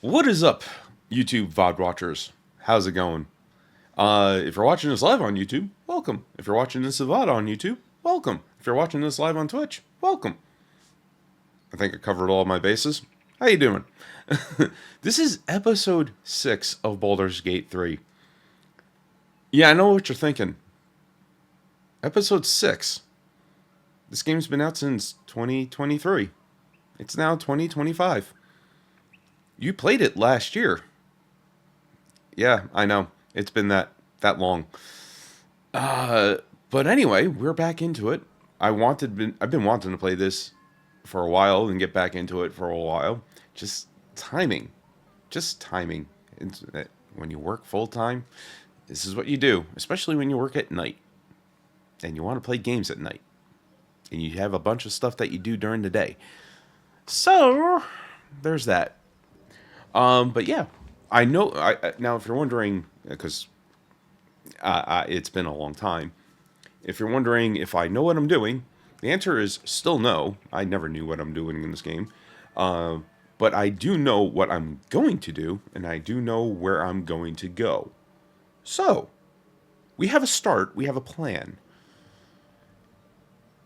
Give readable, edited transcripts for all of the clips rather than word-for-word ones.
What is up, YouTube VOD watchers? How's it going? If you're watching this live on YouTube, welcome. If you're watching this VOD on YouTube, welcome. If you're watching this live on Twitch, welcome. I think I covered all my bases. How you doing? This is episode 6 of Baldur's Gate 3. Yeah, I know what you're thinking. Episode 6. This game's been out since 2023. It's now 2025. You played it last year. Yeah, I know. It's been that long. But anyway, we're back into it. I've been wanting to play this for a while and get back into it for a while. Just timing. When you work full time, this is what you do, especially when you work at night and you want to play games at night and you have a bunch of stuff that you do during the day. So, there's that. But yeah, I know. Now, if you're wondering, because it's been a long time, if you're wondering if I know what I'm doing, the answer is still no. I never knew what I'm doing in this game. But I do know what I'm going to do, and I do know where I'm going to go. So, we have a start. We have a plan.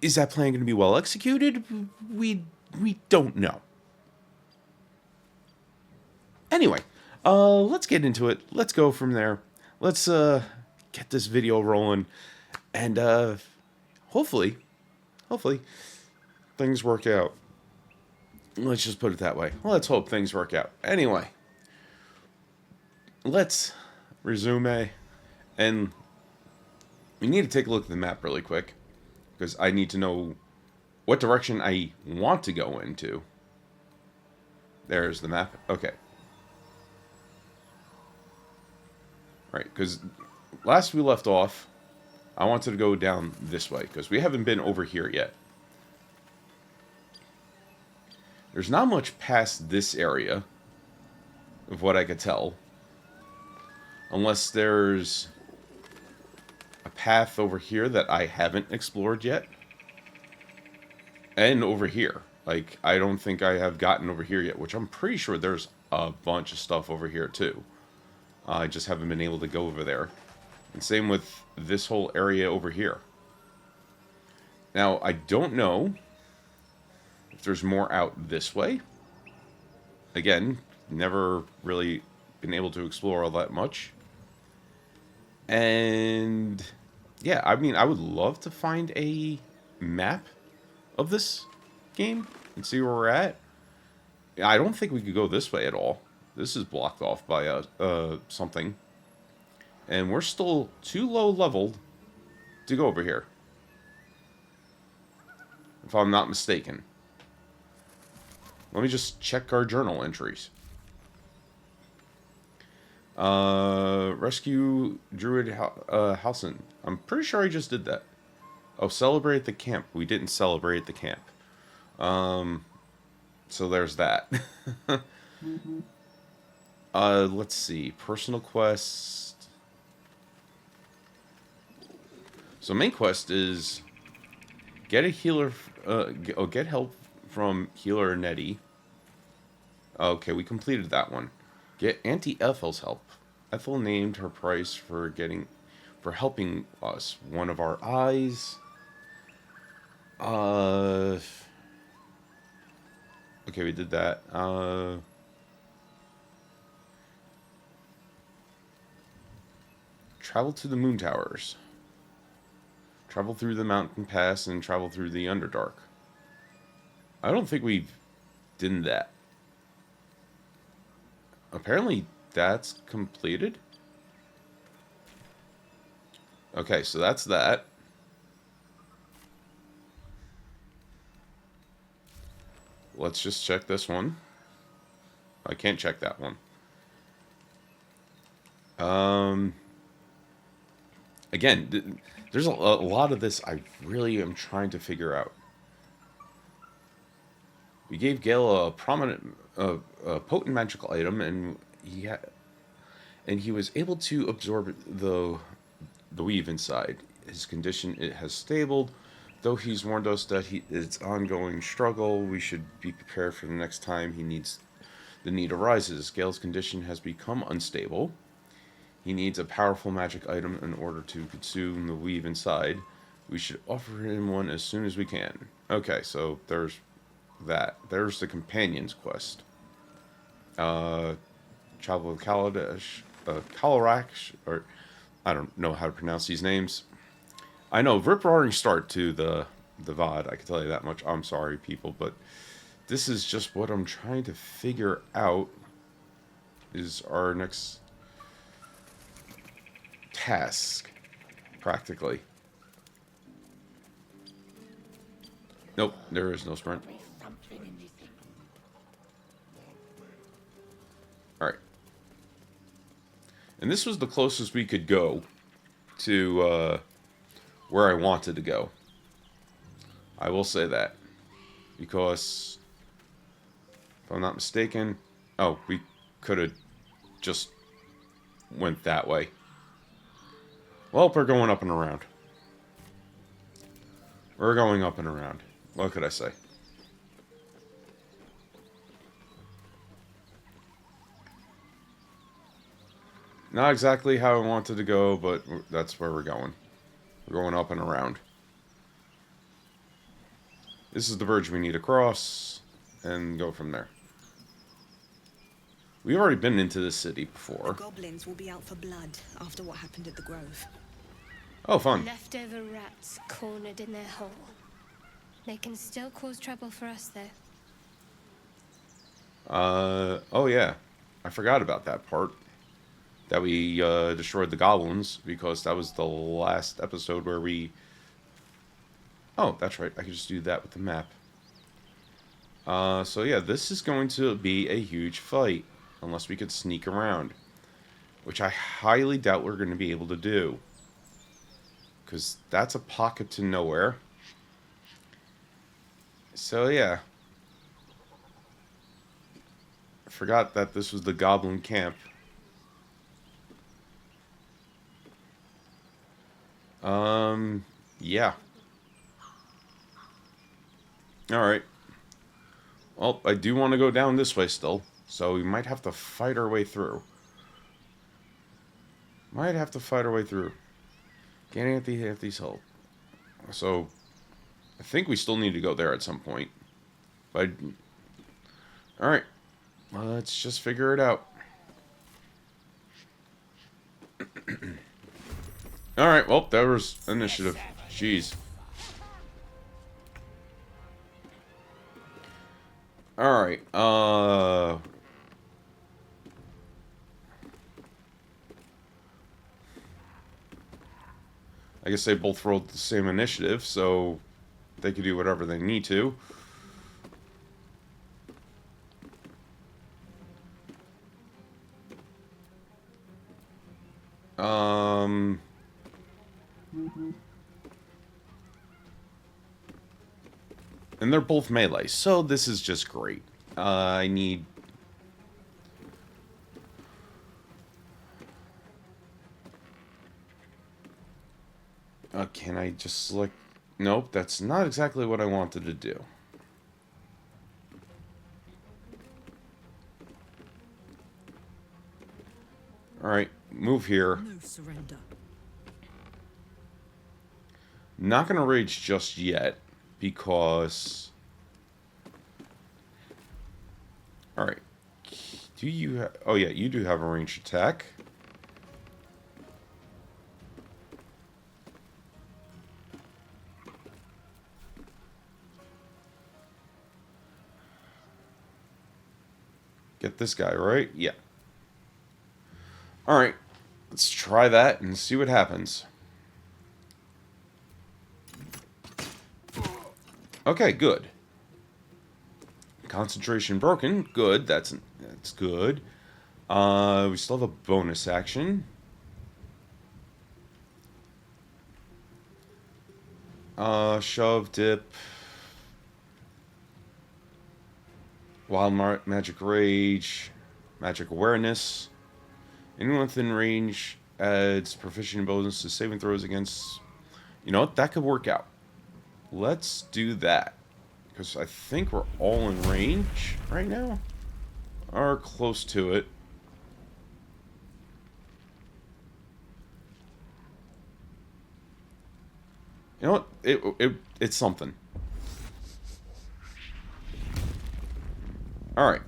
Is that plan going to be well executed? We don't know. Anyway, let's get into it. Let's go from there. Let's get this video rolling, and hopefully things work out. Let's just put it that way. Let's hope things work out. Anyway, let's resume, and we need to take a look at the map really quick, because I need to know what direction I want to go into. There's the map. Okay. Right, because last we left off, I wanted to go down this way, because we haven't been over here yet. There's not much past this area, of what I could tell. Unless there's a path over here that I haven't explored yet. And over here. Like, I don't think I have gotten over here yet, which I'm pretty sure there's a bunch of stuff over here, too. I just haven't been able to go over there. And same with this whole area over here. Now, I don't know if there's more out this way. Again, never really been able to explore all that much. And yeah, I mean, I would love to find a map of this game and see where we're at. I don't think we could go this way at all. This is blocked off by something. And we're still too low leveled to go over here. If I'm not mistaken. Let me just check our journal entries. Rescue Druid Halson. I'm pretty sure I just did that. Oh, celebrate the camp. We didn't celebrate the camp. So there's that. Mm-hmm. Let's see. Personal quest. So main quest is get a healer. Get help from healer Nettie. Okay, we completed that one. Get Auntie Ethel's help. Ethel named her price for helping us. One of our eyes. Okay, we did that. Travel to the Moon Towers. Travel through the mountain pass and travel through the Underdark. I don't think we've done that. Apparently that's completed. Okay, so that's that. Let's just check this one. I can't check that one. Again, there's a lot of this I really am trying to figure out. We gave Gale a potent magical item, and he was able to absorb the weave inside. His condition has stabled, though he's warned us that it's ongoing struggle. We should be prepared for the next time he needs The need arises. Gale's condition has become unstable. He needs a powerful magic item in order to consume the weave inside. We should offer him one as soon as we can. Okay, so there's that. There's the companion's quest. Travel of Kaladesh, Kalarak, or I don't know how to pronounce these names. I know, rip-roaring start to the VOD, I can tell you that much. I'm sorry, people, but this is just what I'm trying to figure out is our next task, practically. Nope, there is no sprint. Alright. And this was the closest we could go to where I wanted to go. I will say that. Because, if I'm not mistaken... Oh, we could have just went that way. Well, we're going up and around. We're going up and around. What could I say? Not exactly how I wanted to go, but that's where we're going. We're going up and around. This is the bridge we need to cross, and go from there. We've already been into this city before. The goblins will be out for blood after what happened at the Grove. Oh, fun. Leftover rats cornered in their hole. They can still cause trouble for us, though. Oh yeah. I forgot about that part. That we destroyed the goblins, because that was the last episode where we... Oh, that's right. I could just do that with the map. So yeah, this is going to be a huge fight. Unless we could sneak around. Which I highly doubt we're going to be able to do. Because that's a pocket to nowhere. So yeah. I forgot that this was the goblin camp. Yeah. Alright. Well, I do want to go down this way still, so we might have to fight our way through. Might have to fight our way through. Getting at these help. So, I think we still need to go there at some point. But, alright. Let's just figure it out. Alright, well, there was initiative. Jeez. Alright, I guess they both rolled the same initiative, so they could do whatever they need to. And they're both melee, so this is just great. I need... can I just select... Nope, that's not exactly what I wanted to do. Alright, move here. No surrender. Not gonna rage just yet, because... Alright. Do you have... Oh yeah, you do have a ranged attack. Get this guy, right? Yeah. Alright. Let's try that and see what happens. Okay, good. Concentration broken. Good. That's good. We still have a bonus action. Shove, dip. Wild magic rage. Magic awareness. Anyone within range adds proficient bonus to saving throws against... You know what? That could work out. Let's do that. Because I think we're all in range right now. are close to it. You know what? It's something. Alright.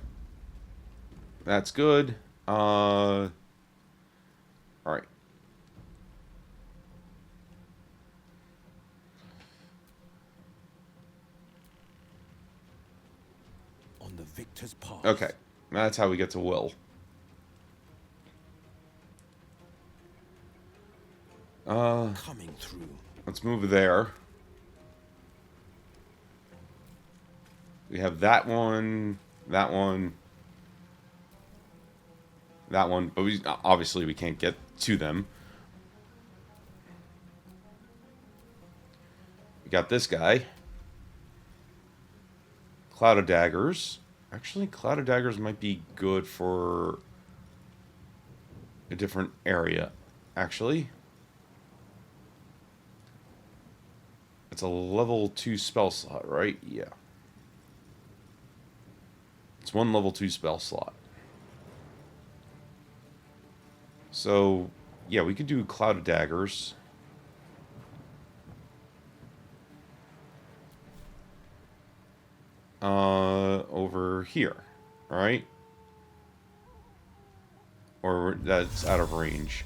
That's good. Alright. On the victor's path. Okay. That's how we get to Will. Coming through. Let's move there. We have that one, that one, that one, but obviously we can't get to them. We got this guy. Cloud of Daggers. Actually, Cloud of Daggers might be good for a different area. Actually, it's a level 2 spell slot, right? Yeah. It's one level 2 spell slot. So, yeah, we could do Cloud of Daggers. Over here, right? Or that's out of range.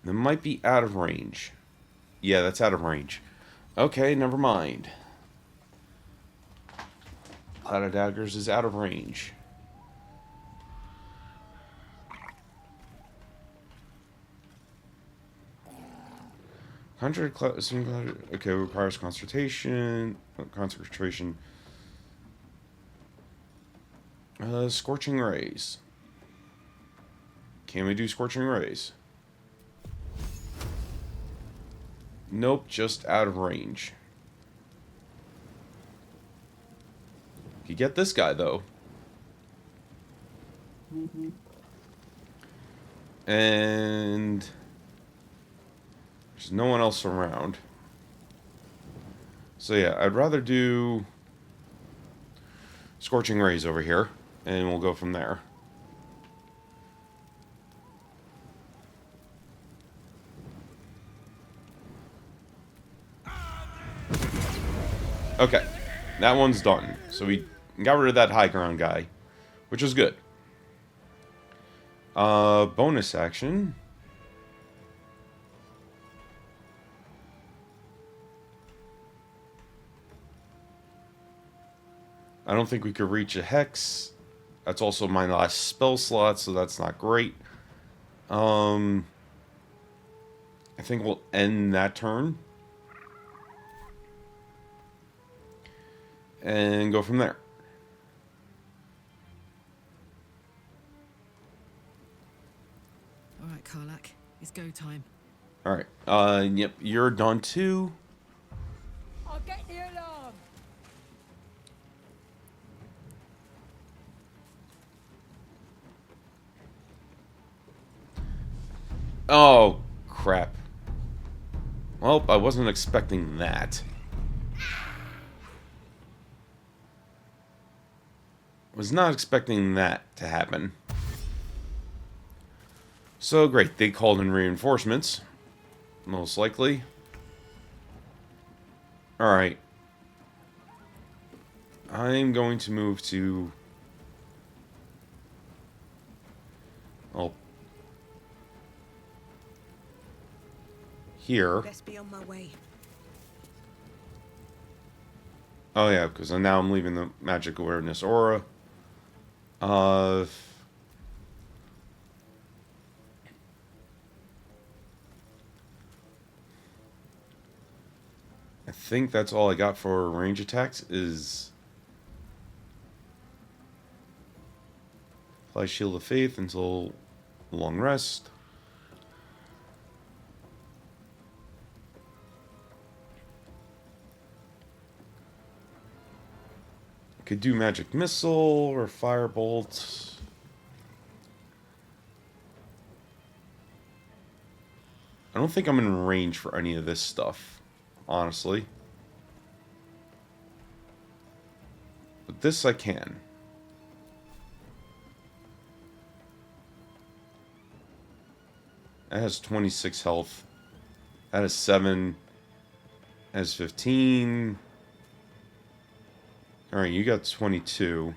That might be out of range. Yeah, that's out of range. Okay, never mind. Cloud of Daggers is out of range. Okay, requires concentration. Concentration. Scorching Rays. Can we do Scorching Rays? Nope, just out of range. You get this guy, though. And there's no one else around. So yeah, I'd rather do Scorching Rays over here, and we'll go from there. Okay, that one's done. So we got rid of that high ground guy, which was good. Bonus action. I don't think we could reach a Hex. That's also my last spell slot, so that's not great. I think we'll end that turn. And go from there. Alright, Karlak. It's go time. Alright. Yep, you're done too. I'll get the alarm! Oh, crap. Well, I wasn't expecting that. Was not expecting that to happen. So great, they called in reinforcements. Most likely. Alright. I'm going to move to... well, here. Best be on my way. Oh yeah, because now I'm leaving the magic awareness aura. I think that's all I got for range attacks is apply Shield of Faith until long rest. Could do Magic Missile or Firebolt. I don't think I'm in range for any of this stuff, honestly. But this I can. That has 26 health. That has 7. That has 15. Alright, you got 22.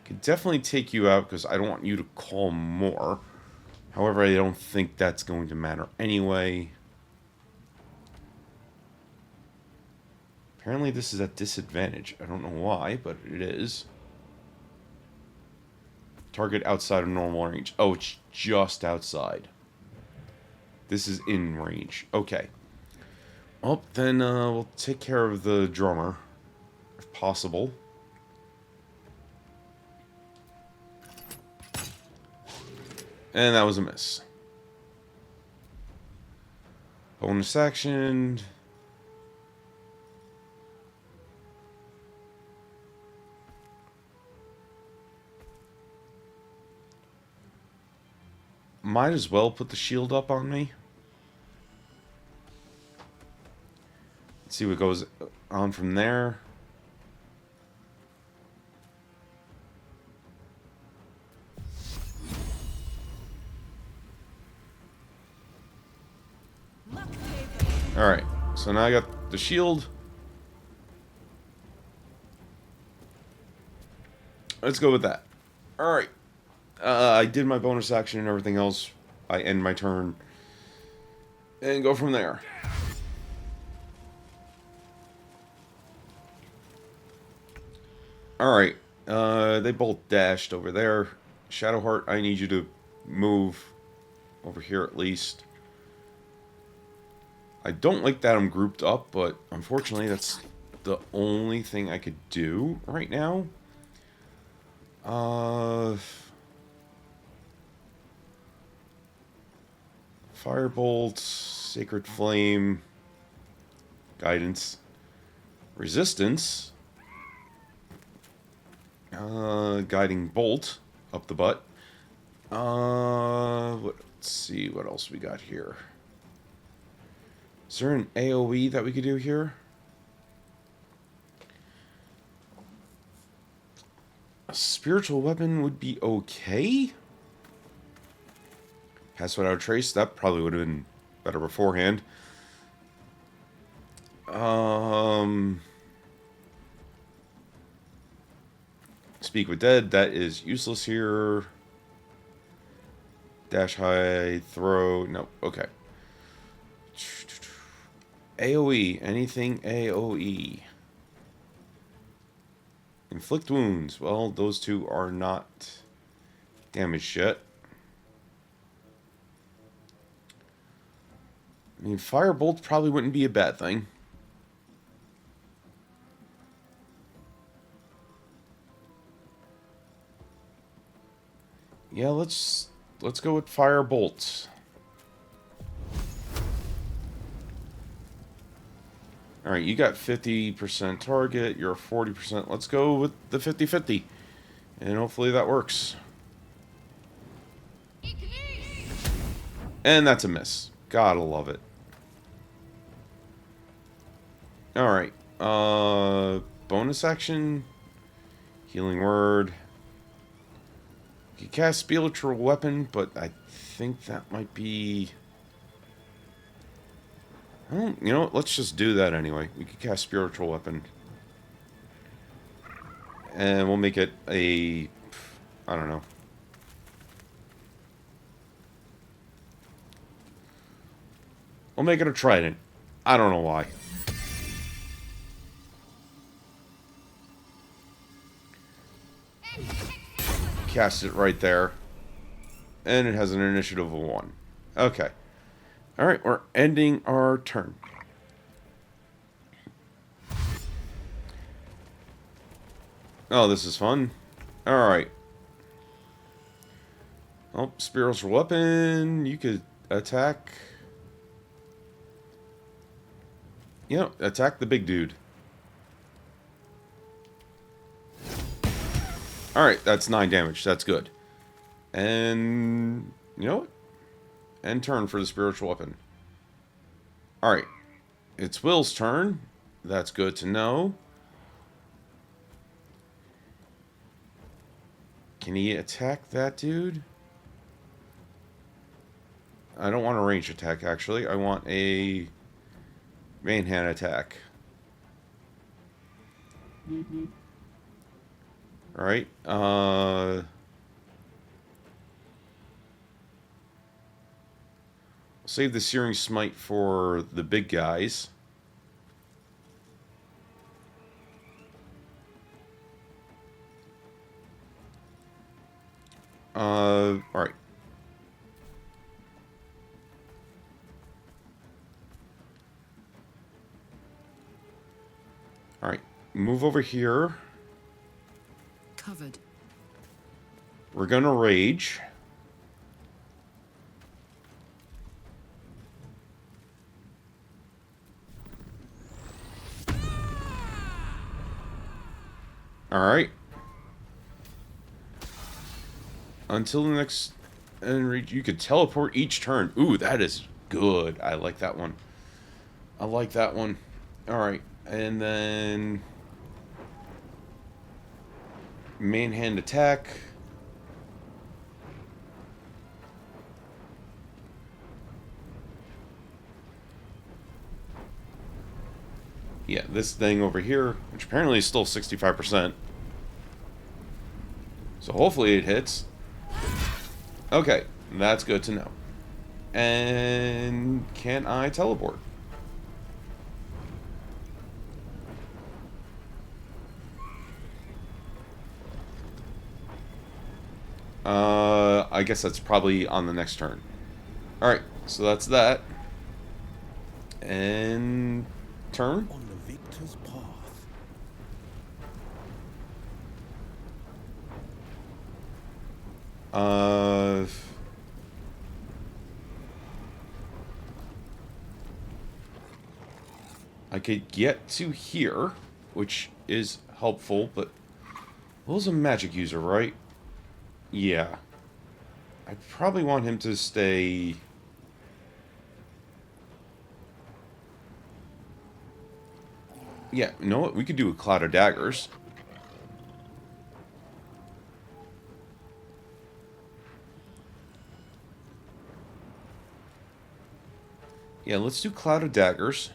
Could definitely take you out because I don't want you to call more. However, I don't think that's going to matter anyway. Apparently this is at disadvantage. I don't know why, but it is. Target outside of normal range. Oh, it's just outside. This is in range. Okay. Well, then we'll take care of the drummer, if possible. And that was a miss. Bonus action. Might as well put the shield up on me. Let's see what goes on from there. Alright, so now I got the shield. Let's go with that. Alright. I did my bonus action and everything else. I end my turn. And go from there. Alright. They both dashed over there. Shadowheart, I need you to move over here at least. I don't like that I'm grouped up, but unfortunately that's the only thing I could do right now. Firebolt, Sacred Flame, Guidance, Resistance, Guiding Bolt up the butt. Let's see what else we got here. Is there an AoE that we could do here? A spiritual weapon would be okay. Pass without a trace. That probably would have been better beforehand. Speak with Dead. That is useless here. Dash high. Throw. No. Okay. AoE. Anything AoE. Inflict wounds. Well, those two are not damaged yet. I mean, Firebolt probably wouldn't be a bad thing. Yeah, let's go with Firebolt. Alright, you got 50% target, you're 40%. Let's go with the 50-50. And hopefully that works. And that's a miss. Gotta love it. Alright. Bonus action. Healing word. You can cast spiritual weapon, but I think that might be... I don't, you know what? Let's just do that anyway. We could cast spiritual weapon. And we'll make it a... I don't know. We'll make it a trident. I don't know why. Cast it right there. And it has an initiative of 1. Okay. Alright, we're ending our turn. Oh, this is fun. Alright. Oh, spiritual weapon. You could attack... Yeah, attack the big dude. Alright, that's 9 damage. That's good. And, you know what? End turn for the spiritual weapon. Alright. It's Will's turn. That's good to know. Can he attack that dude? I don't want a range attack, actually. I want a main hand attack. Alright. Save the Searing Smite for the big guys. Alright. Alright. Move over here. Covered. We're gonna rage. Alright. Until the next... And you could teleport each turn. Ooh, that is good. I like that one. I like that one. Alright. And then... main hand attack. Yeah, this thing over here, which apparently is still 65%. So hopefully it hits. Okay, that's good to know. And can I teleport? I guess that's probably on the next turn. Alright, so that's that. And... turn? On the victor's path. I could get to here, which is helpful, but... Will's a magic user, right? Yeah. I probably want him to stay... Yeah, you know what? We could do a Cloud of Daggers. Yeah, let's do Cloud of Daggers.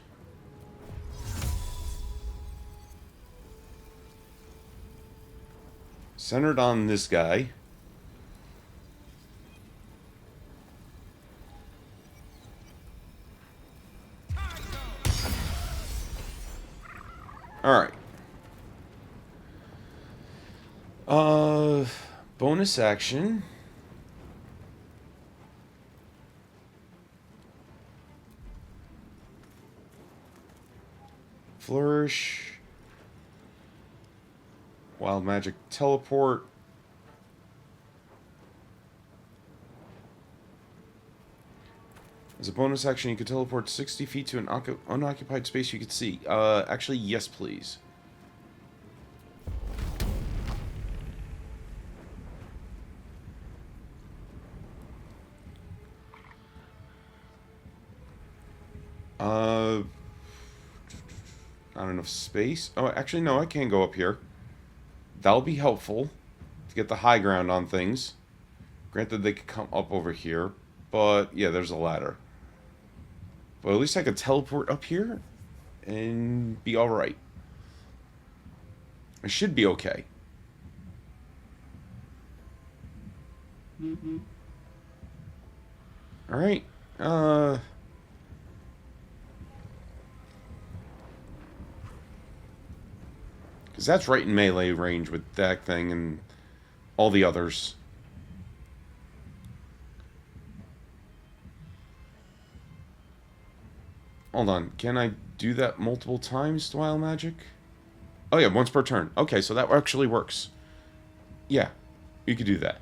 Centered on this guy. Alright. Bonus action. Flourish. Wild Magic Teleport. As a bonus action, you can teleport 60 feet to an unoccupied space you can see. Actually, yes, please. Not enough space. Oh, actually, no, I can go up here. That'll be helpful to get the high ground on things. Granted, they could come up over here, but yeah, there's a ladder. But at least I could teleport up here and be alright. I should be okay. Alright. Because that's right in melee range with that thing and all the others. Hold on, can I do that multiple times, Wild Magic? Oh yeah, once per turn. Okay, so that actually works. Yeah, you could do that.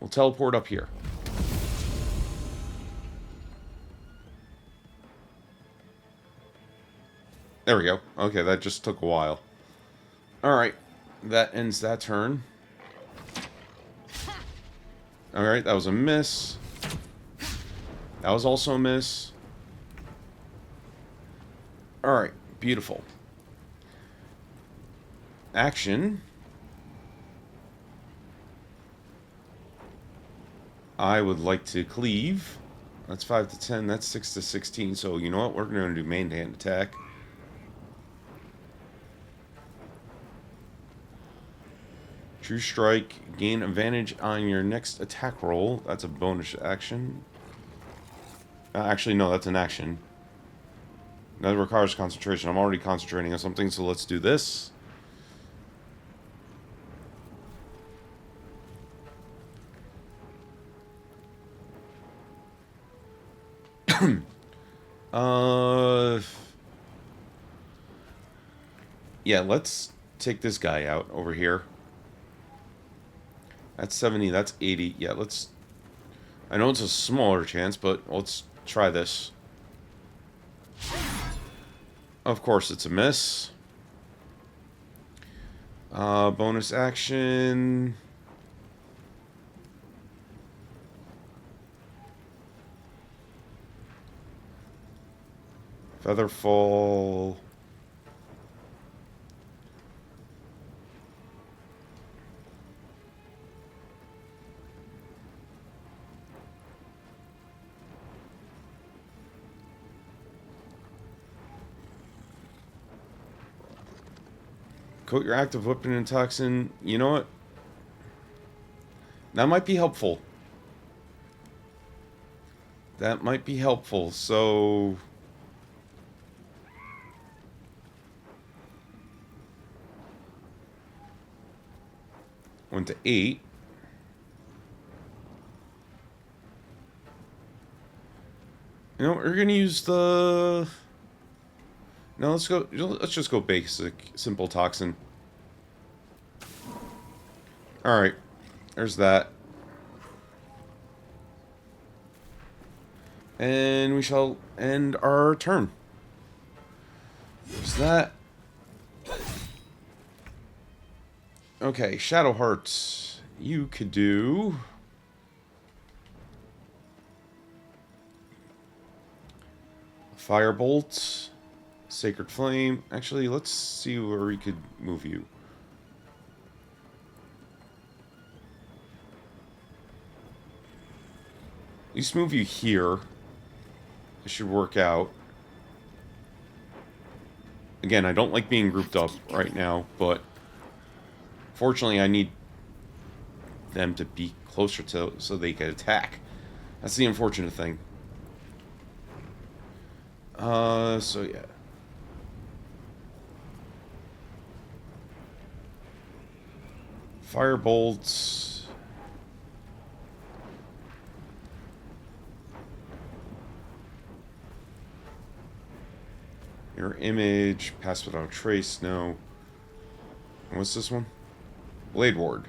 We'll teleport up here. There we go. Okay, that just took a while. Alright, that ends that turn. Alright, that was a miss. That was also a miss. Alright, beautiful. Action. I would like to cleave. That's 5 to 10. That's 6 to 16. So, you know what? We're going to do main-hand attack. True strike. Gain advantage on your next attack roll. That's a bonus action. Actually, no, that's an action. That requires concentration. I'm already concentrating on something, so let's do this. Yeah, let's take this guy out over here. That's 70, that's 80. Yeah, let's... I know it's a smaller chance, but let's try this. Of course, it's a miss. Bonus action... Featherfall... Coat your active weapon in toxin. You know what? That might be helpful. That might be helpful, so... 1 to 8. You know, we're gonna use the... No, let's just go basic, simple toxin. Alright, there's that. And we shall end our turn. There's that. Okay, Shadow Hearts. You could do... Firebolt. Sacred Flame. Actually, let's see where we could move you. At least move you here. It should work out. Again, I don't like being grouped up right now, but fortunately I need them to be closer to so they can attack. That's the unfortunate thing. So yeah. Firebolts. Your image. Pass without trace. No. What's this one? Blade Ward.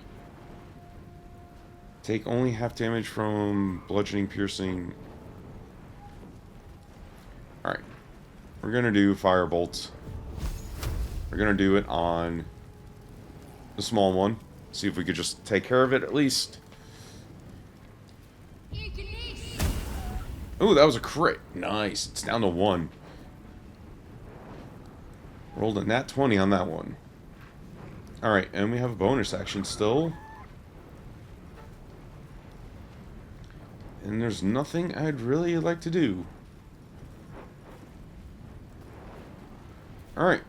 Take only half damage from bludgeoning, piercing. Alright. We're gonna do Firebolts. We're gonna do it on the small one. See if we could just take care of it at least. Ooh, that was a crit. Nice. It's down to 1. Rolled a nat 20 on that one. Alright, and we have a bonus action still. And there's nothing I'd really like to do. Alright.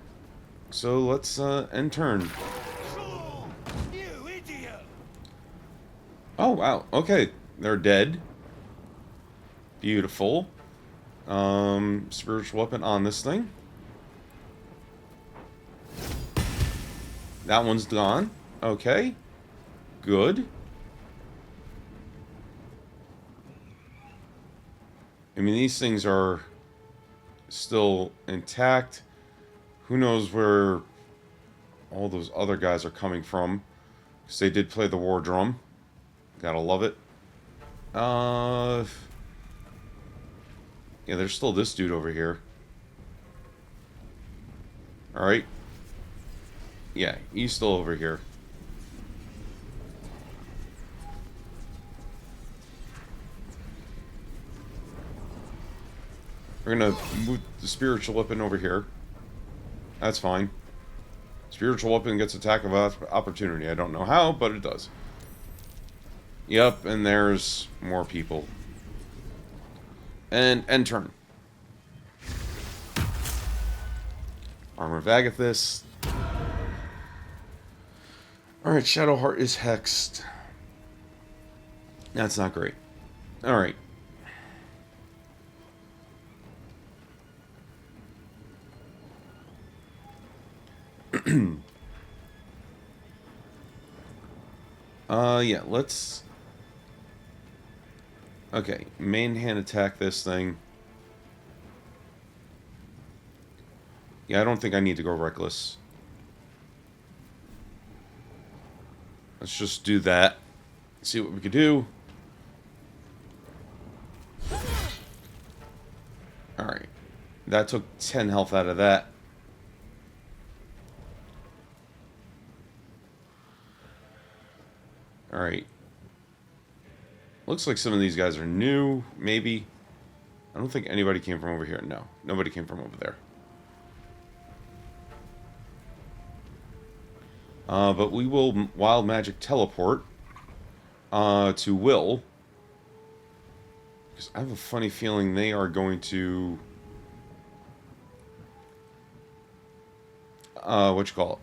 So let's end turn. Oh, wow. Okay. They're dead. Beautiful. Spiritual weapon on this thing. That one's gone. Okay. Good. I mean, these things are still intact. Who knows where all those other guys are coming from. Because they did play the war drum. Gotta love it. Yeah, there's still this dude over here. Alright. Yeah, he's still over here. We're gonna move the spiritual weapon over here. That's fine. Spiritual weapon gets attack of opportunity. I don't know how, but it does. Yep, and there's more people. And end turn. Armor of Agathis. Alright, Shadowheart is hexed. That's not great. Alright. Yeah, let's... Okay, main hand attack this thing. Yeah, I don't think I need to go reckless. Let's just do that. See what we could do. Alright. That took 10 health out of that. Alright. Looks like some of these guys are new, maybe. I don't think anybody came from over here. No, nobody came from over there. But we will wild magic teleport to Will. Because I have a funny feeling they are going to... what you call it?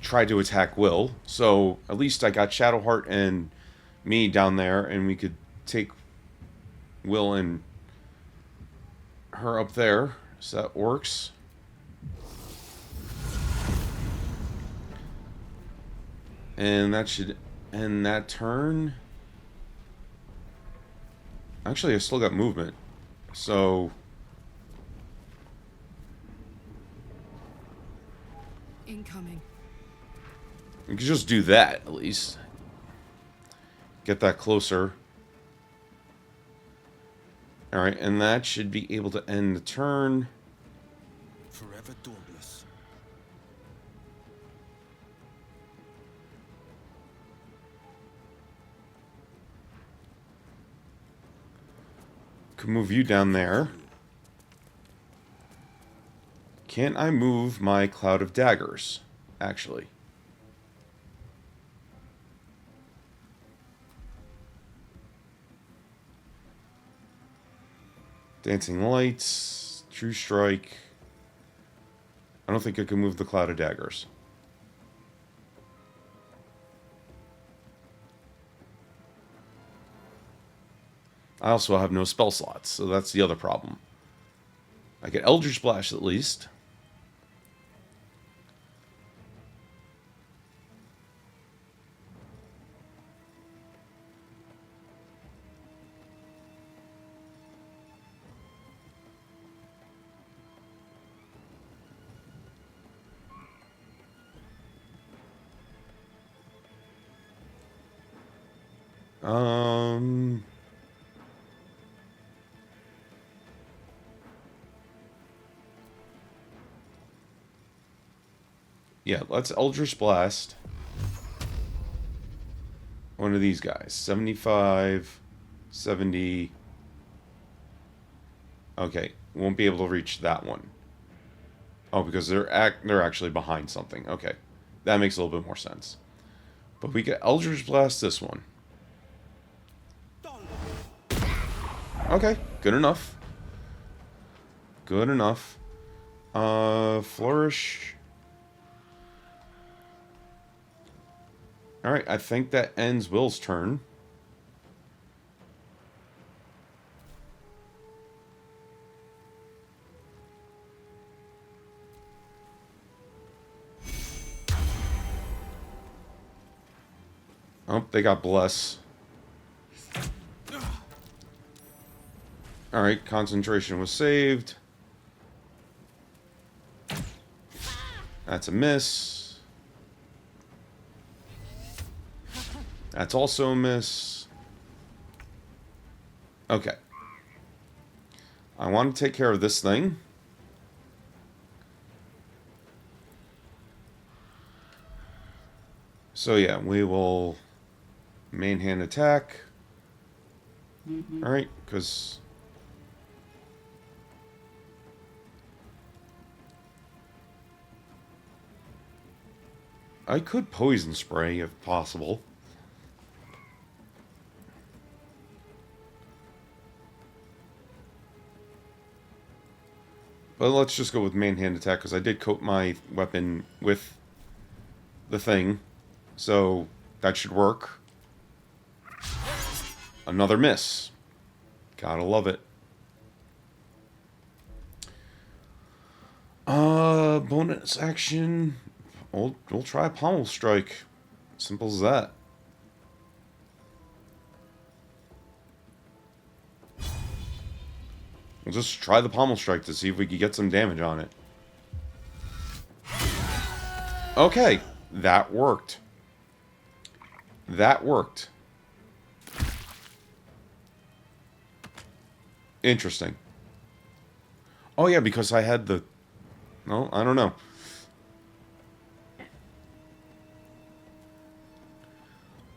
Try to attack Will. So at least I got Shadowheart and me down there, and we could take Will and her up there. So that works. And that should end that turn. Actually, I still got movement. So Incoming. we could just do that, at least. Get that closer. Alright, and that should be able to end the turn. Forever dauntless. Could move you down there. Can't I move my Cloud of Daggers, actually? Dancing Lights, True Strike. I don't think I can move the Cloud of Daggers. I also have no spell slots, so that's the other problem. I get Eldritch Blast at least. Yeah, let's Eldritch Blast one of these guys. 75, 70. Okay, won't be able to reach that one. Oh, because they're actually behind something. Okay, that makes a little bit more sense. But we get Eldritch Blast this one. Okay, good enough. Good enough. Flourish. Alright, I think that ends Will's turn. Oh, they got Bless. Alright, concentration was saved. That's a miss. That's also a miss. Okay. I want to take care of this thing. So yeah, we will main hand attack. Alright, because I could poison spray if possible. But let's just go with main hand attack because I did coat my weapon with the thing. So that should work. Another miss. Gotta love it. Bonus action. We'll try pommel strike. Simple as that. We'll just try the pommel strike to see if we can get some damage on it. Okay, that worked. That worked. Interesting. Oh yeah, because I had the... No, I don't know.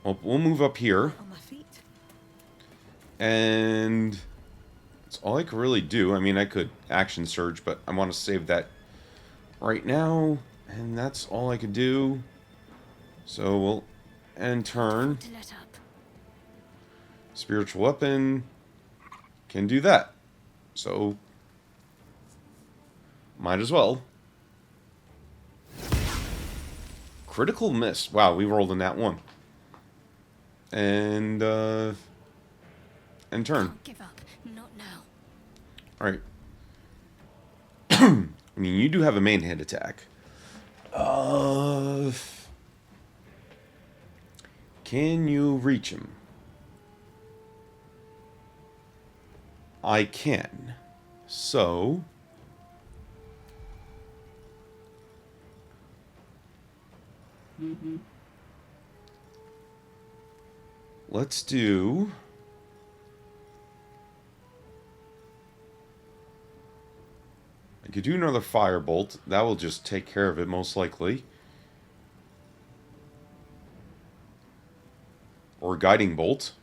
Well, we'll move up here. On my feet. And... that's all I could really do. I mean, I could action surge, but I want to save that right now. And that's all I could do. So we'll end turn. To let up. Spiritual weapon can do that. So might as well. Critical miss. Wow, we rolled in that one. And turn. Can't give up. Not now. Alright. I mean, you do have a main hand attack. Can you reach him? I can. So... let's do... I could do another firebolt. That will just take care of it, most likely. Or guiding bolt.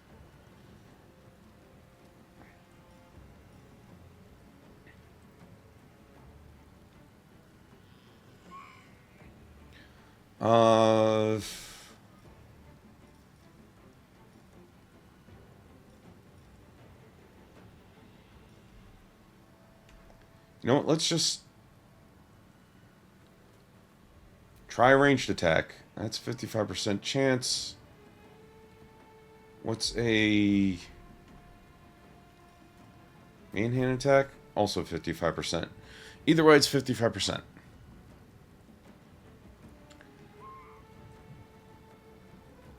You know what, let's just try a ranged attack. That's 55% chance. What's a main hand attack? Also 55%. Either way, it's 55%.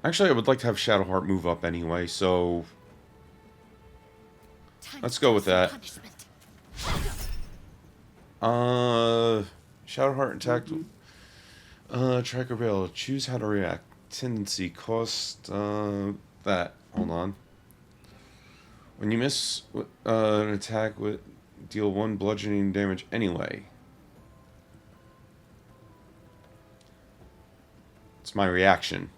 Actually, I would like to have Shadowheart move up anyway, so let's go with that. Shadowheart attack. Tracker rail. Choose how to react. Tendency. Cost. That. Hold on. When you miss an attack, with deal 1 bludgeoning damage anyway. It's my reaction.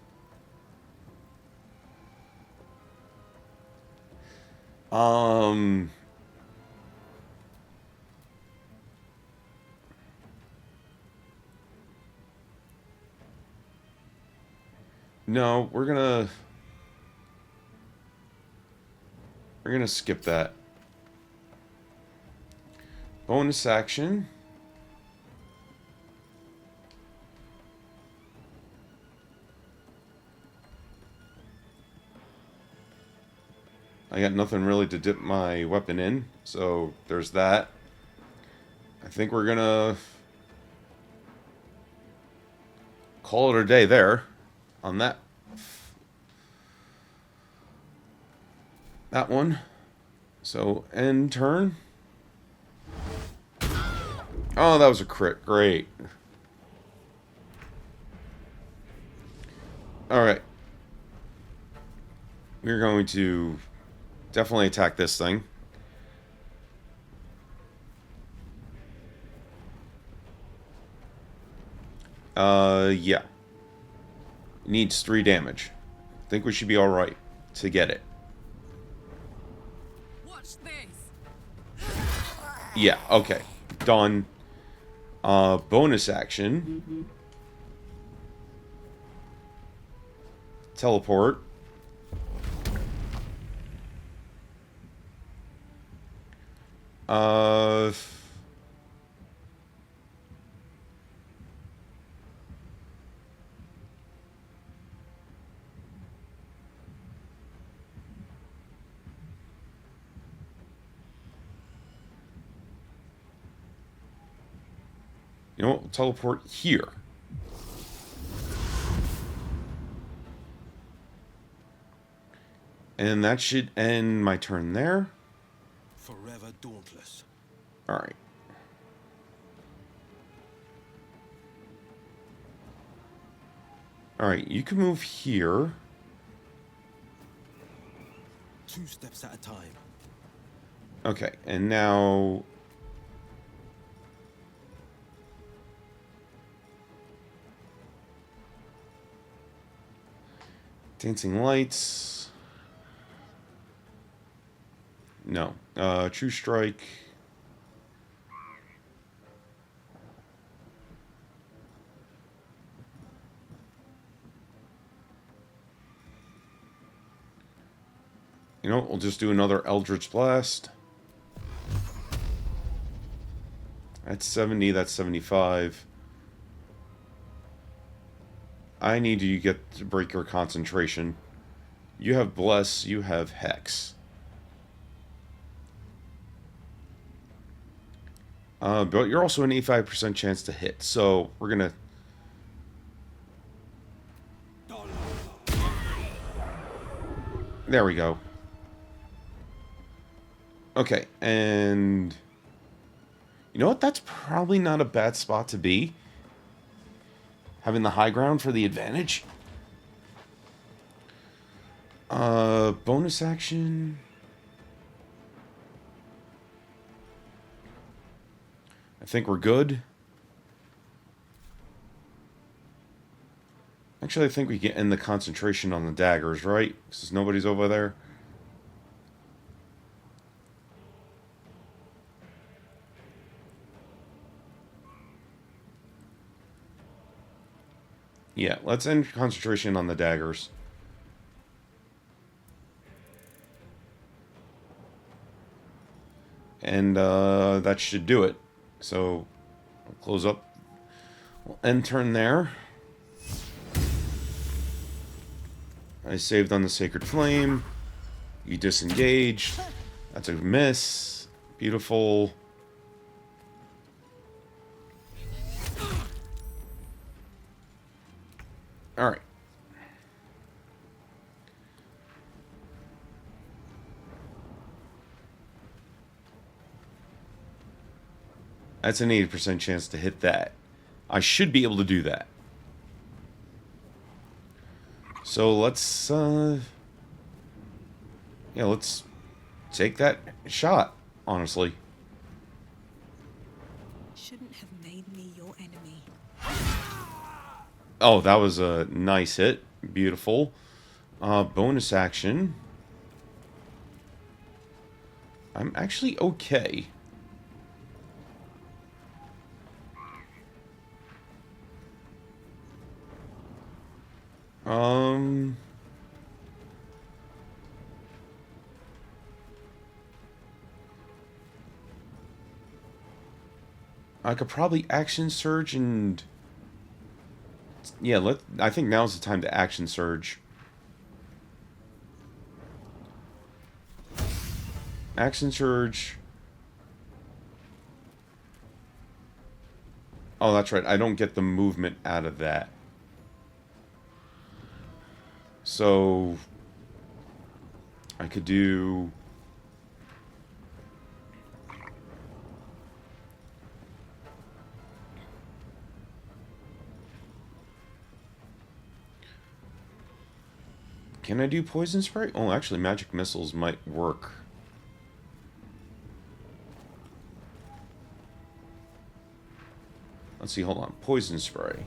No, we're gonna skip that. Bonus action. I got nothing really to dip my weapon in, so there's that. I think we're gonna call it a day there on that one. So end turn. Oh, that was a crit. Great. Alright. We're going to definitely attack this thing. Yeah. Needs 3 damage. Think we should be alright to get it. Watch this. Yeah, okay. Done. Bonus action. Teleport. Uh... You know what? We'll teleport here. And that should end my turn there. Forever dauntless. Alright. Alright, you can move here. 2 steps at a time. Okay, and now... Dancing lights. No. True strike. You know, we'll just do another Eldritch Blast. That's 70, that's 75. I need you to get to break your concentration. You have Bless, you have Hex. But you're also an 85% chance to hit, so we're gonna... There we go. Okay, and... You know what? That's probably not a bad spot to be. Having the high ground for the advantage. Bonus action. I think we're good. Actually, I think we can end the concentration on the daggers, right? Because nobody's over there. Yeah, let's end concentration on the daggers. And that should do it. So, we'll close up. We'll end turn there. I saved on the Sacred Flame. You disengaged. That's a miss. Beautiful. Alright. That's an 80% chance to hit that. I should be able to do that. So let's, yeah, let's take that shot, honestly. Shouldn't have made me your enemy. Oh, that was a nice hit. Beautiful. Bonus action. I'm actually okay. I could probably action surge and... Yeah, I think now's the time to action surge. Action surge. Oh, that's right. I don't get the movement out of that. So I could do... Can I do poison spray? Oh, actually, magic missiles might work. Let's see, hold on. Poison spray.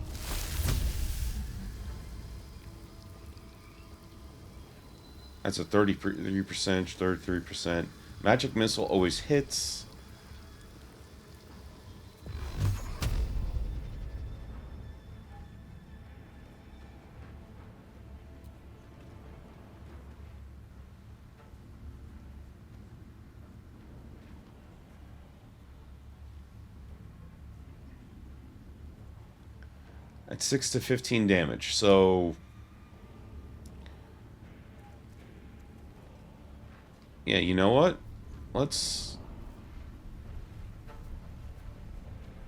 That's a 33%, 33%. Magic missile always hits. At 6 to 15 damage, so yeah, you know what? Let's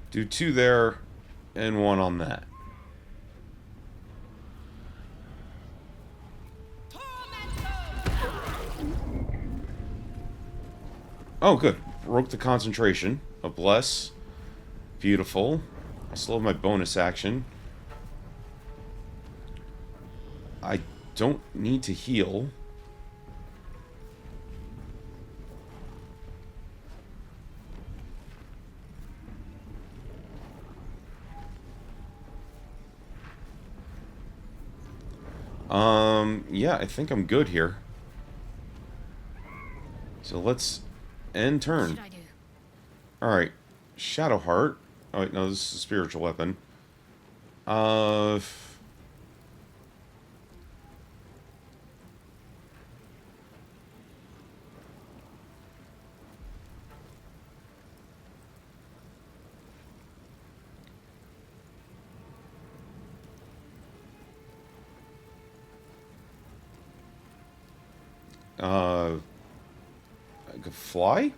do 2 there and 1 on that. Oh, good. Broke the concentration. A bless. Beautiful. I still have my bonus action. I don't need to heal. Yeah, I think I'm good here. So let's end What turn. should I do? Alright. Shadow Heart. Oh wait, no, this is a spiritual weapon. Uh... I could fly?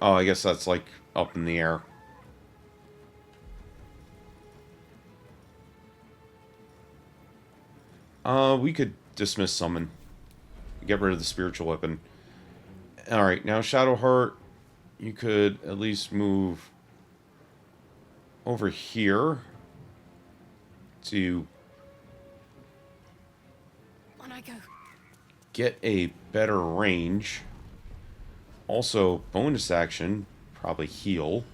Oh, I guess that's like up in the air. We could dismiss summon. Get rid of the spiritual weapon. Alright, now Shadow Heart, you could at least move over here to On I go. get a better range. Also, bonus action, probably heal.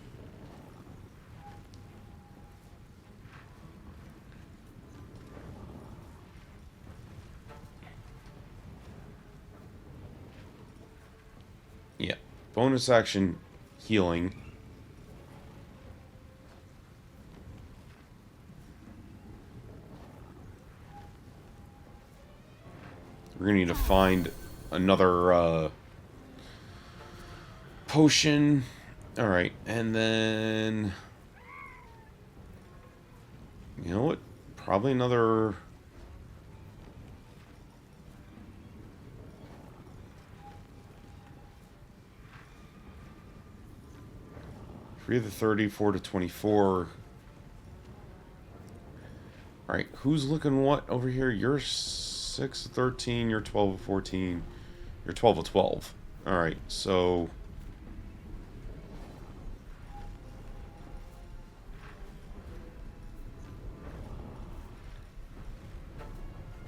Yeah, bonus action, healing. We're gonna need to find another potion. Alright, and then... You know what? Probably another... Three of the 30, 4 to 24. Alright, who's looking what over here? You're 6 of 13, you're 12 of 14, you're 12 of 12. Alright, so...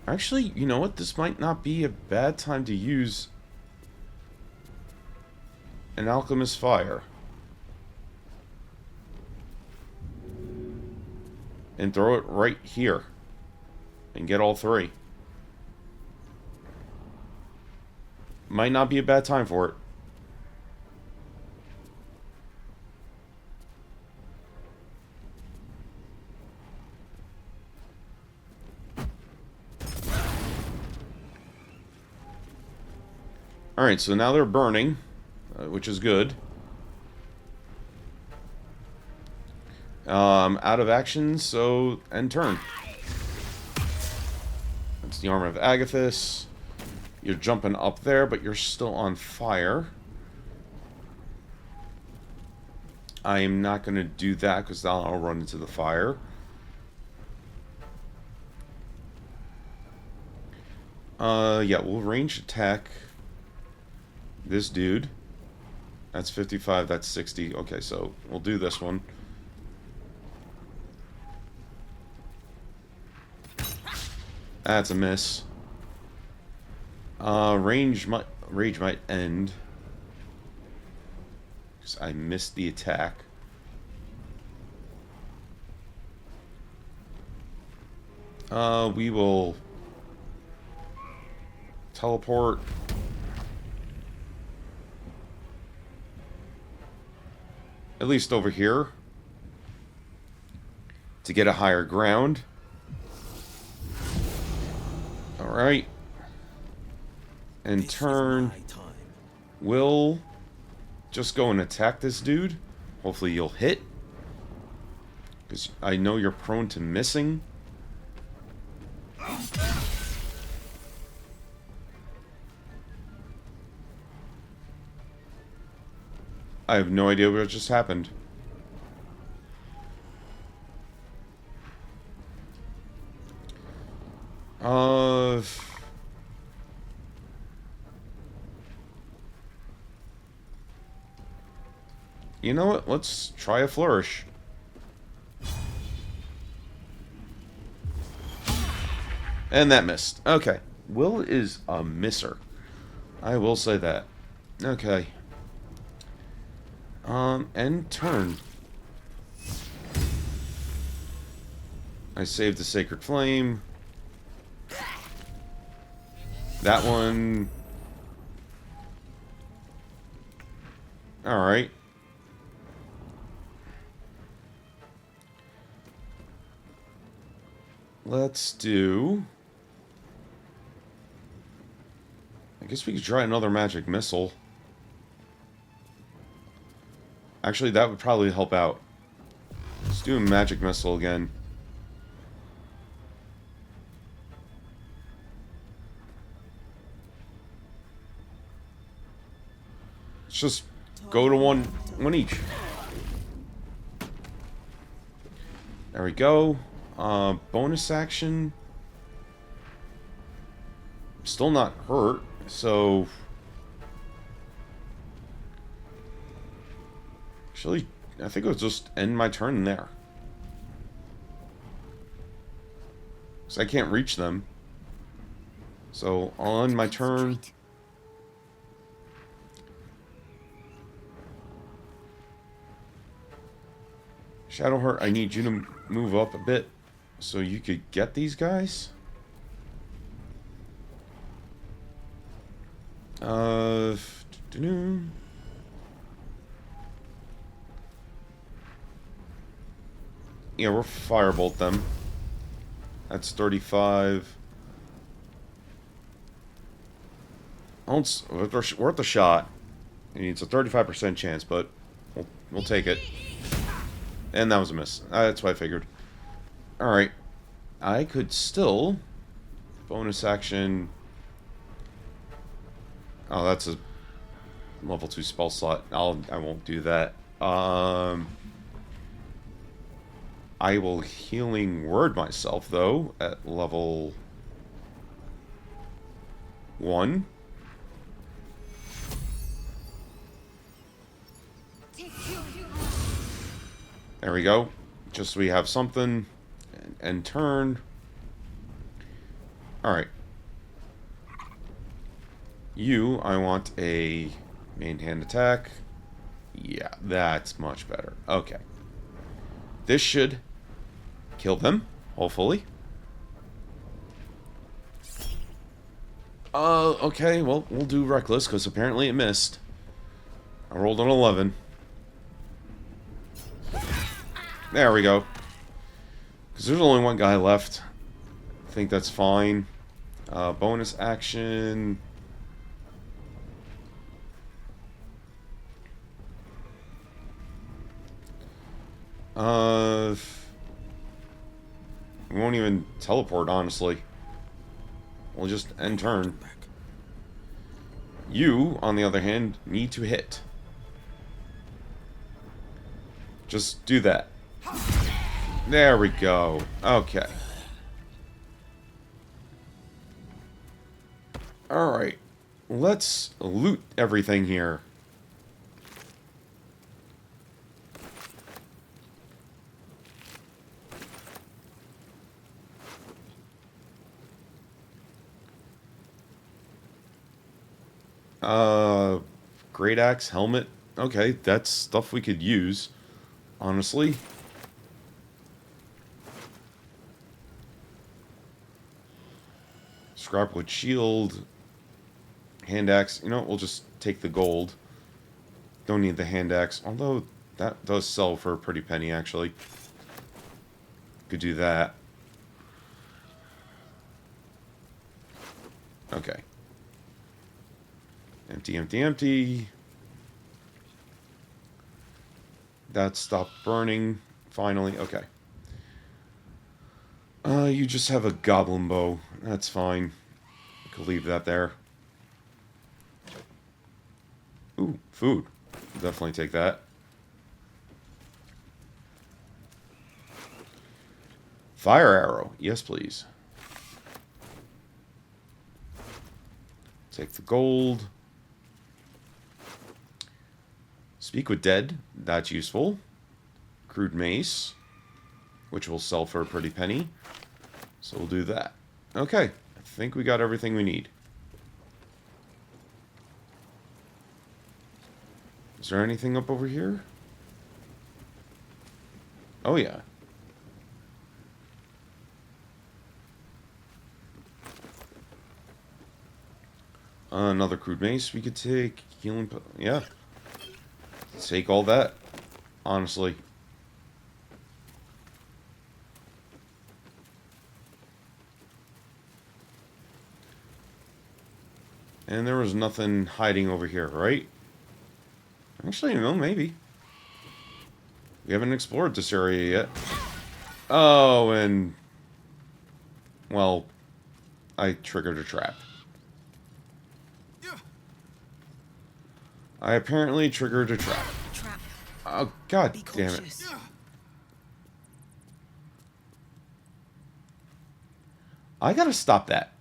Actually, you know what? This might not be a bad time to use an Alchemist Fire. And throw it right here. And get all 3. Might not be a bad time for it. Alright, so now they're burning, which is good. Out of action, so end turn. That's the Armor of Agathis. You're jumping up there, but you're still on fire. I am not going to do that, because then I'll run into the fire. Yeah, we'll range attack this dude. That's 55, that's 60. Okay, so we'll do this one. That's a miss. Rage might end. Because I missed the attack. We will teleport. At least over here. To get a higher ground. Alright. And This is turn. my time. We'll just go and attack this dude. Hopefully you'll hit. Because I know you're prone to missing. I have no idea what just happened. You know what? Let's try a flourish. And that missed. Okay. Will is a misser. I will say that. Okay. End turn. I saved the Sacred Flame. That one. Alright. Let's do... I guess we could try another magic missile. Actually, that would probably help out. Let's do a magic missile again. Let's just go to one each. There we go. Bonus action. Still not hurt, so... Actually, I think I'll just end my turn there. Because I can't reach them. So, I'll end my turn. Shadowheart, I need you to move up a bit so you could get these guys. Yeah, we'll firebolt them. That's 35. Worth a shot. It's a 35% chance, but we'll take it. And that was a miss. That's what I figured. Alright. I could still... Bonus action... Oh, that's a level 2 spell slot. I won't do that. I will healing word myself, though, at level 1. There we go. Just so we have something. And turn. Alright. You, I want a main hand attack. Yeah, that's much better. Okay. This should kill them, hopefully. Okay, well, we'll do Reckless, because apparently it missed. I rolled an 11. There we go. Because there's only one guy left. I think that's fine. Bonus action... We won't even teleport, honestly. We'll just end turn. You, on the other hand, need to hit. Just do that. There we go. Okay. Alright. Let's loot everything here. Great Axe, helmet. Okay, that's stuff we could use, honestly. Scrap wood shield. Hand axe. You know, we'll just take the gold. Don't need the hand axe. Although, that does sell for a pretty penny, actually. Could do that. Okay. Empty, empty, empty. That stopped burning. Finally. Okay. You just have a goblin bow. That's fine. I could leave that there. Ooh, food. Definitely take that. Fire arrow. Yes, please. Take the gold. Speak with dead. That's useful. Crude mace, which will sell for a pretty penny. So we'll do that. Okay. I think we got everything we need. Is there anything up over here? Oh, yeah. Another crude mace we could take. Healing... Yeah. Take all that. Honestly. And there was nothing hiding over here, right? Actually, no, maybe. We haven't explored this area yet. Oh, and... Well, I triggered a trap. I apparently triggered a trap. Trap. Oh, god Be damn it. cautious. I gotta stop that.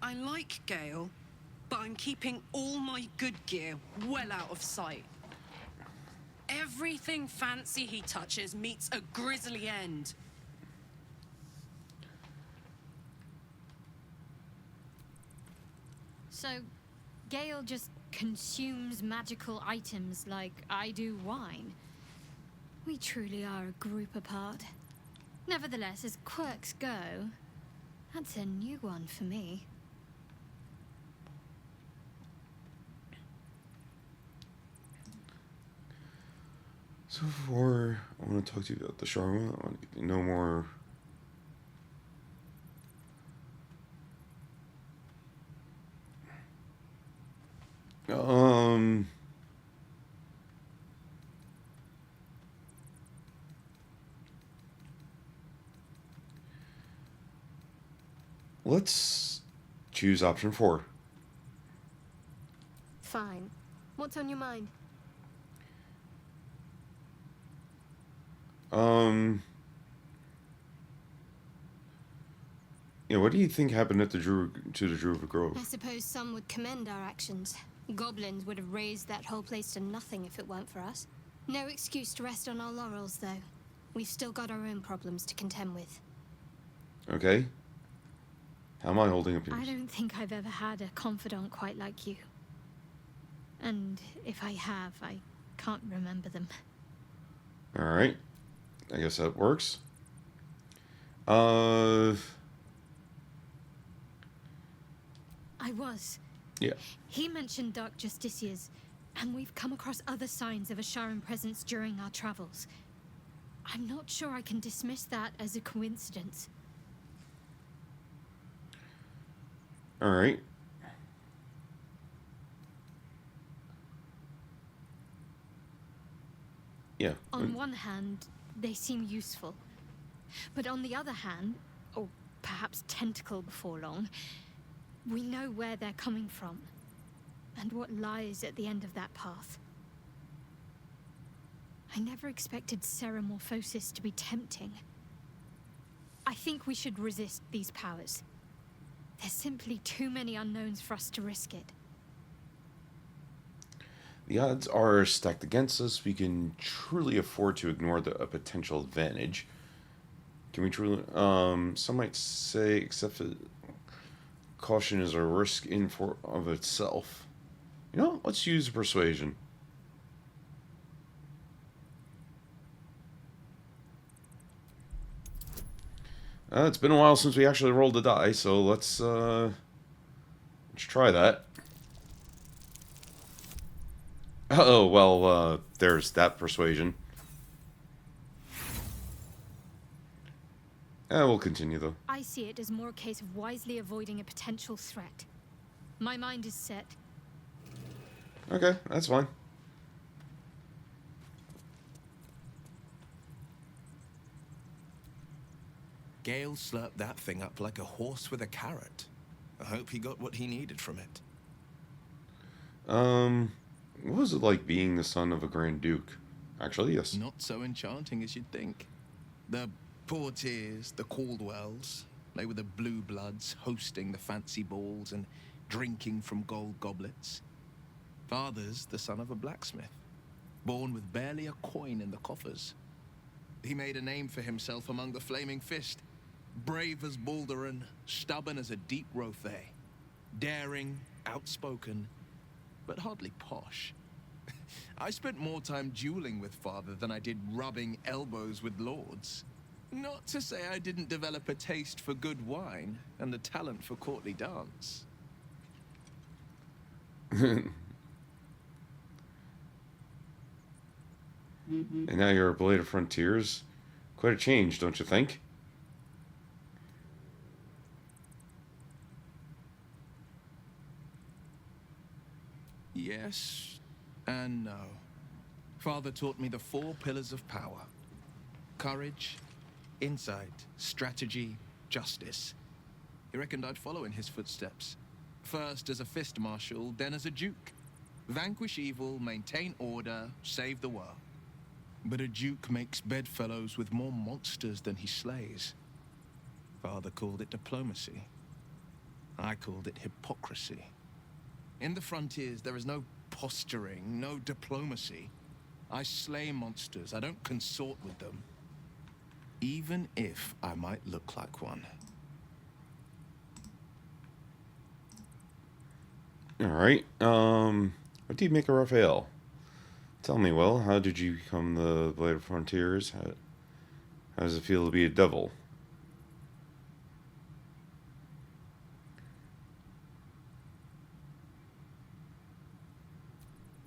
I like Gale, but I'm keeping all my good gear well out of sight. Everything fancy he touches meets a grisly end. So, Gale just consumes magical items like I do wine. We truly are a group apart. Nevertheless, as quirks go, that's a new one for me. So far, I want to talk to you about the Sharma. I want to know more. Let's choose option 4. Fine. What's on your mind? Yeah, what do you think happened at the Druid Grove? I suppose some would commend our actions. Goblins would have razed that whole place to nothing if it weren't for us. No excuse to rest on our laurels, though. We've still got our own problems to contend with. Okay. How am I holding up I yours? don't think I've ever had a confidant quite like you. And if I have, I can't remember them. Alright. I guess that works. I was. Yeah. He mentioned Dark Justiciars, and we've come across other signs of a Sharon presence during our travels. I'm not sure I can dismiss that as a coincidence. Alright. Yeah. On one hand, they seem useful. But on the other hand, or perhaps tentacle before long, we know where they're coming from, and what lies at the end of that path. I never expected Ceramorphosis to be tempting. I think we should resist these powers. There's simply too many unknowns for us to risk it. The odds are stacked against us. We can truly afford to ignore a potential advantage. Can we truly... some might say, except that caution is a risk in for of itself. You know, let's use persuasion. It's been a while since we actually rolled a die, so let's try that. Oh, well, there's that persuasion. We'll continue, though. I see it as more a case of wisely avoiding a potential threat. My mind is set. Okay, that's fine. Gale slurped that thing up like a horse with a carrot. I hope he got what he needed from it. What was it like being the son of a Grand Duke? Actually, yes. Not so enchanting as you'd think. The Portiers, the Caldwells, they were the blue bloods hosting the fancy balls and drinking from gold goblets. Father's the son of a blacksmith, born with barely a coin in the coffers. He made a name for himself among the Flaming Fist. Brave as Baldur and stubborn as a deep Rothay. Daring, outspoken, but hardly posh. I spent more time dueling with Father than I did rubbing elbows with lords. Not to say I didn't develop a taste for good wine and a talent for courtly dance. And now you're a Blade of Frontiers. Quite a change, don't you think? Yes and no. Father taught me the 4 pillars of power. Courage, insight, strategy, justice. He reckoned I'd follow in his footsteps. First as a fist marshal, then as a duke. Vanquish evil, maintain order, save the world. But a duke makes bedfellows with more monsters than he slays. Father called it diplomacy. I called it hypocrisy. In the frontiers, there is no posturing, no diplomacy. I slay monsters. I don't consort with them. Even if I might look like one. Alright, what do you make of Raphael? Tell me, Will, how did you become the Blade of Frontiers? How does it feel to be a devil?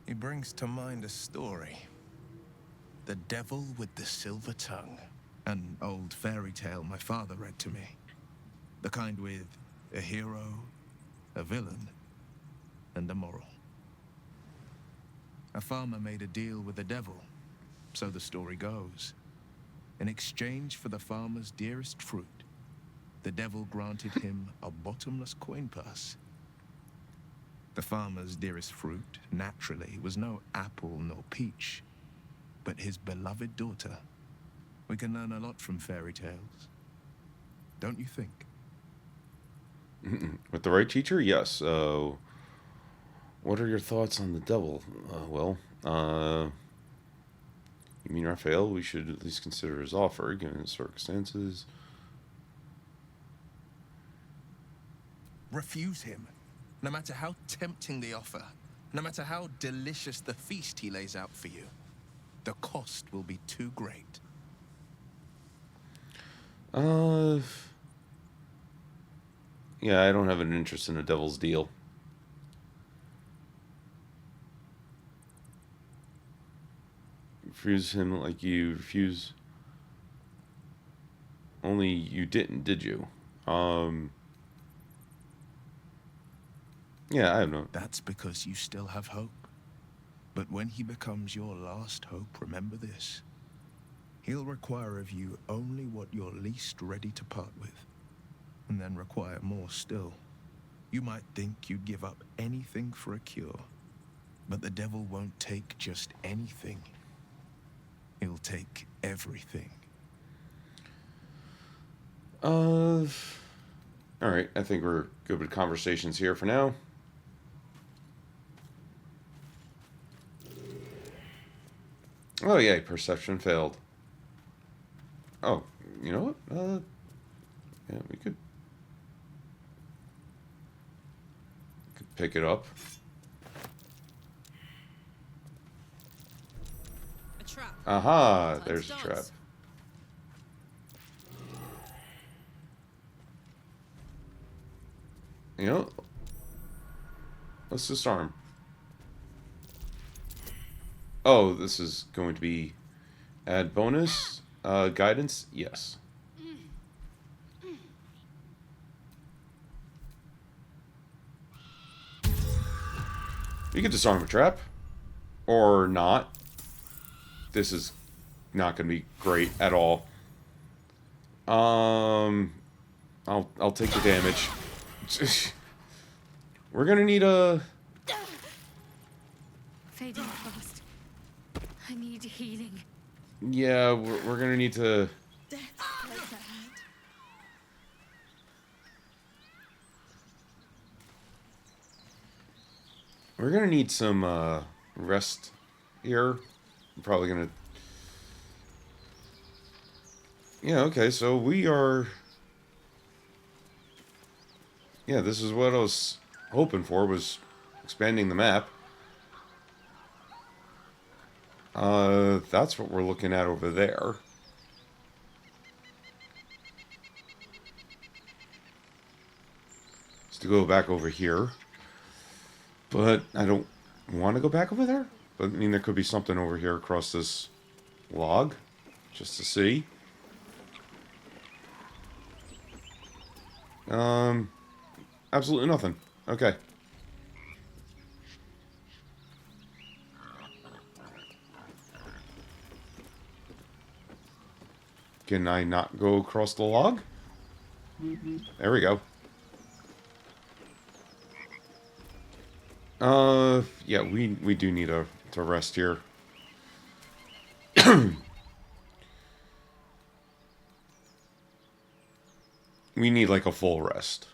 He brings to mind a story. The Devil with the Silver Tongue. An old fairy tale my father read to me. The kind with a hero, a villain, and a moral. A farmer made a deal with the devil, so the story goes. In exchange for the farmer's dearest fruit, the devil granted him a bottomless coin purse. The farmer's dearest fruit, naturally, was no apple nor peach, but his beloved daughter. We can learn a lot from fairy tales. Don't you think? With the right teacher, yes. What are your thoughts on the devil? You mean Raphael? We should at least consider his offer, given his circumstances. Refuse him, no matter how tempting the offer, no matter how delicious the feast he lays out for you. The cost will be too great. Yeah, I don't have an interest in a devil's deal. Refuse him like you refuse. Only you didn't, did you? Yeah, I don't know. That's because you still have hope. But when he becomes your last hope, remember this. He'll require of you only what you're least ready to part with, and then require more still. You might think you'd give up anything for a cure, but the devil won't take just anything. He'll take everything. Alright, I think we're good with conversations here for now. Oh, yeah, perception failed. Oh, you know what? Yeah, we could pick it up. A trap. Aha, Time there's to a trap. dance. You know, let's disarm. Oh, this is going to be add bonus guidance. Yes. You could disarm a trap, or not. This is not going to be great at all. I'll take the damage. We're gonna need a. Fading fast. I need healing. Yeah, we're gonna need to. Death close at hand. We're gonna need some rest here. I'm probably gonna. Yeah. Okay. So we are. Yeah, this is what I was hoping for, was expanding the map. That's what we're looking at over there. Just to go back over here. But I don't want to go back over there. But, I mean, there could be something over here across this log. Just to see. Absolutely nothing. Okay. Can I not go across the log? There we go. Yeah, we do need to rest here. We need like a full rest.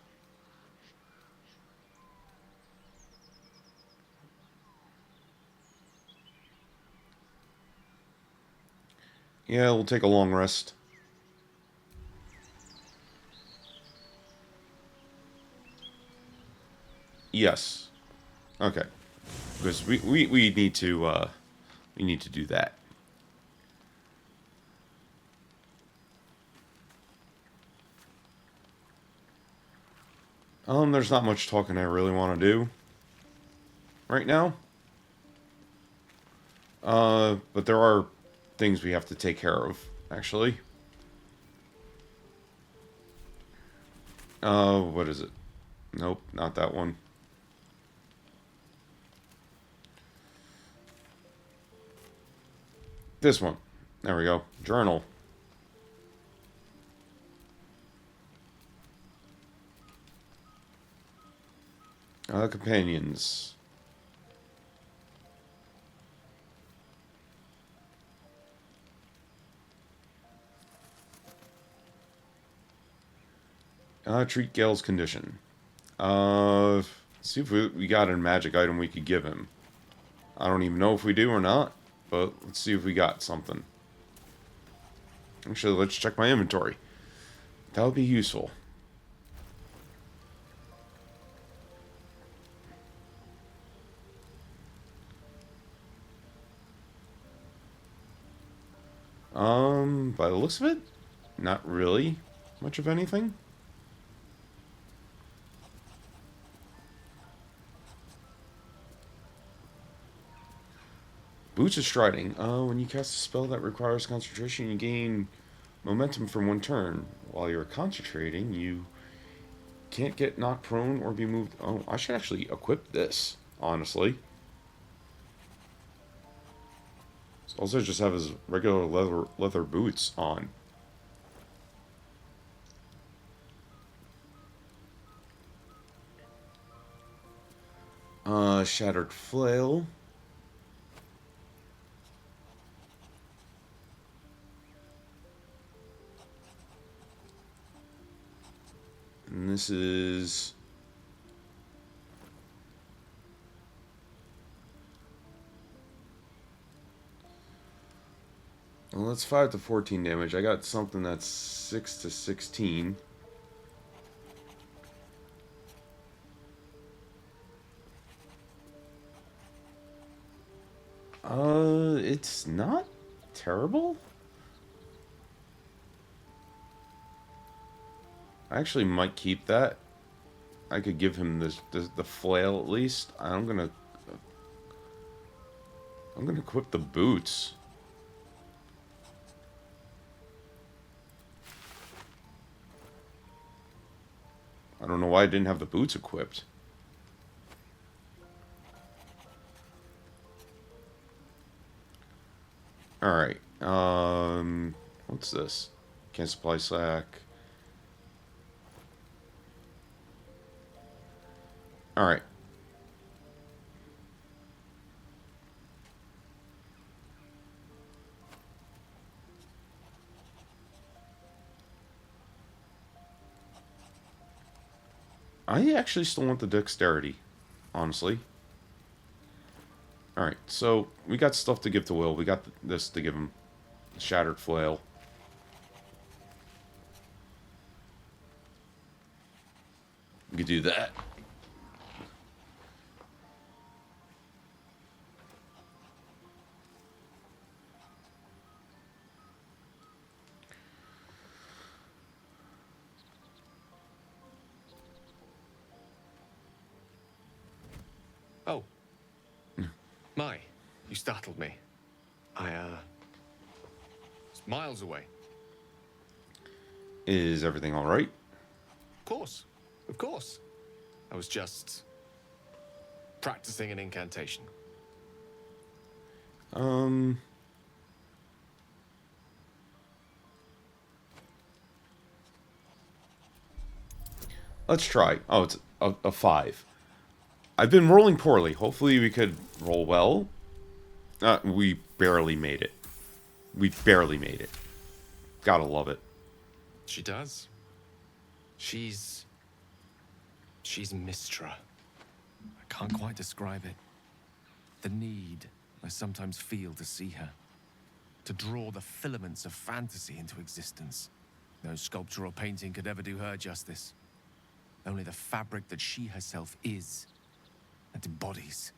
Yeah, we'll take a long rest. Yes. Okay. Because we need to do that. There's not much talking I really want to do right now. But there are things we have to take care of, actually. What is it? Nope, not that one. This one. There we go. Journal. Companions. Treat Gale's condition. See if we got a magic item we could give him. I don't even know if we do or not, but let's see if we got something. Actually, let's check my inventory. That would be useful. By the looks of it, not really much of anything. Boots of Striding. When you cast a spell that requires concentration, you gain momentum for one turn. While you're concentrating, you can't get knocked prone or be moved. Oh, I should actually equip this, honestly. Also, just have his regular leather boots on. Shattered Flail. And this is... Well, that's 5 to 14 damage. I got something that's 6 to 16. It's not terrible. I actually might keep that. I could give him the flail at least. I'm gonna equip the boots. I don't know why I didn't have the boots equipped. Alright. What's this? Can't supply slack. Alright. I actually still want the dexterity, honestly. Alright, so we got stuff to give to Will. We got this to give him. The shattered flail. We could do that. Oh. My, you startled me. It's miles away. Is everything alright? Of course. Of course. I was just practicing an incantation. Let's try. Oh, it's a 5. I've been rolling poorly. Hopefully we could roll well. We barely made it. We barely made it. Gotta love it. She does. She's Mistra. I can't quite describe it. The need I sometimes feel to see her. To draw the filaments of fantasy into existence. No sculpture or painting could ever do her justice. Only the fabric that she herself is and embodies.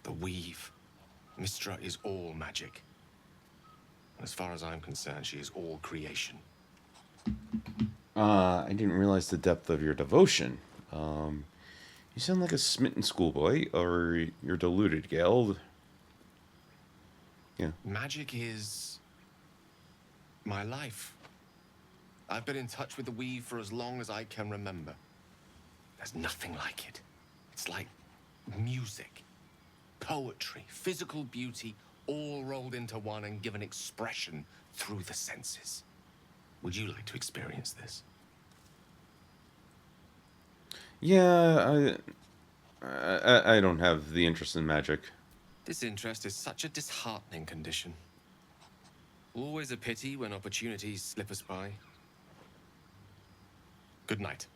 The weave. Mistra is all magic. As far as I'm concerned, she is all creation. I didn't realize the depth of your devotion. You sound like a smitten schoolboy, or you're deluded, Gale. Yeah. Magic is my life. I've been in touch with the weave for as long as I can remember. There's nothing like it. It's like music, poetry, physical beauty, all rolled into one and given expression through the senses. Would you like to experience this? Yeah, I don't have the interest in magic. Disinterest is such a disheartening condition. Always a pity when opportunities slip us by. Good night.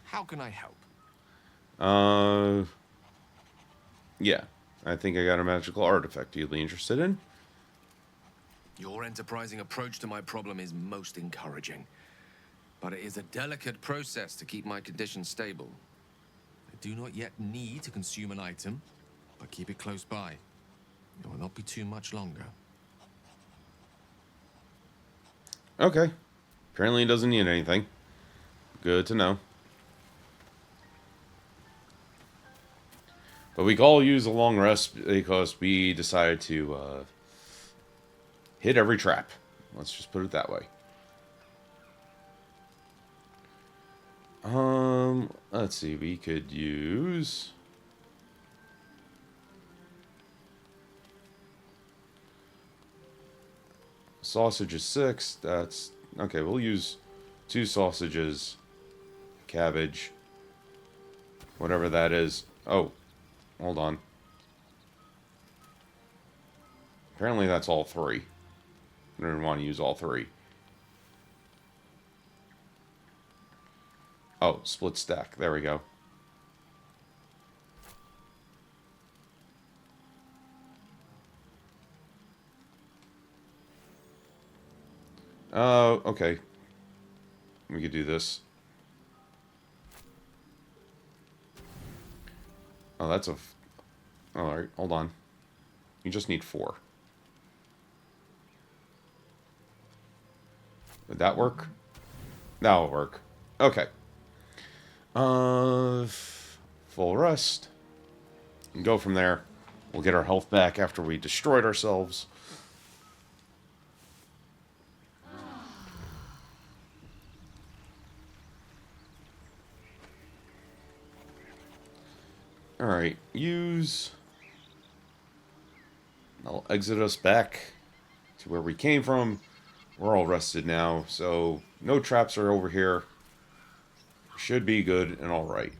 How can I help? Yeah. I think I got a magical artifact you'd be interested in. Your enterprising approach to my problem is most encouraging. But it is a delicate process to keep my condition stable. I do not yet need to consume an item, but keep it close by. It will not be too much longer. Okay. Apparently it doesn't need anything. Good to know. But we could all use a long rest because we decided to hit every trap. Let's just put it that way. Let's see. We could use sausage is 6. That's okay. We'll use 2 sausages, cabbage, whatever that is. Oh, hold on. Apparently that's all 3. I don't want to use all 3. Oh, split stack. There we go. Okay. We could do this. Oh, that's a... Alright, hold on. You just need 4. Would that work? That'll work. Okay. Full rest. And go from there. We'll get our health back after we destroyed ourselves. Alright, use... I'll exit us back to where we came from. We're all rested now, so no traps are over here. Should be good and alright.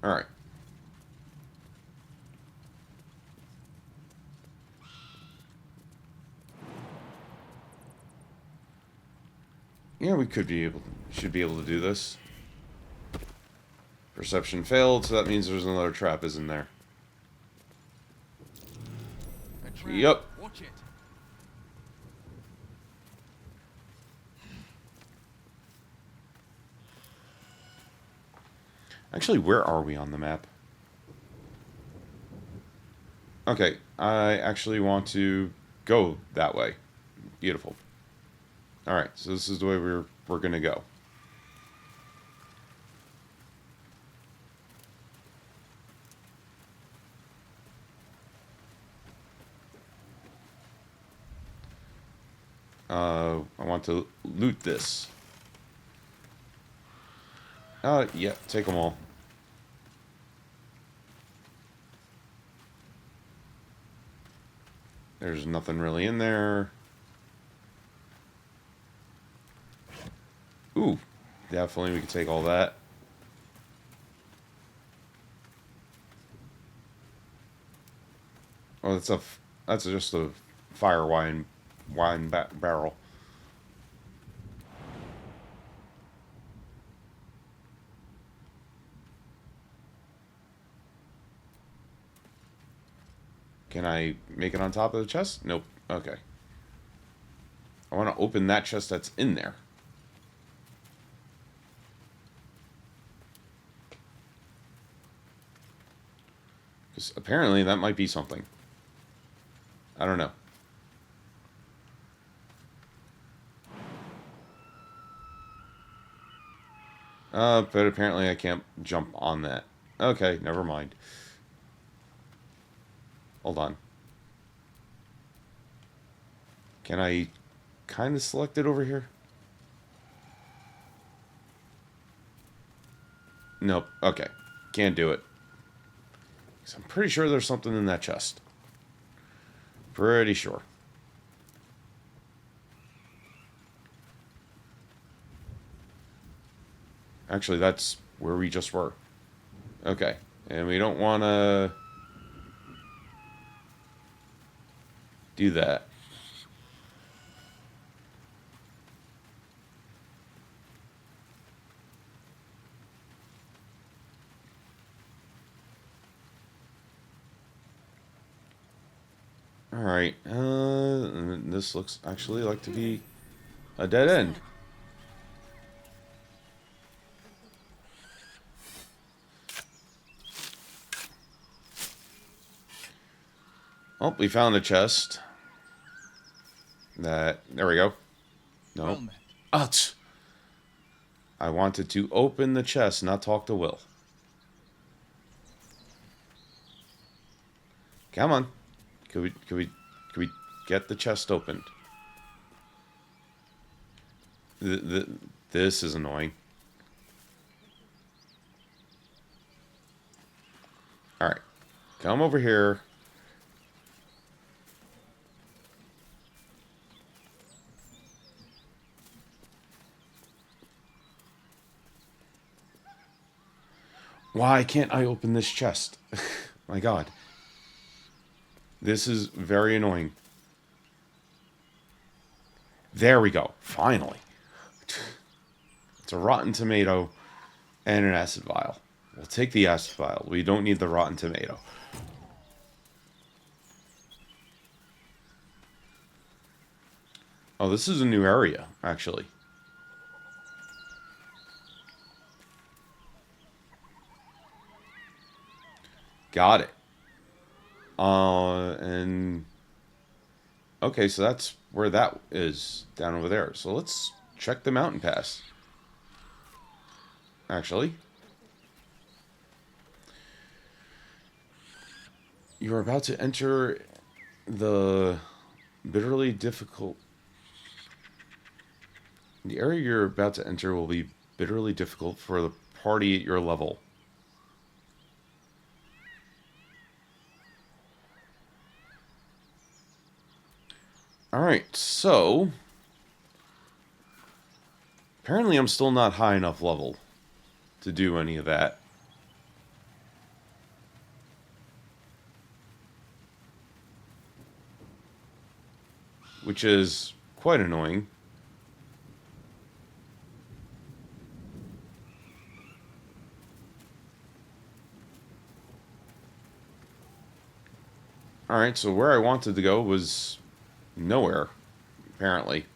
Alright. Yeah, we should be able to do this. Perception failed, so that means there's another trap, isn't there? A trap. Yep. Watch it. Actually, where are we on the map? Okay, I actually want to go that way. Beautiful. Alright, so this is the way we're gonna go. I want to loot this. Yeah, take them all. There's nothing really in there. Ooh, definitely we can take all that. Oh, that's just a fire wine barrel. Can I make it on top of the chest? Nope. Okay. I want to open that chest that's in there. Because apparently that might be something. I don't know. But apparently I can't jump on that. Okay, never mind. Hold on. Can I kind of select it over here? Nope. Okay. Can't do it. 'Cause I'm pretty sure there's something in that chest. Pretty sure. Actually, that's where we just were. Okay. And we don't want to do that. Alright. This looks actually like to be a dead end. Oh, we found a chest. There we go. No. Well met. Oh, I wanted to open the chest, not talk to Will. Come on. Could we get the chest opened? This is annoying. Alright. Come over here. Why can't I open this chest? My God. This is very annoying. There we go. Finally. It's a rotten tomato and an acid vial. We'll take the acid vial. We don't need the rotten tomato. Oh, this is a new area, actually. Got it. And Okay, so that's where that is, down over there. So let's check the mountain pass. Actually. You're about to enter the bitterly difficult... The area you're about to enter will be bitterly difficult for the party at your level. Alright, so... Apparently I'm still not high enough level to do any of that. Which is quite annoying. Alright, so where I wanted to go was nowhere, apparently.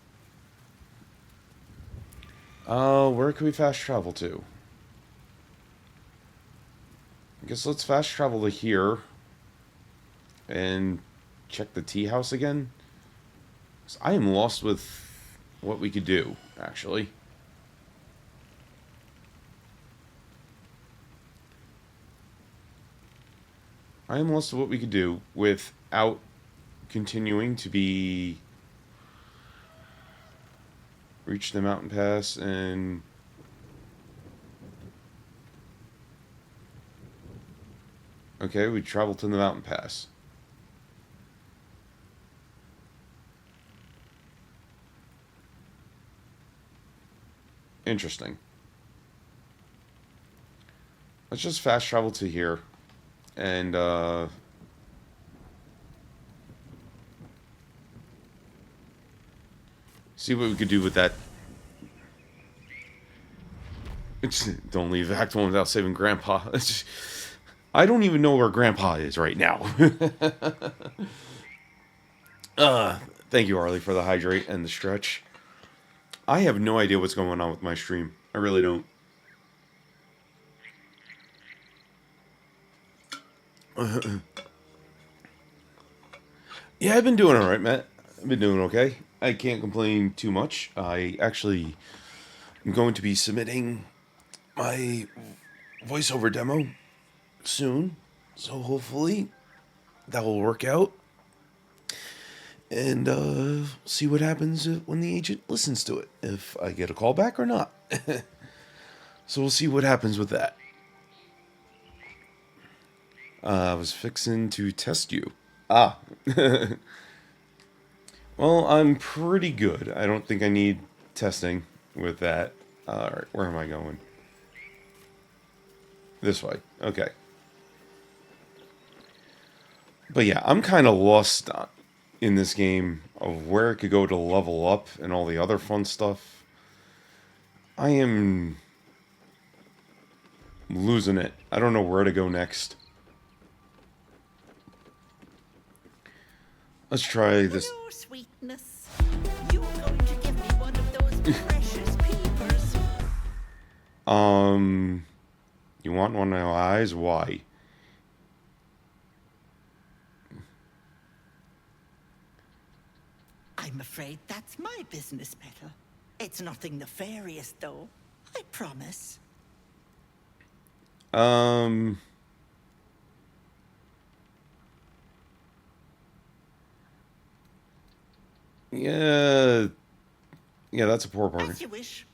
Where can we fast travel to? I guess let's fast travel to here. And check the tea house again. 'Cause I am lost with what we could do, actually. I am lost with what we could do without continuing to be... Reach the mountain pass and... Okay, we traveled to the mountain pass. Interesting. Let's just fast travel to here. And, see what we could do with that. Don't leave Act 1 without saving Grandpa. I don't even know where Grandpa is right now. Thank you, Arlie, for the hydrate and the stretch. I have no idea what's going on with my stream. I really don't. Yeah, I've been doing alright, Matt. I've been doing okay. I can't complain too much. I actually am going to be submitting my voiceover demo soon. So hopefully that will work out. And see what happens when the agent listens to it. If I get a call back or not. So we'll see what happens with that. I was fixing to test you. Ah. Well, I'm pretty good. I don't think I need testing with that. Alright, where am I going? This way. Okay. But yeah, I'm kind of lost in this game of where it could go to level up and all the other fun stuff. I am losing it. I don't know where to go next. Let's try this. Hello, sweetness. You going to give me one of those precious peepers? You want one of my eyes? Why? I'm afraid that's my business, Petal. It's nothing nefarious, though. I promise. Yeah. Yeah, that's a poor bargain. As you wish.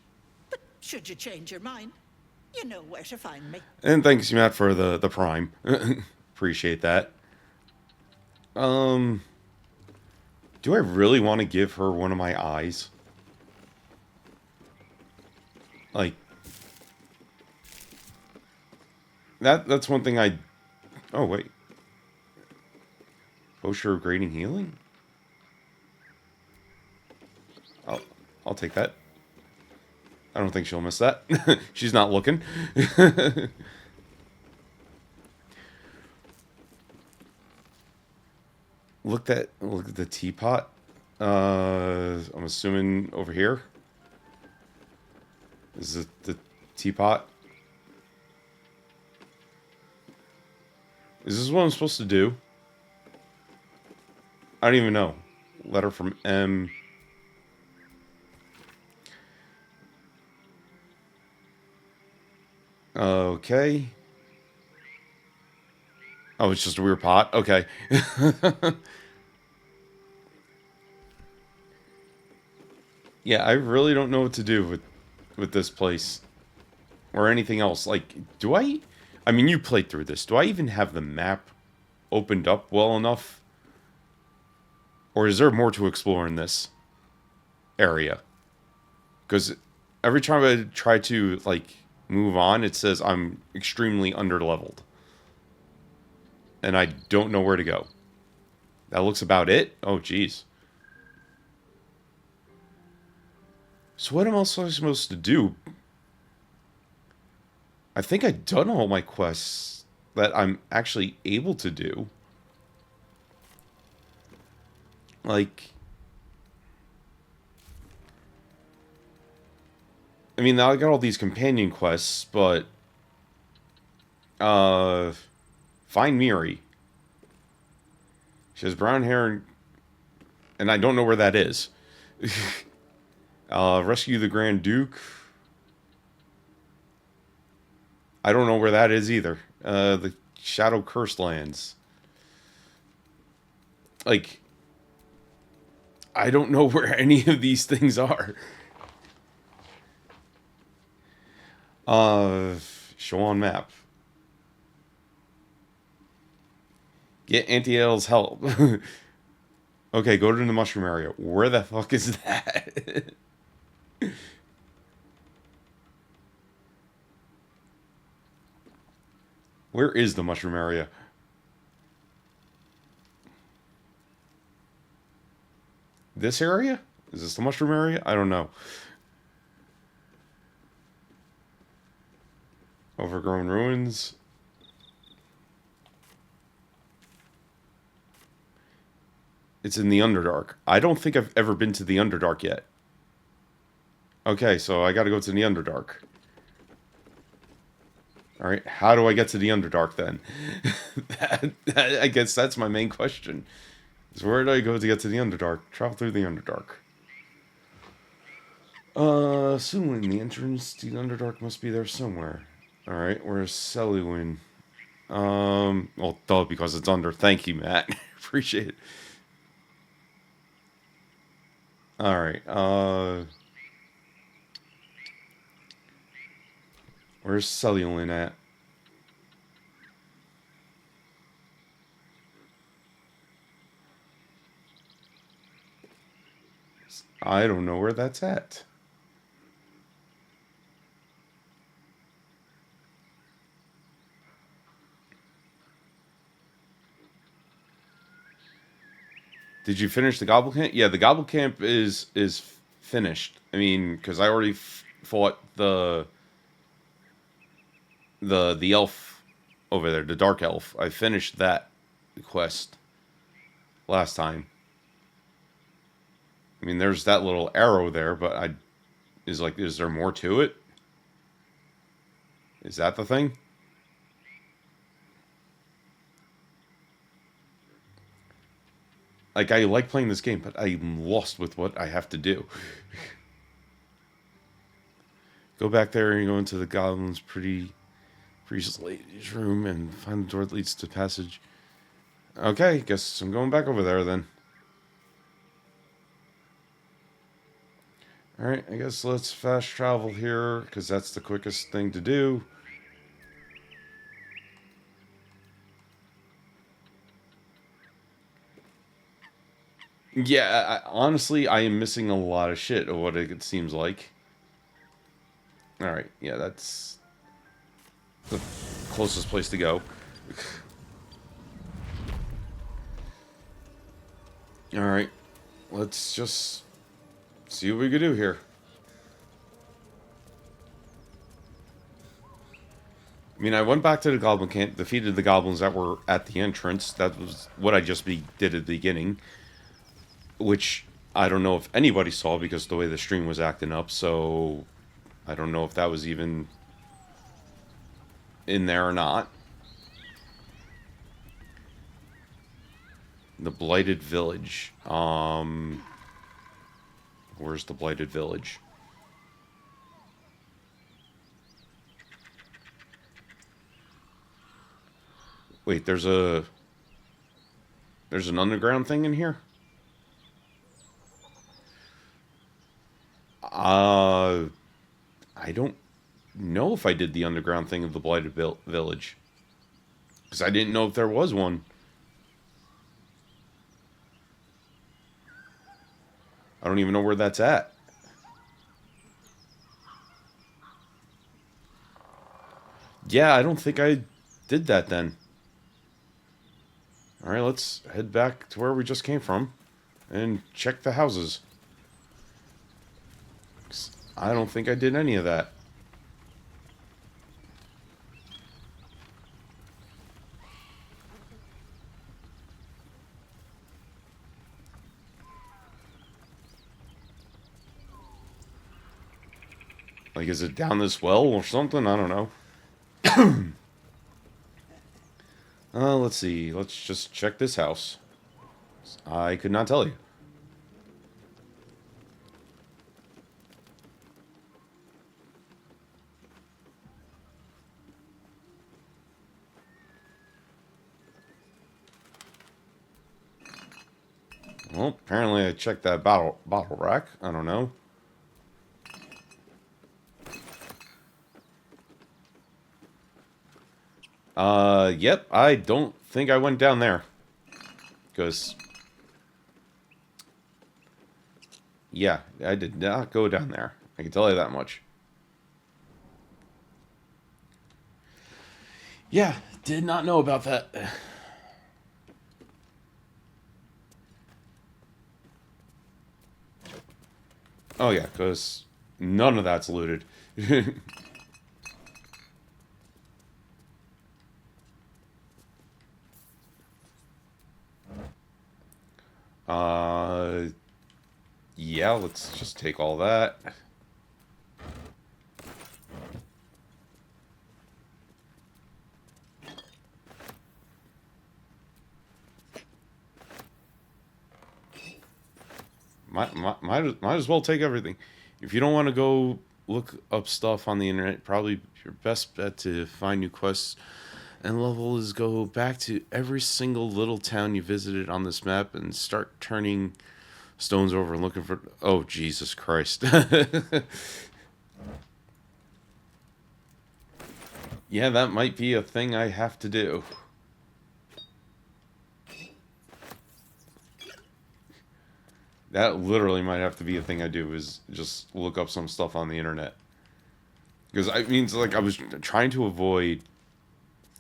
But should you change your mind, you know where to find me. And thanks, Matt, for the prime. Appreciate that. Do I really want to give her one of my eyes? Like, that's one thing I... Oh, wait. Potion of Grading Healing? I'll take that. I don't think she'll miss that. She's not looking. Look at the teapot. I'm assuming over here. Is it the teapot? Is this what I'm supposed to do? I don't even know. Letter from M. Okay. Oh, it's just a weird pot? Okay. Yeah, I really don't know what to do with this place. Or anything else. Like, do I... I mean, you played through this. Do I even have the map opened up well enough? Or is there more to explore in this area? Because every time I try to, like, move on, it says I'm extremely underleveled. And I don't know where to go. That looks about it? Oh, jeez. So what am I supposed to do? I think I've done all my quests that I'm actually able to do. Like... I mean, now I got all these companion quests, but... Find Miri. She has brown hair, and I don't know where that is. Rescue the Grand Duke. I don't know where that is either. The Shadow Cursed Lands. Like, I don't know where any of these things are. Show on map. Get Anti-Ail's help. Okay, go to the mushroom area. Where the fuck is that? Where is the mushroom area? This area? Is this the mushroom area? I don't know. Overgrown ruins. It's in the Underdark. I don't think I've ever been to the Underdark yet. Okay, so I gotta go to the Underdark. Alright, how do I get to the Underdark then? I guess that's my main question. Is where do I go to get to the Underdark? Travel through the Underdark. Assuming the entrance to the Underdark must be there somewhere. Alright, where's Selwyn? Well, duh, because it's under. Thank you, Matt. Appreciate it. Alright, where's Selwyn at? I don't know where that's at. Did you finish the Gobble Camp? Yeah, the Gobble Camp is finished. I mean, because I already fought the elf over there, the Dark Elf. I finished that quest last time. I mean, there's that little arrow there, but is there more to it? Is that the thing? Like, I like playing this game, but I'm lost with what I have to do. Go back there and go into the Goblin's priest's lady's room and find the door that leads to the passage. Okay, guess I'm going back over there then. Alright, I guess let's fast travel here, because that's the quickest thing to do. Yeah, honestly, I am missing a lot of shit of what it seems like. Alright, yeah, that's the closest place to go. Alright, let's just see what we can do here. I mean, I went back to the Goblin Camp, defeated the goblins that were at the entrance. That was what I just did at the beginning. Which, I don't know if anybody saw because the way the stream was acting up, so I don't know if that was even in there or not. The Blighted Village. Where's the Blighted Village? Wait, there's an underground thing in here? I don't know if I did the underground thing of the Blighted Village. Because I didn't know if there was one. I don't even know where that's at. Yeah, I don't think I did that then. Alright, let's head back to where we just came from and check the houses. 'Cause I don't think I did any of that. Like, is it down this well or something? I don't know. Let's see. Let's just check this house. I could not tell you. Well, apparently I checked that bottle rack. I don't know. Yep, I don't think I went down there. Because, yeah, I did not go down there. I can tell you that much. Yeah, did not know about that. Oh yeah, because none of that's looted. Yeah, let's just take all that. Might as well take everything. If you don't want to go look up stuff on the internet, probably your best bet to find new quests and level is go back to every single little town you visited on this map and start turning stones over and looking for... Oh, Jesus Christ. Yeah, that might be a thing I have to do. That literally might have to be a thing I do, is just look up some stuff on the internet. Because I mean, it's like I was trying to avoid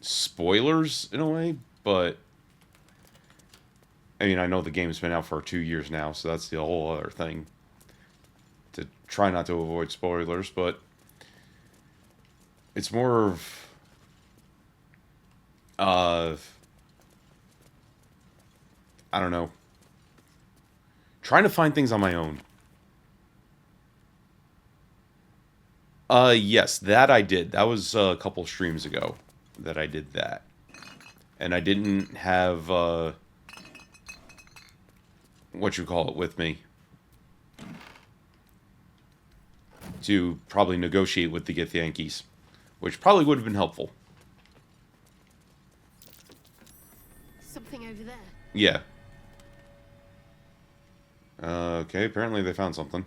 spoilers in a way, but I mean, I know the game's been out for 2 years now, so that's the whole other thing. To try not to avoid spoilers, but it's more of I don't know. Trying to find things on my own. Yes, that I did. That was a couple streams ago that I did that. And I didn't have, what you call it with me. To probably negotiate with the Yankees. Which probably would have been helpful. Something over there. Yeah. Okay, apparently they found something.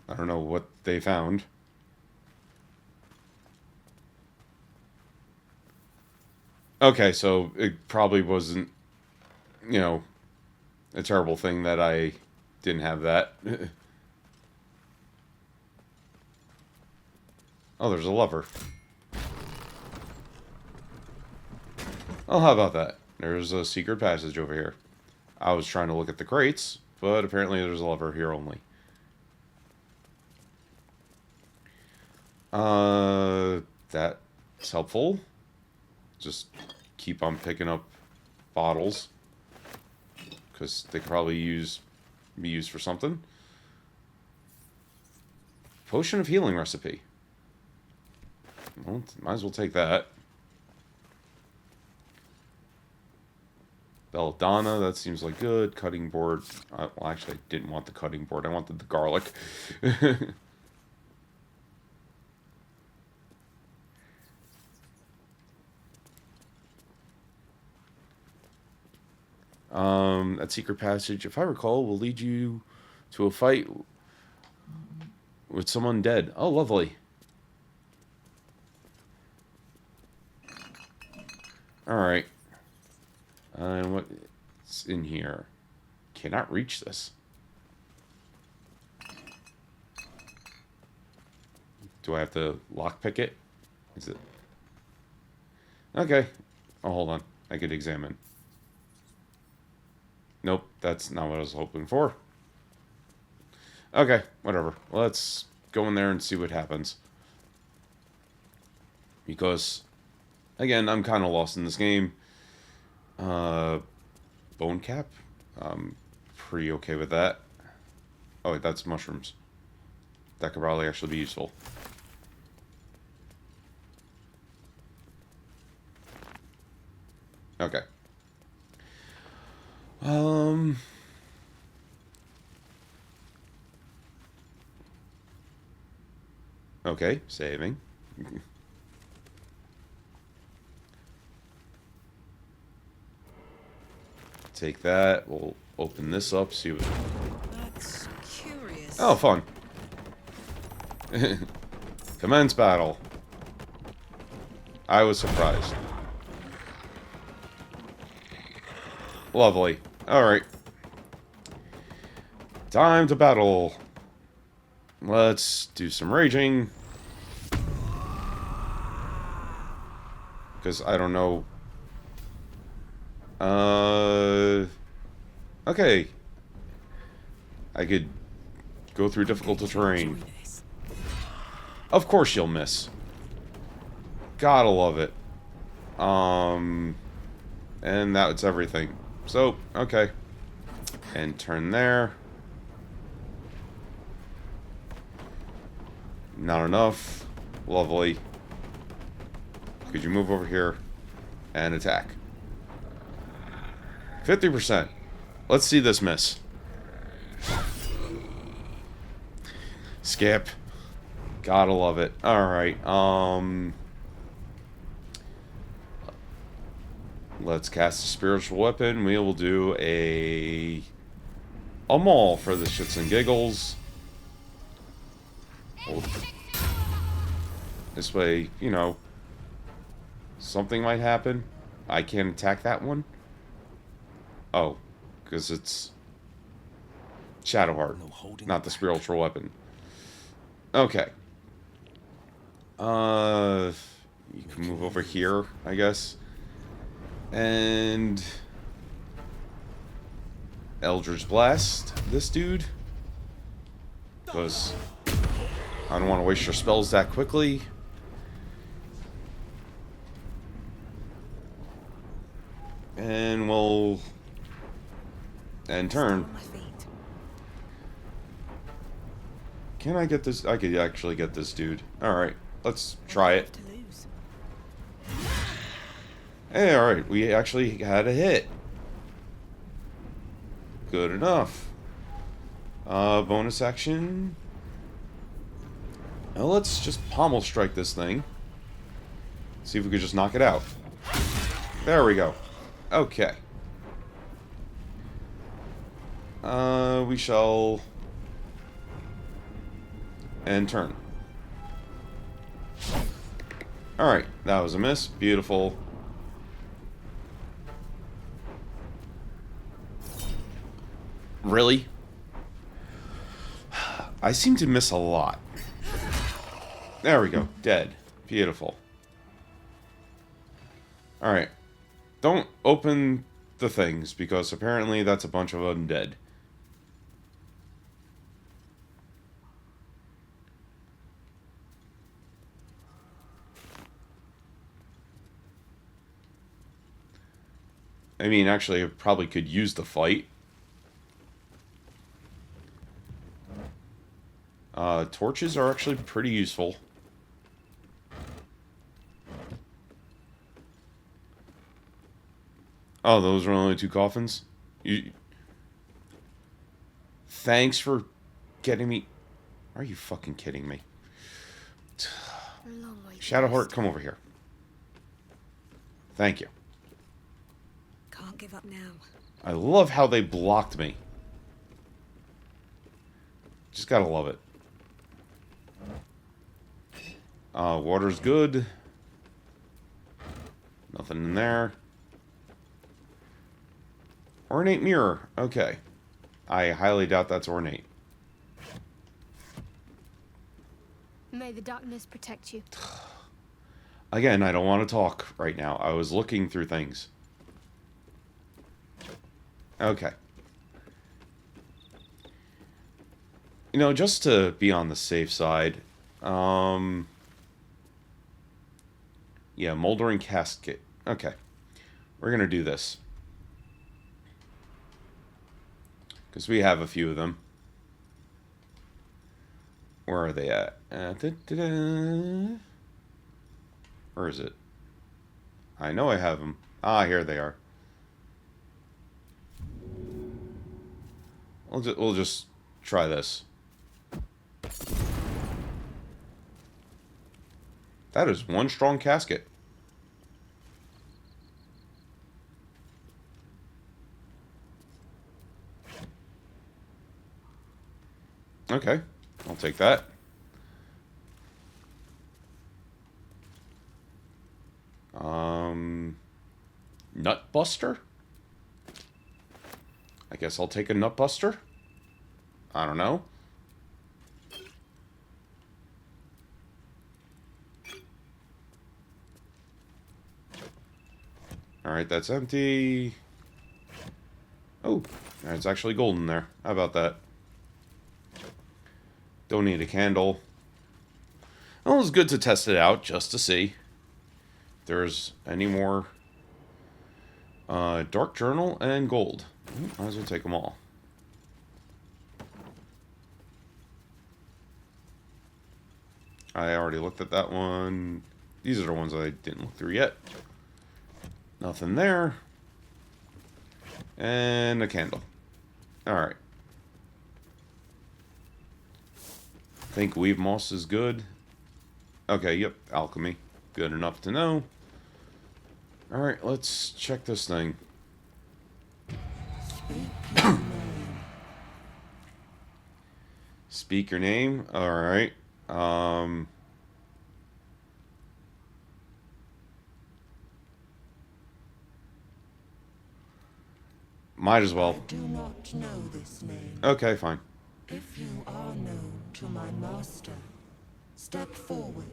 I don't know what they found. Okay, so it probably wasn't, you know, a terrible thing that I didn't have that. Oh, there's a lever. Oh, how about that? There's a secret passage over here. I was trying to look at the crates, but apparently there's a lever here only. That's helpful. Just keep on picking up bottles. Because they could probably be used for something. Potion of healing recipe. Well, might as well take that. Belladonna, that seems like good. Cutting board. Well, actually, I didn't want the cutting board. I wanted the garlic. That secret passage, if I recall, will lead you to a fight with someone dead. Oh, lovely. Alright. And what's in here? Cannot reach this. Do I have to lockpick it? Is it? Okay. Oh, hold on. I could examine. Nope, that's not what I was hoping for. Okay, whatever. Let's go in there and see what happens. Because, again, I'm kind of lost in this game. Bone cap? I'm pretty okay with that. Oh, wait, that's mushrooms. That could probably actually be useful. Okay. Okay, saving. Take that. We'll open this up, see what... That's curious. Oh, fun. Commence battle. I was surprised. Lovely. Alright. Time to battle. Let's do some raging. Because I don't know. Okay. I could go through difficult terrain. Of course you'll miss. Gotta love it. And that's everything. So, okay. And turn there. Not enough. Lovely. Could you move over here and attack? 50%. Let's see this miss. Skip. Gotta love it. Alright, let's cast a spiritual weapon. We will do a maul for the shits and giggles. This way, you know, something might happen. I can't attack that one. Oh, because it's Shadowheart, not the spiritual weapon. Okay. You can move over here, I guess. And Eldritch Blast this dude. Because I don't want to waste your spells that quickly. And we'll end turn. Can I get this? I could actually get this dude. Alright, let's try it. Hey, alright, we actually had a hit. Good enough. Bonus action. Now let's just pommel strike this thing. See if we could just knock it out. There we go. Okay. We shall end turn. Alright, that was a miss. Beautiful. Really? I seem to miss a lot. There we go. Dead. Beautiful. Alright. Don't open the things, because apparently that's a bunch of undead. I mean, actually, I probably could use the fight. Torches are actually pretty useful. Oh, those are only 2 coffins? You... Thanks for getting me... Are you fucking kidding me? A long way to Shadowheart, go come over here. Thank you. Can't give up now. I love how they blocked me. Just gotta love it. Water's good. Nothing in there. Ornate mirror. Okay. I highly doubt that's ornate. May the darkness protect you. Again, I don't want to talk right now. I was looking through things. Okay. You know, just to be on the safe side, yeah, moldering casket. Okay. We're going to do this. Because we have a few of them. Where are they at? Where is it? I know I have them. Ah, here they are. We'll just try this. That is one strong casket. Okay, I'll take that. Nut buster? I guess I'll take a nut buster. I don't know. Alright, that's empty. Oh, it's actually gold in there. How about that? Don't need a candle. Well, it was good to test it out, just to see if there's any more. Dark journal and gold. Might as well take them all. I already looked at that one. These are the ones I didn't look through yet. Nothing there. And a candle. Alright. Think weave moss is good. Okay, yep, alchemy. Good enough to know. Alright, let's check this thing. Speak your name. Alright. Might as well. I do not know this name. Okay, fine. If you are known to my master, step forward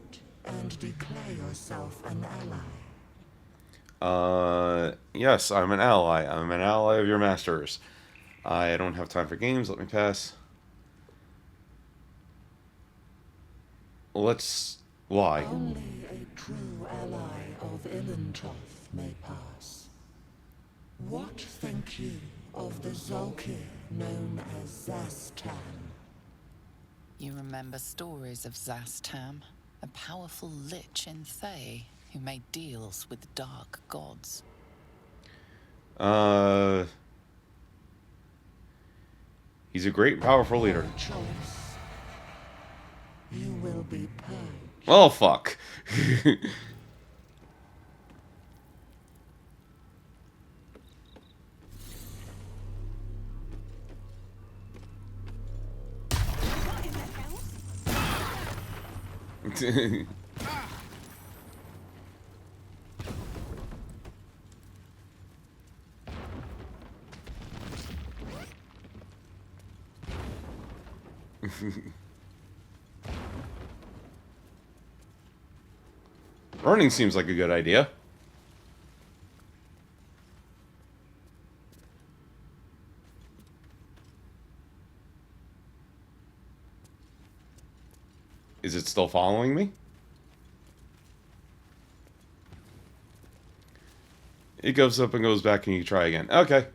and declare yourself an ally. Yes, I'm an ally. I'm an ally of your masters. I don't have time for games. Let me pass. Let's lie. Only a true ally of Ilintoth may pass. What think you of the Zolkir known as Zastam? You remember stories of Zastam, a powerful lich in Thay who made deals with dark gods. He's a great and powerful leader. Choice. You will be purged. Well, fuck. Running seems like a good idea. Is it still following me? It goes up and goes back and you try again. Okay.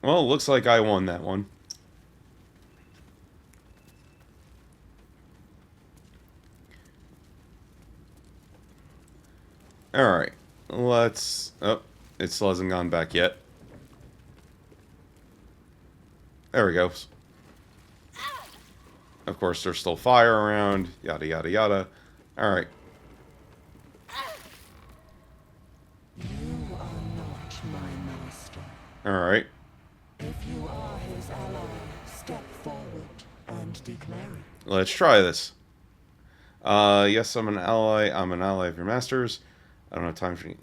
Well, it looks like I won that one. Alright. Let's... Oh, it still hasn't gone back yet. There we go. Of course, there's still fire around. Yada, yada, yada. Alright. You are not my master. Alright. If you are his ally, step forward and declare it. Let's try this. Yes, I'm an ally. I'm an ally of your masters. I don't have time for you.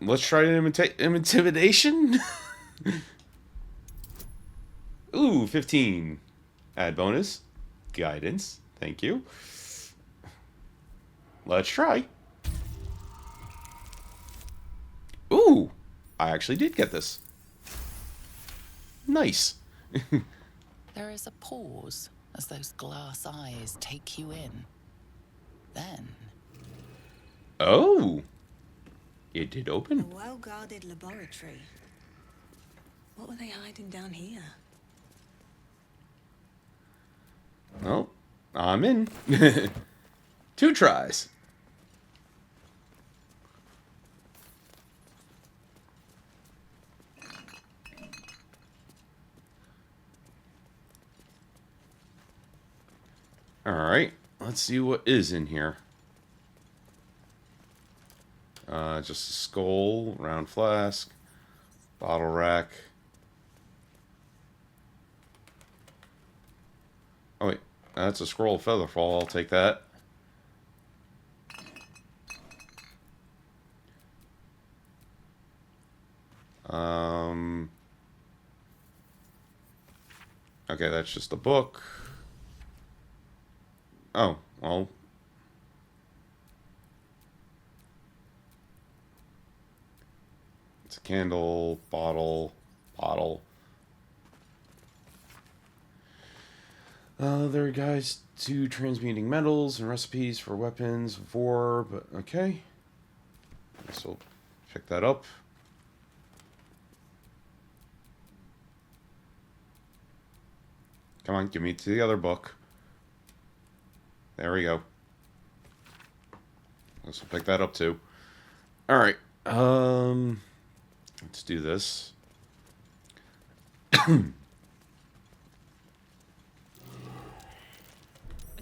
Let's try an intimidation. Ooh, 15. Add bonus. Guidance. Thank you. Let's try. Ooh, I actually did get this. Nice. There is a pause as those glass eyes take you in. Then, Oh. It did A open. well-guarded laboratory. What were they hiding down here? Well, I'm in. 2 tries. Alright, let's see what is in here. Just a skull, round flask, bottle rack. Oh wait, that's a scroll of featherfall, I'll take that. Okay, that's just a book. Oh, well. It's a candle, bottle. There are guides to transmuting metals and recipes for weapons, war, but okay. Guess we'll pick that up. Come on, give me to the other book. There we go. Guess we'll pick that up too. Alright. Let's do this.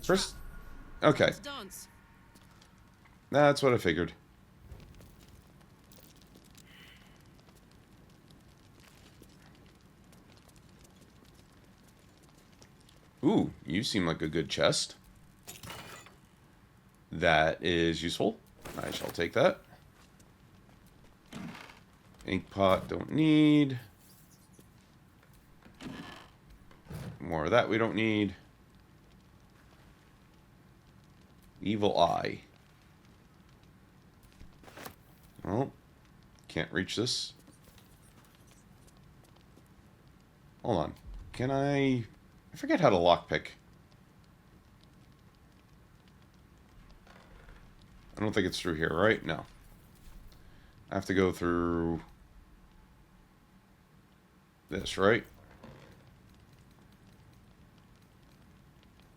First, okay. Dance. That's what I figured. Ooh, you seem like a good chest. That is useful. I shall take that. Ink pot, don't need. More of that we don't need. Evil eye. Well, can't reach this. Hold on. Can I forget how to lockpick. I don't think it's through here, right? No. I have to go through this, right?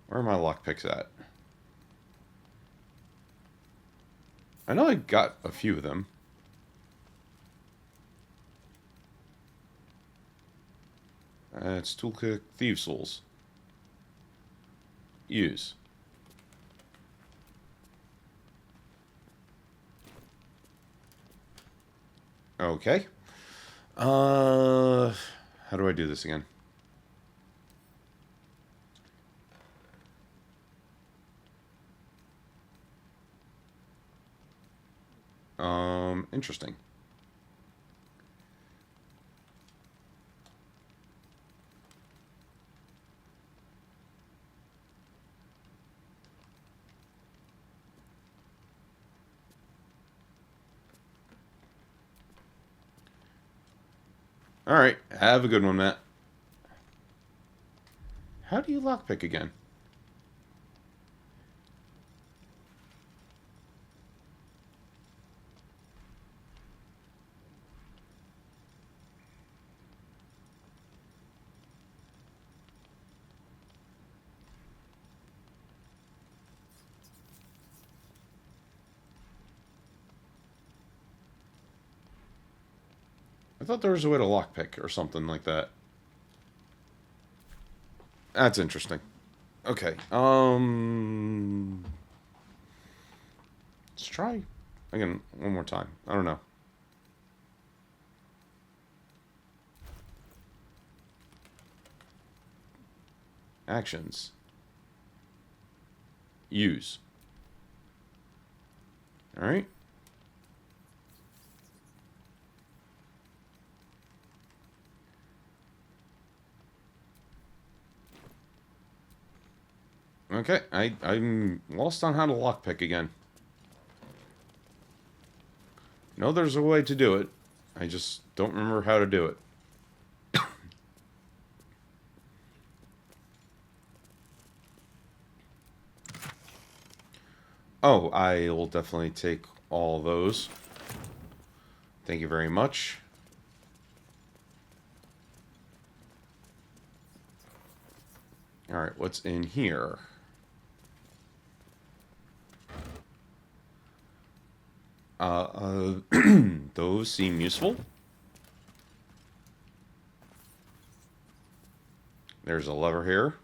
Where are my lockpicks at? I know I got a few of them. It's Toolkit Thieves' Souls. Use. Okay. How do I do this again? Interesting. Alright, have a good one, Matt. How do you lockpick again? I thought there was a way to lockpick or something like that. That's interesting. Okay. Let's try again one more time. I don't know. Actions. Use. All right. Okay, I'm lost on how to lockpick again. No, there's a way to do it. I just don't remember how to do it. Oh, I will definitely take all those. Thank you very much. Alright, what's in here? Those seem useful. There's a lever here.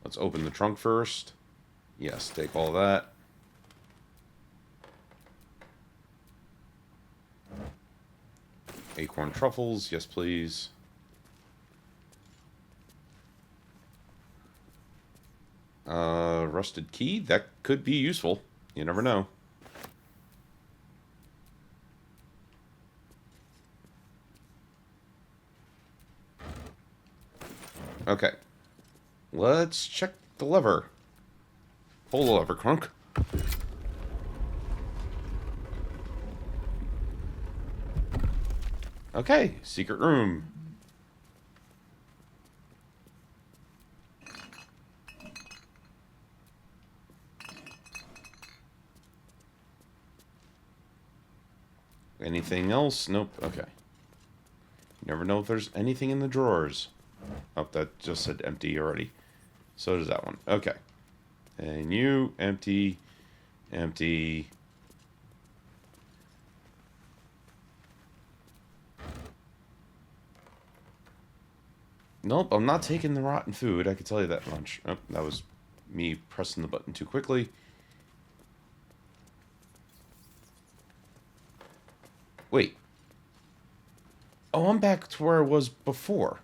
Let's open the trunk first. Yes, take all that. Acorn truffles, yes please. Rusted key, that could be useful. You never know. Okay. Let's check the lever. Pull the lever, Crunk. Okay, secret room. Anything else? Nope. Okay. Never know if there's anything in the drawers. Oh, that just said empty already. So does that one. Okay. And you, empty, empty. Nope, I'm not taking the rotten food. I can tell you that much. Oh, that was me pressing the button too quickly. Wait. Oh, I'm back to where I was before.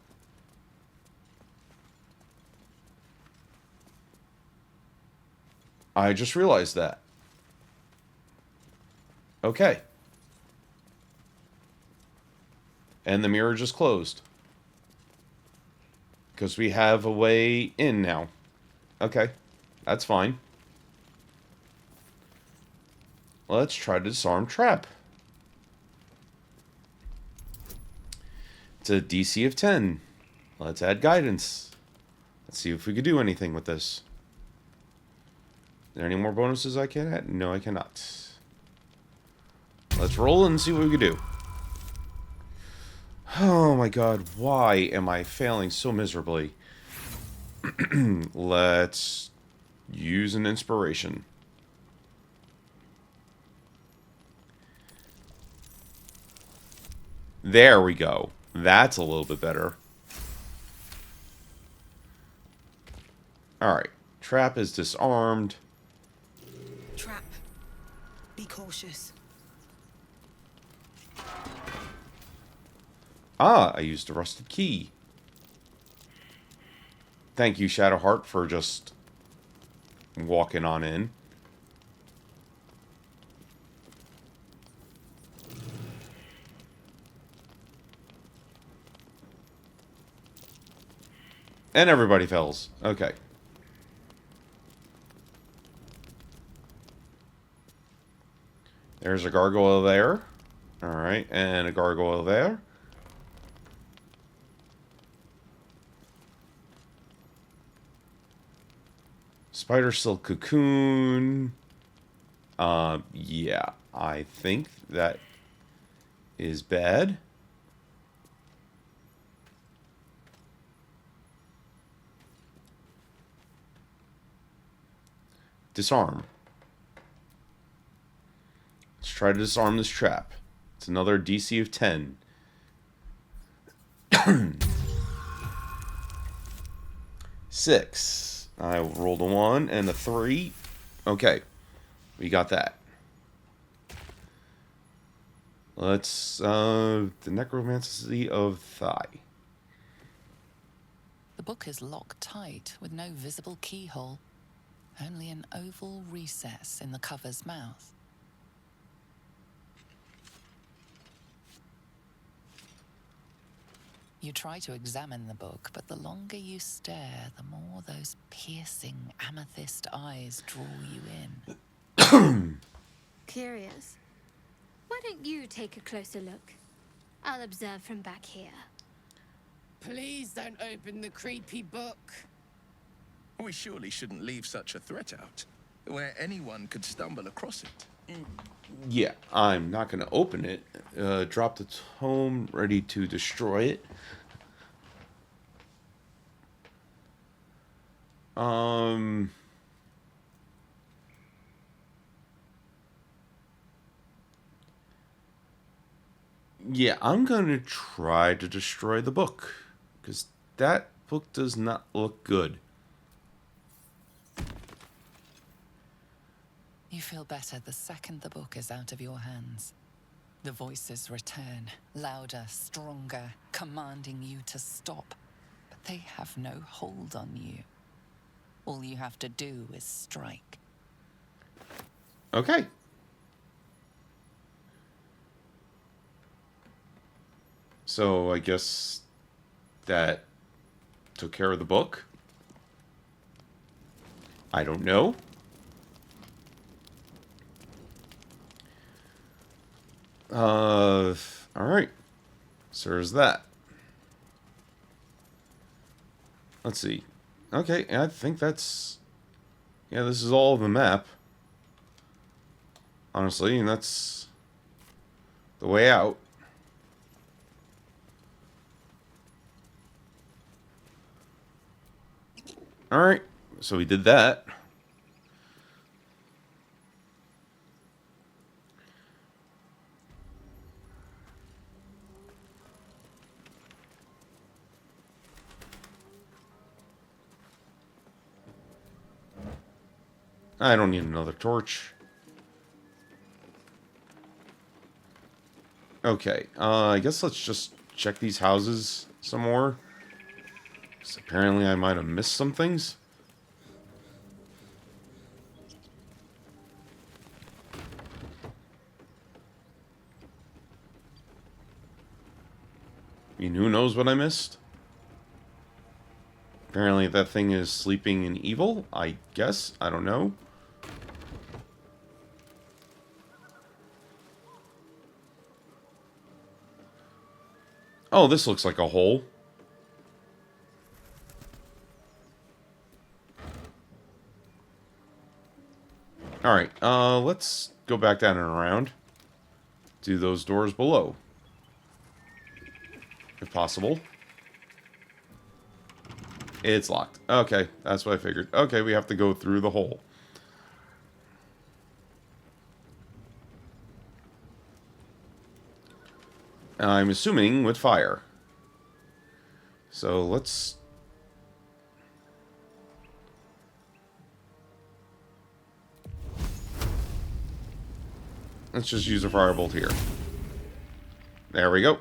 I just realized that. Okay. And the mirror just closed. Because we have a way in now. Okay. That's fine. Let's try to disarm trap. It's a DC of 10. Let's add guidance. Let's see if we could do anything with this. Are there any more bonuses I can add? No, I cannot. Let's roll and see what we can do. Oh my god, why am I failing so miserably? Let's use an inspiration. There we go. That's a little bit better. Alright. Trap is disarmed. Trap. Be cautious. Ah, I used a rusted key. Thank you, Shadowheart, for just walking on in. And everybody fails. Okay. There's a gargoyle there. Alright, and a gargoyle there. Spider silk cocoon. Yeah, I think that is bad. Disarm. Let's try to disarm this trap. It's another DC of 10. Six. I rolled a 1 and a 3. Okay. We got that. Let's, the Necromancy of Thigh. The book is locked tight with no visible keyhole, only an oval recess in the cover's mouth. You try to examine the book, but the longer you stare, the more those piercing amethyst eyes draw you in. Curious. Why don't you take a closer look? I'll observe from back here. Please don't open the creepy book. We surely shouldn't leave such a threat out, where anyone could stumble across it. Yeah, I'm not going to open it. Drop the tome, ready to destroy it. Yeah, I'm going to try to destroy the book, because that book does not look good. You feel better the second the book is out of your hands. The voices return, louder, stronger, commanding you to stop. But they have no hold on you. All you have to do is strike. Okay. So I guess that took care of the book. I don't know. Alright. So there's that. Let's see. Okay, I think that's... Yeah, this is all of the map. Honestly, and that's the way out. Alright, so we did that. I don't need another torch. Okay, I guess let's just check these houses some more. 'Cause apparently I might have missed some things. I mean, who knows what I missed? Apparently that thing is sleeping in evil, I guess. I don't know. Oh, this looks like a hole. Alright, let's go back down and around to those doors below. If possible. It's locked. Okay, that's what I figured. Okay, we have to go through the hole. I'm assuming with fire. So let's... Let's just use a firebolt here. There we go.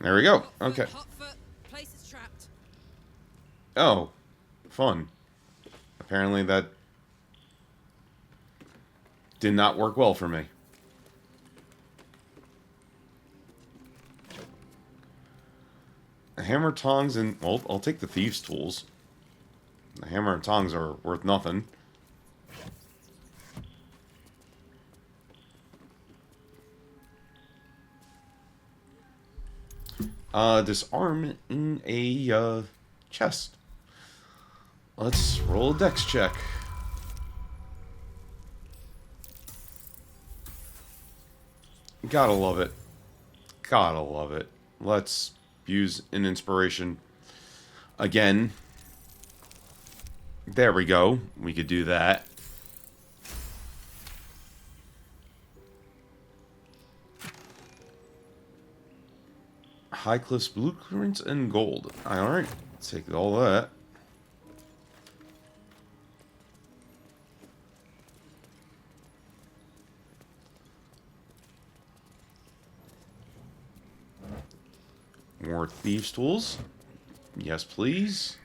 There we go. Okay. Place is trapped. Oh, fun. Apparently that did not work well for me. A hammer, tongs, and... Well, I'll take the thieves' tools. The hammer and tongs are worth nothing. Disarm in a chest. Let's roll a dex check. Gotta love it. Gotta love it. Let's use an inspiration again. There we go. We could do that. High Cliffs blueprints and gold. Alright, take all that. More thieves' tools. Yes, please.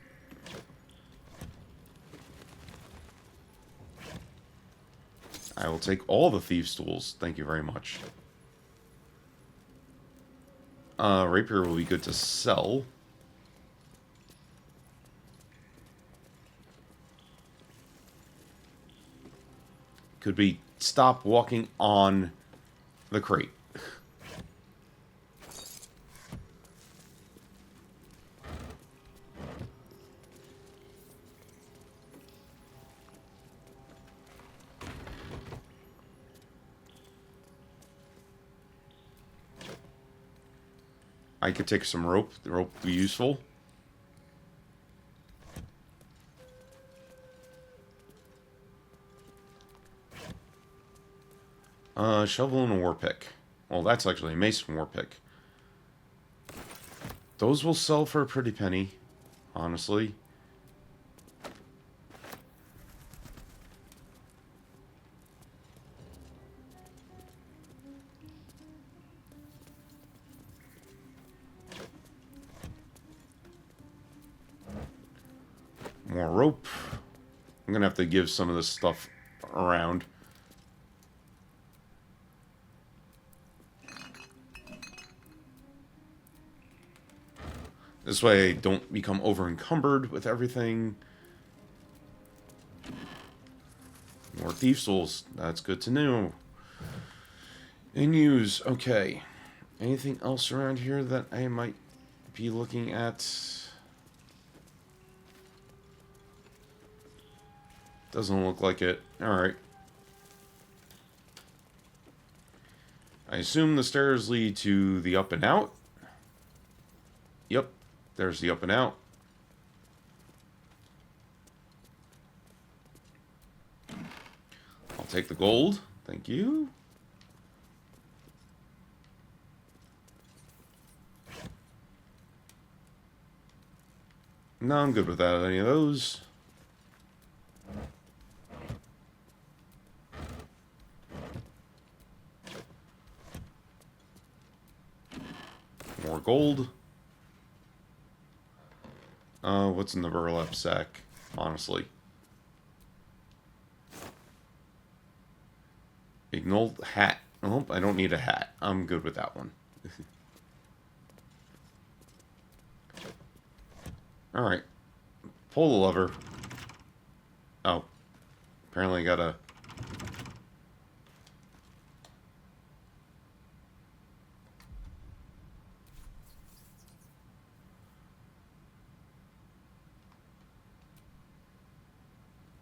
I will take all the thieves' tools. Thank you very much. Rapier will be good to sell. Could be stop walking on the crate. I could take some rope. The rope would be useful. Shovel and a war pick. Well, that's actually a mason war pick. Those will sell for a pretty penny, honestly. More rope. I'm gonna have to give some of this stuff around. This way I don't become over encumbered with everything. More thief souls. That's good to know. And use. Okay. Anything else around here that I might be looking at? Doesn't look like it. Alright. I assume the stairs lead to the up and out. Yep. There's the up and out. I'll take the gold. Thank you. No, I'm good without any of those. More gold. What's in the burlap sack? Honestly. Ignore hat. Oh, I don't need a hat. I'm good with that one. Alright. Pull the lever. Oh. Apparently I gotta...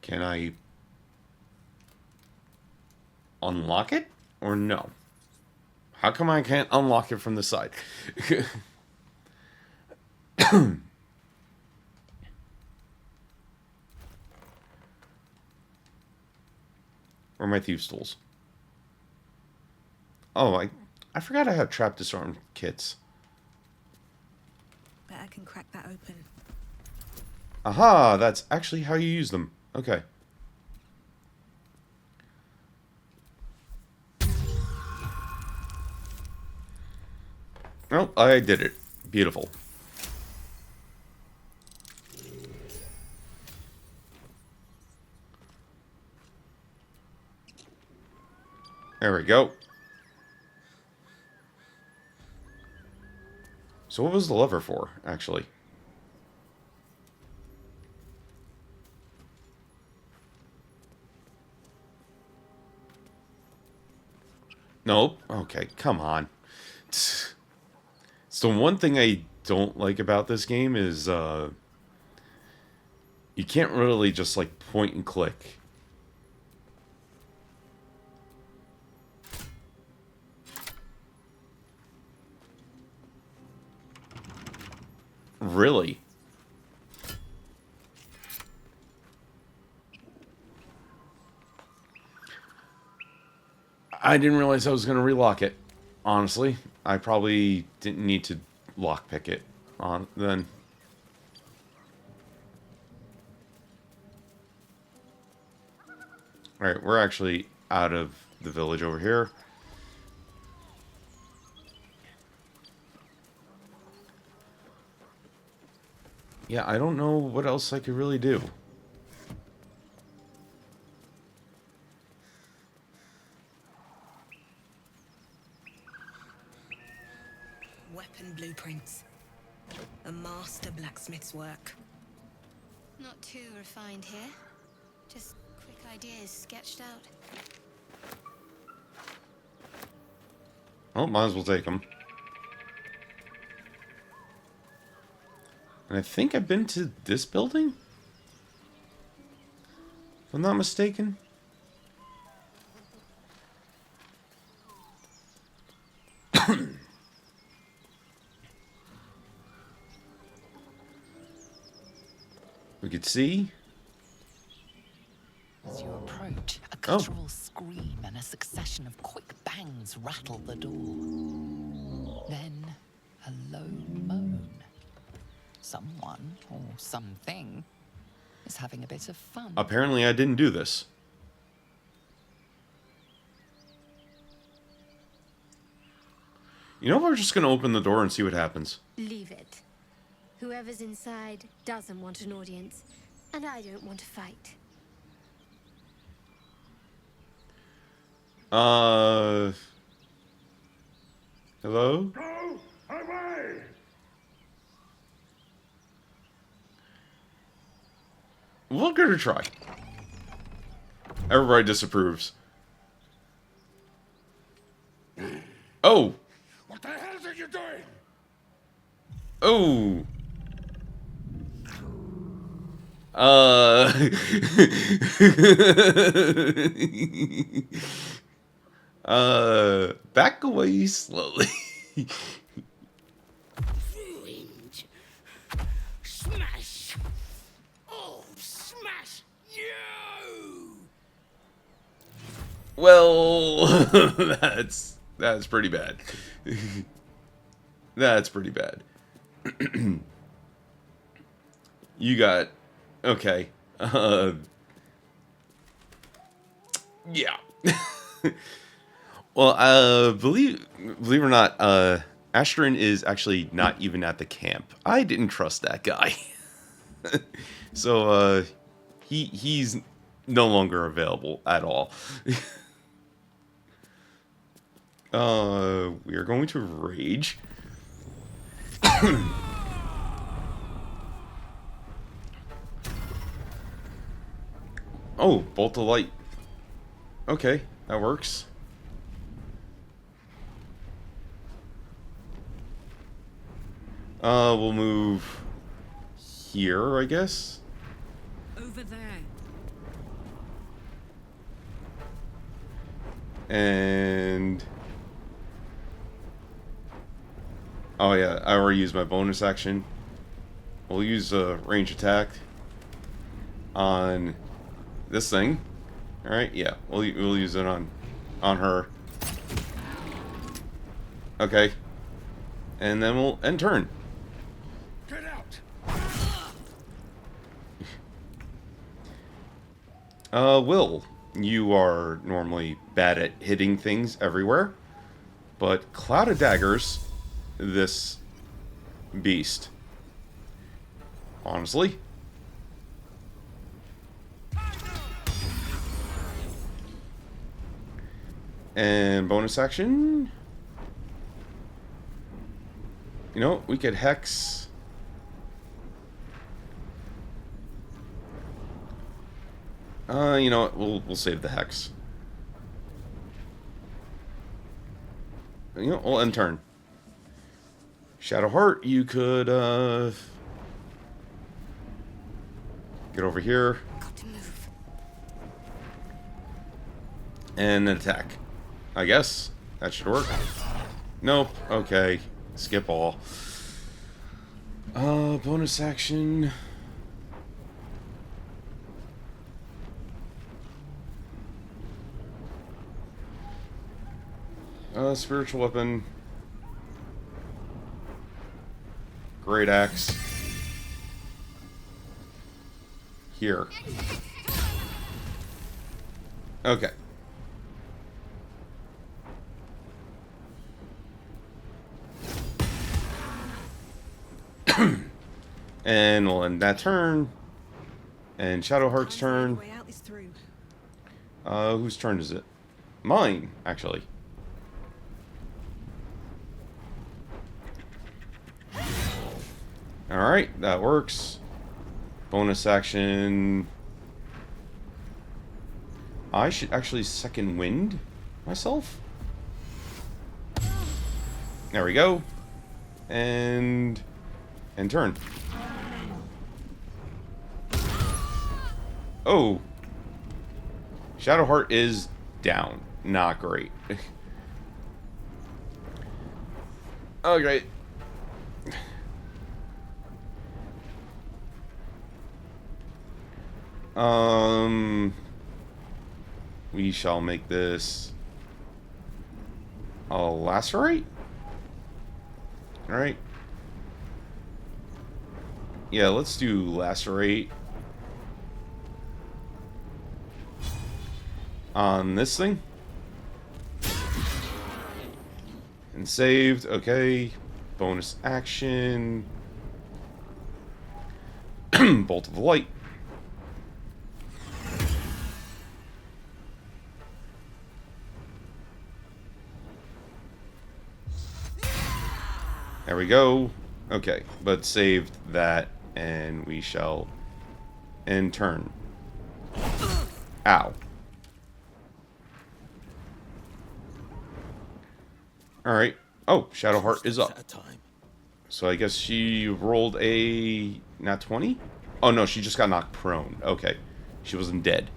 Can I unlock it or no? How come I can't unlock it from the side? Where are my thieves' tools? Oh, I forgot I have trap disarm kits. Bet I can crack that open. Aha, that's actually how you use them. Okay. Oh, I did it. Beautiful. There we go. So what was the lever for, actually? Nope. Okay, come on. So one thing I don't like about this game is you can't really just like point and click. Really? I didn't realize I was going to relock it. Honestly, I probably didn't need to lockpick it on then. Alright, we're actually out of the village over here. Yeah, I don't know what else I could really do. Weapon blueprints. A master blacksmith's work. Not too refined here. Just quick ideas sketched out. Oh, might as well take them. And I think I've been to this building? If I'm not mistaken. We could see. As you approach, a guttural scream and a succession of quick bangs rattle the door. Then, a low moan. Someone, or something, is having a bit of fun. Apparently I didn't do this. You know, we're just going to open the door and see what happens. Leave it. Whoever's inside doesn't want an audience, and I don't want to fight. Hello? Go away! We'll give it a try. Everybody disapproves. Oh! What the hell are you doing? Oh! Back away slowly. Ruined. Smash. Oh, smash you! Well, that's pretty bad. That's pretty bad. You got okay. Yeah. Well, believe it or not, Ashton is actually not even at the camp. I didn't trust that guy. So he's no longer available at all. We are going to rage. Oh, bolt of light. Okay, that works. We'll move here, I guess. Over there. And oh yeah, I already used my bonus action. We'll use a range attack on this thing. All right, yeah, we'll use it on her. Okay, and then we'll end turn. Get out! Will, you are normally bad at hitting things everywhere, but Cloud of Daggers, this beast. Honestly. And bonus action. You know, we could hex. You know what? We'll save the hex. You know, we'll end turn. Shadowheart, you could get over here. Got to move. And then attack. I guess that should work. Nope. Okay. Skip all. Bonus action. Spiritual weapon. Great axe. Here. Okay. And we'll end that turn. And Shadowheart's turn. Way out is through. Whose turn is it? Mine, actually. Alright, that works. Bonus action. I should actually second wind myself. There we go. And turn. Oh. Shadowheart is down. Not great. Okay. We shall make this a lacerate. Alright. Yeah, let's do lacerate on this thing. And saved. Okay. Bonus action. Bolt of light. There we go. Okay, but saved that, and we shall end turn. Ow. Alright. Oh, Shadowheart is up. So I guess she rolled a nat 20? Oh no, she just got knocked prone. Okay. She wasn't dead.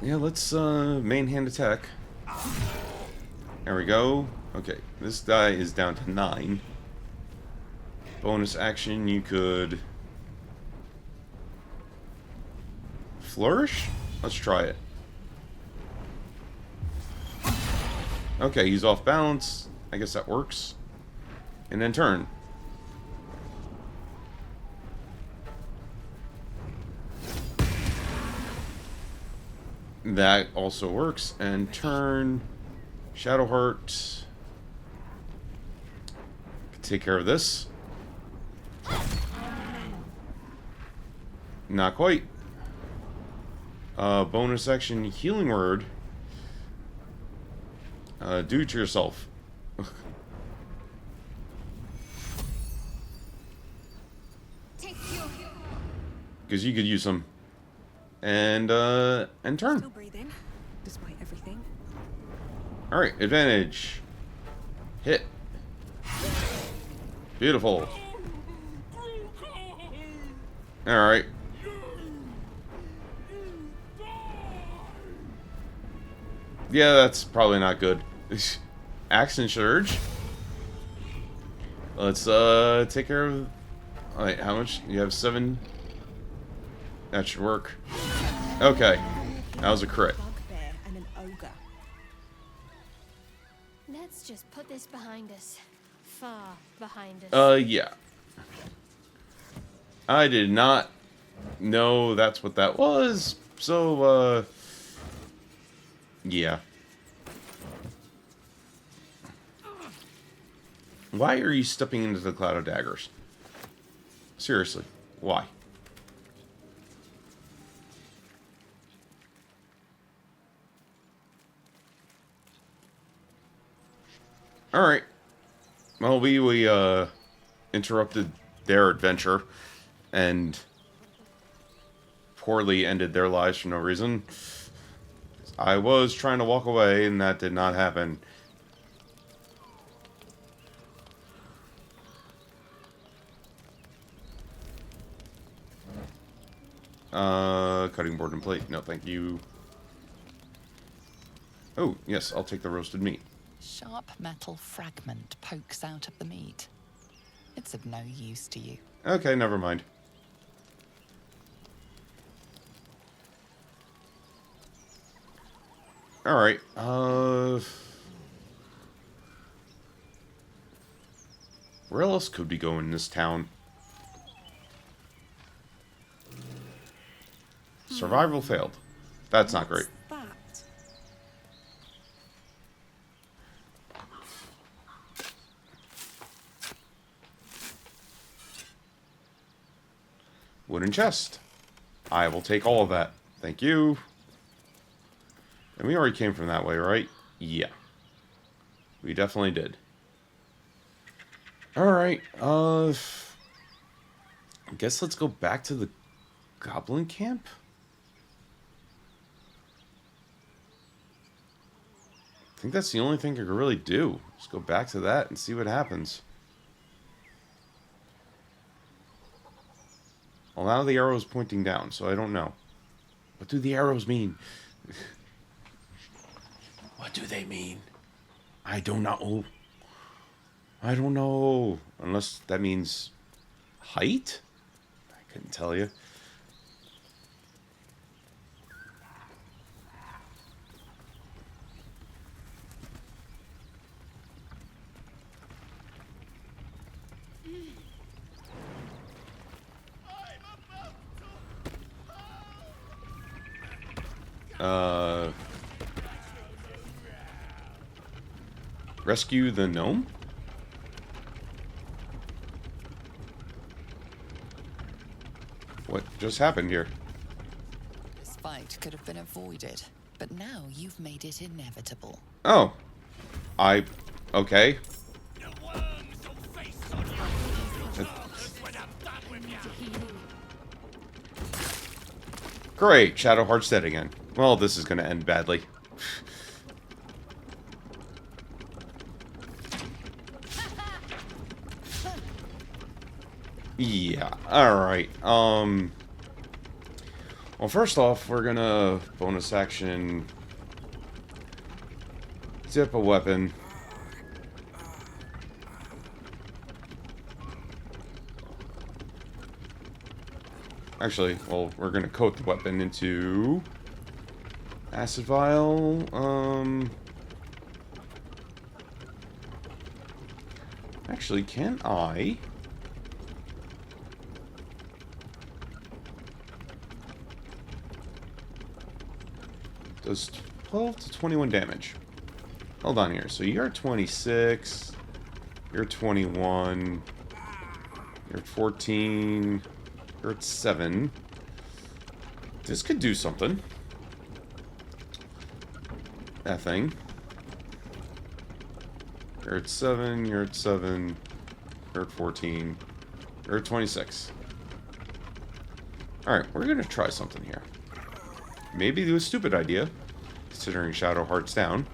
Yeah, let's main hand attack. There we go. Okay, this die is down to 9. Bonus action, you could flourish? Let's try it. Okay, he's off balance. I guess that works. And then turn. That also works. And turn. Shadowheart. Take care of this. Not quite. Bonus action, healing word. Do it to yourself. Because you could use them. And turn. Still breathing, despite everything. Alright, advantage. Hit. Beautiful. Alright. Yeah, that's probably not good. Action Surge. Let's take care of... Alright, how much? You have 7. That should work. Okay. That was a crit. Bugbear and an ogre. Let's just put this behind us. Far behind us. Yeah. I did not know that's what that was. So, yeah. Why are you stepping into the cloud of daggers? Seriously, why? Alright. Well, we interrupted their adventure and poorly ended their lives for no reason. I was trying to walk away, and that did not happen. Cutting board and plate. No, thank you. Oh, yes, I'll take the roasted meat. Sharp metal fragment pokes out of the meat. It's of no use to you. Okay, never mind. Alright, where else could we go in this town? Survival failed. That's not great. That. Wooden chest. I will take all of that. Thank you. And we already came from that way, right? Yeah. We definitely did. Alright, I guess let's go back to the goblin camp? I think that's the only thing I could really do. Just go back to that and see what happens. Well, now the arrow is pointing down, so I don't know. What do the arrows mean? What do they mean? I don't know. I don't know. Unless that means height? I couldn't tell you. Rescue the gnome? What just happened here? This fight could have been avoided, but now you've made it inevitable. Oh. Okay. Great, Shadowheart's dead again. Well, this is gonna end badly. Yeah, alright. Well, first off, we're gonna bonus action dip a weapon. Actually, well, we're gonna coat the weapon into acid vial. Actually, can I? Does 12 to 21 damage. Hold on here. So you're 26. You're 21. You're 14. You're at 7. This could do something. That thing. You're at 7. You're at 7. You're at 14. You're at 26. Alright, we're gonna try something here. Maybe do a stupid idea, considering Shadowheart's down.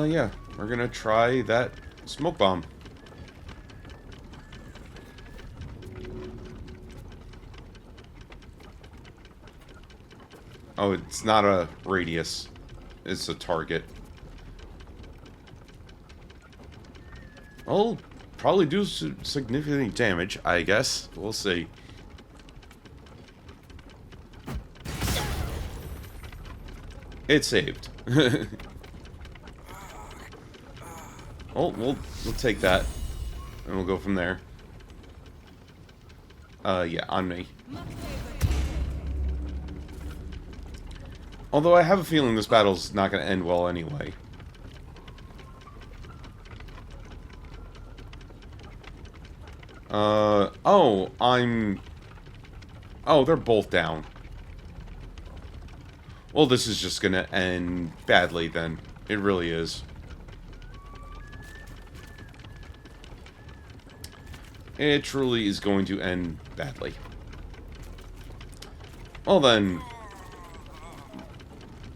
Yeah. We're gonna try that smoke bomb. Oh, it's not a radius. It's a target. Well, probably do significant damage, I guess. We'll see. It saved. Oh, we'll take that. And we'll go from there. Yeah, on me. Although I have a feeling this battle's not going to end well anyway. Oh, oh, they're both down. Well, this is just going to end badly then. It really is. It truly is going to end badly. Well then,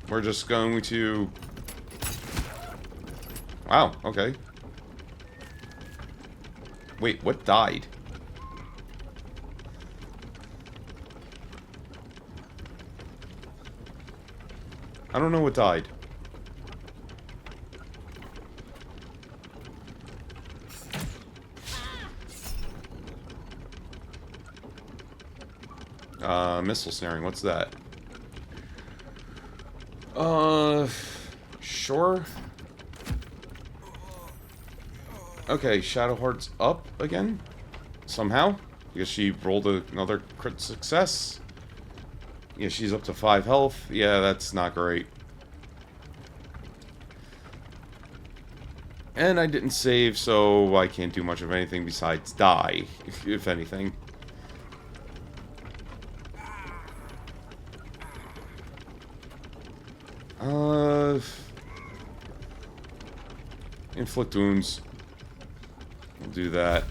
we're just going to... Wow, okay. Wait, what died? I don't know what died. Missile snaring, what's that? Sure. Okay, Shadowheart's up again? Somehow? Because she rolled another crit success. Yeah, she's up to 5 health. Yeah, that's not great. And I didn't save, so I can't do much of anything besides die, if anything. Inflict wounds. We'll do that.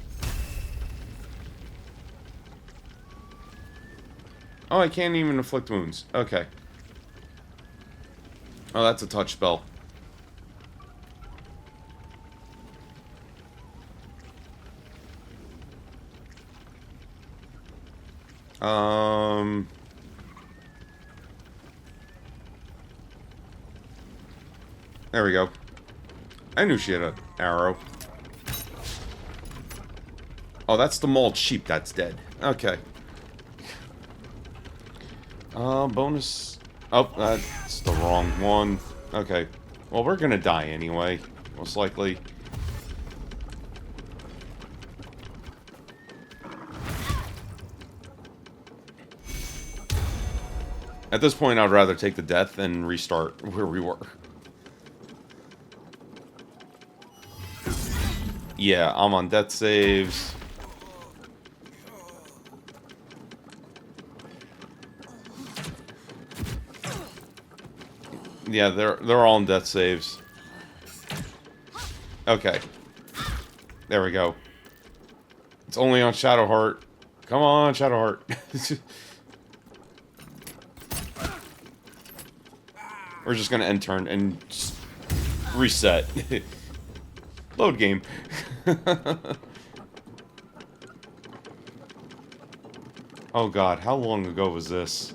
Oh, I can't even inflict wounds. Okay. Oh, that's a touch spell. There we go. I knew she had an arrow. Oh, that's the mauled sheep that's dead. Okay. Bonus... Oh, that's the wrong one. Okay. Well, we're gonna die anyway. Most likely. At this point, I'd rather take the death and restart where we were. Yeah, I'm on death saves. Yeah, they're all on death saves. Okay. There we go. It's only on Shadowheart. Come on, Shadowheart. We're just gonna end turn and just reset. Load game. Oh god, how long ago was this?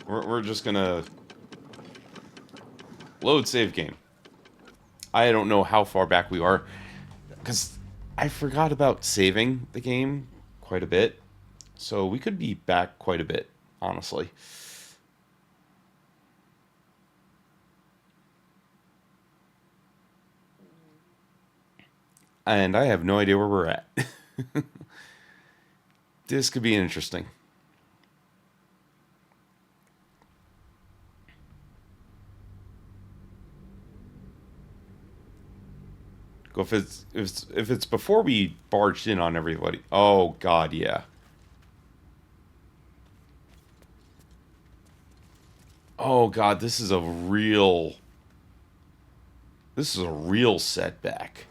We're just gonna load save game. I don't know how far back we are, because I forgot about saving the game quite a bit. So we could be back quite a bit, honestly. And I have no idea where we're at. This could be interesting. Go if it's before we barged in on everybody. Oh god, yeah. Oh god, this is a real setback.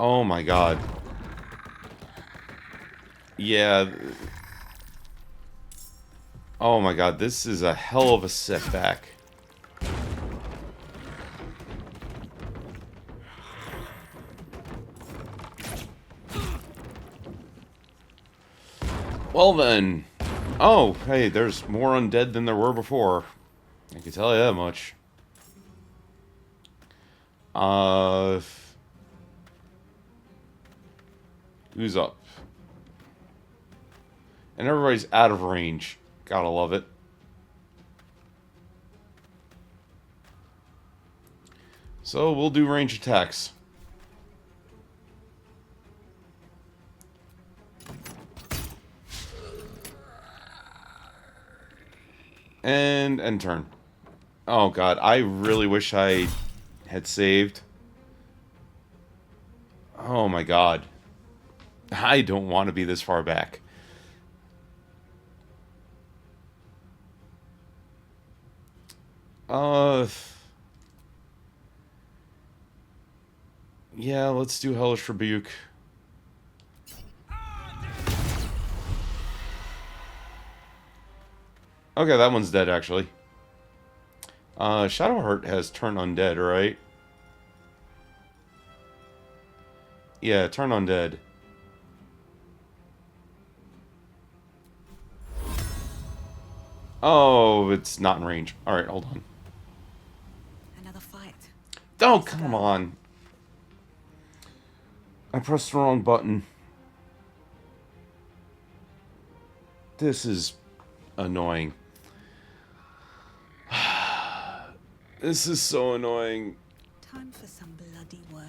Oh my god. Yeah. Oh my god, this is a hell of a setback. Well then. Oh, hey, there's more undead than there were before. I can tell you that much. Who's up? And everybody's out of range. Gotta love it. So we'll do range attacks. And end turn. Oh god, I really wish I had saved. Oh my god. I don't want to be this far back. Yeah, let's do Hellish Rebuke. Okay, that one's dead, actually. Shadowheart has Turn Undead, right? Yeah, Turn Undead. Oh, it's not in range. Alright, hold on. Another fight. Oh, come on. I pressed the wrong button. This is annoying. This is so annoying. Time for some bloody work.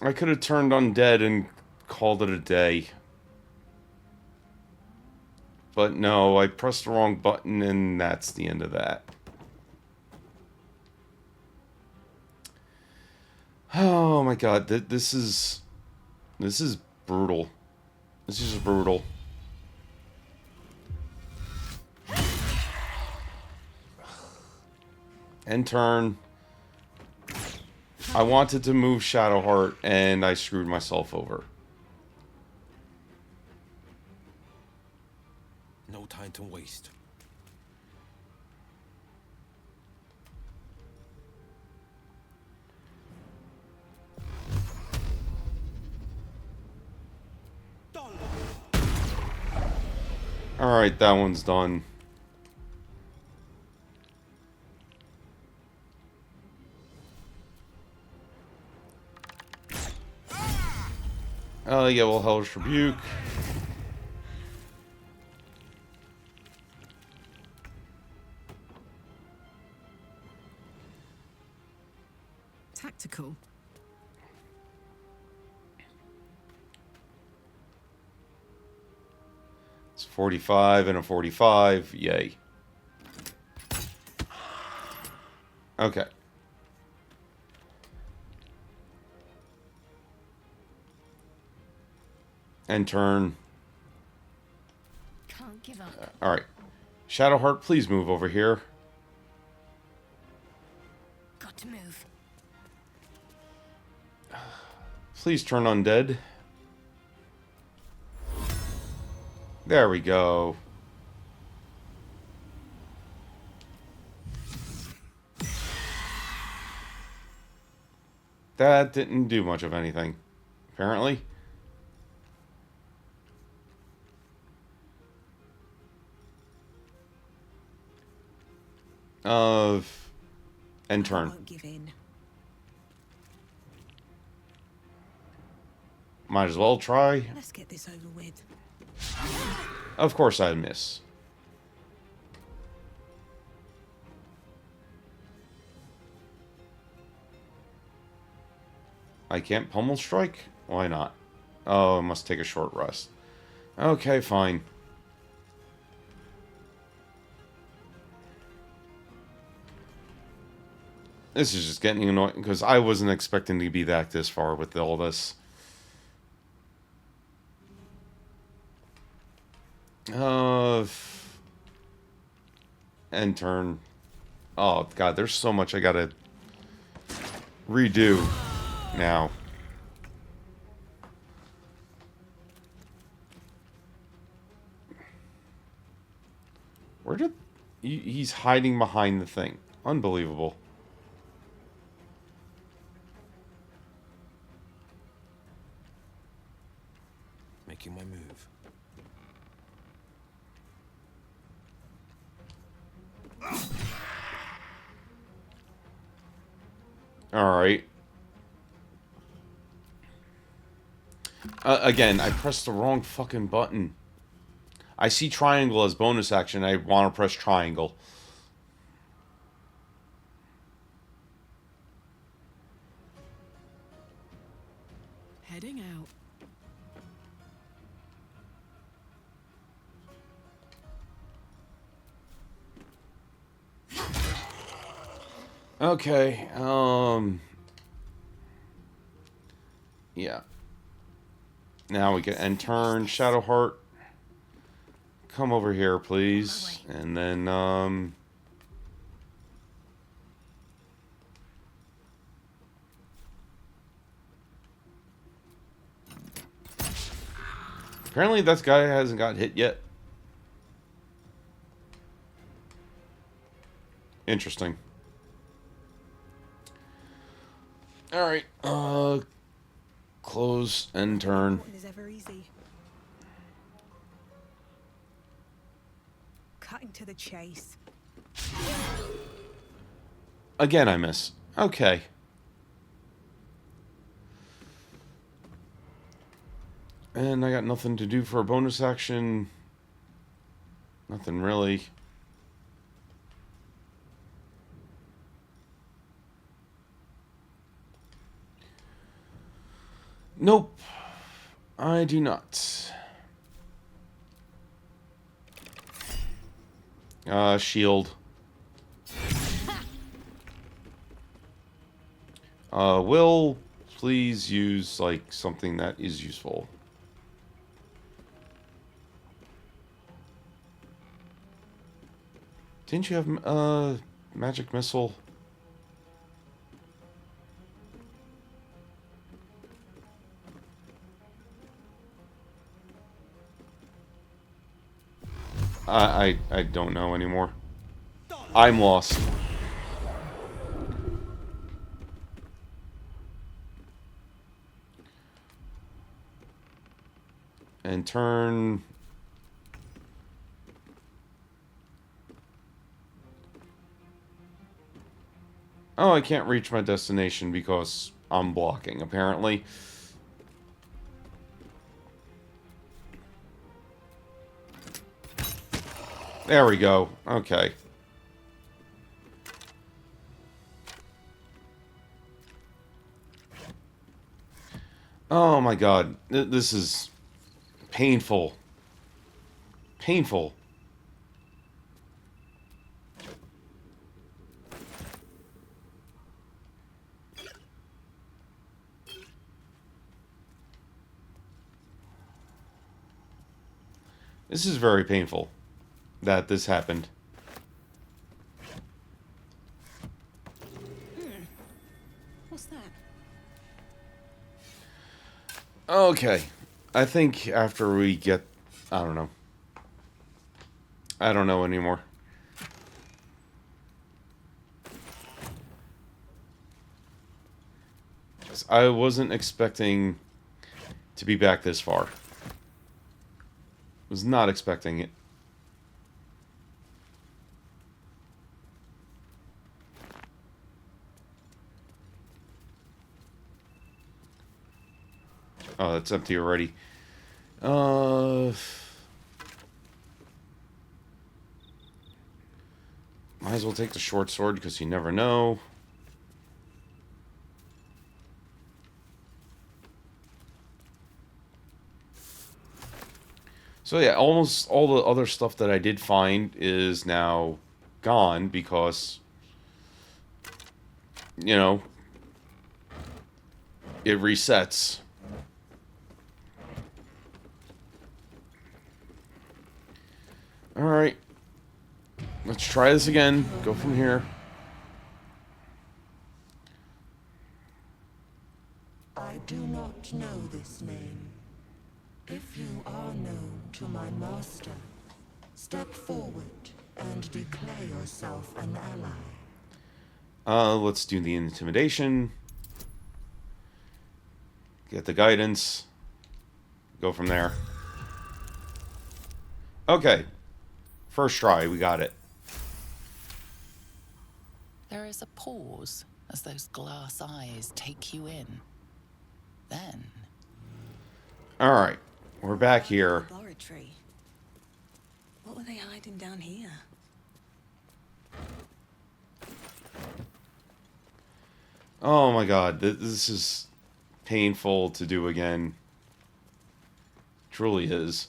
I could have turned undead and called it a day. But no, I pressed the wrong button and that's the end of that. Oh my god, this is brutal. This is brutal. End turn. I wanted to move Shadowheart and I screwed myself over. No time to waste. Alright, that one's done. Yeah, well, Hellish Rebuke. Tactical. It's 45 and a 45. Yay. Okay. End turn. Can't give up. Alright. Shadowheart, please move over here. Got to move. Please turn undead. There we go. That didn't do much of anything, apparently. End turn. I won't give in. Might as well try. Let's get this over with. Of course I miss. I can't pummel strike? Why not? Oh, I must take a short rest. Okay, fine. This is just getting annoying because I wasn't expecting to be this far with all this. End turn. Oh god, there's so much I gotta redo now. Where did he's hiding behind the thing? Unbelievable. Making my move. Alright. Again, I pressed the wrong fucking button. I see triangle as bonus action. I want to press triangle. Heading out. Okay, yeah. Now we can end turn. Shadowheart, come over here, please. And then, apparently that guy hasn't got hit yet. Interesting. Alright, close, end turn. It is ever easy. Cutting to the chase. Again, I miss. Okay. And I got nothing to do for a bonus action. Nothing really. Nope. I do not. Shield. Will please use, like, something that is useful. Didn't you have, magic missile? I don't know anymore. I'm lost. And turn... Oh, I can't reach my destination because I'm blocking, apparently. There we go. Okay. Oh my god. This is painful. Painful. This is very painful that this happened. What's that? Okay. I think after we get... I don't know. I don't know anymore. I wasn't expecting to be back this far. Was not expecting it. Oh, that's empty already. Might as well take the short sword because you never know. So yeah, almost all the other stuff that I did find is now gone because, you know, it resets. Alright. Let's try this again. Go from here. I do not know this name. If you are known to my master, step forward and declare yourself an ally. Let's do the intimidation. Get the guidance. Go from there. Okay. First try, we got it. There is a pause as those glass eyes take you in. Then... Alright. We're back here. Laboratory. What were they hiding down here? Oh my god, this is painful to do again. Truly is.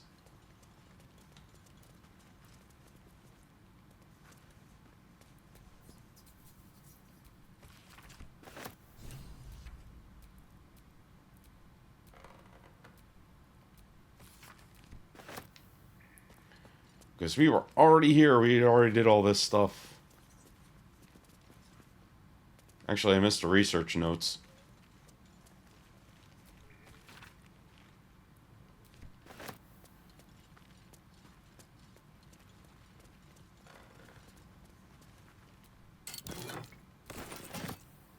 Because we were already here, we already did all this stuff. Actually, I missed the research notes.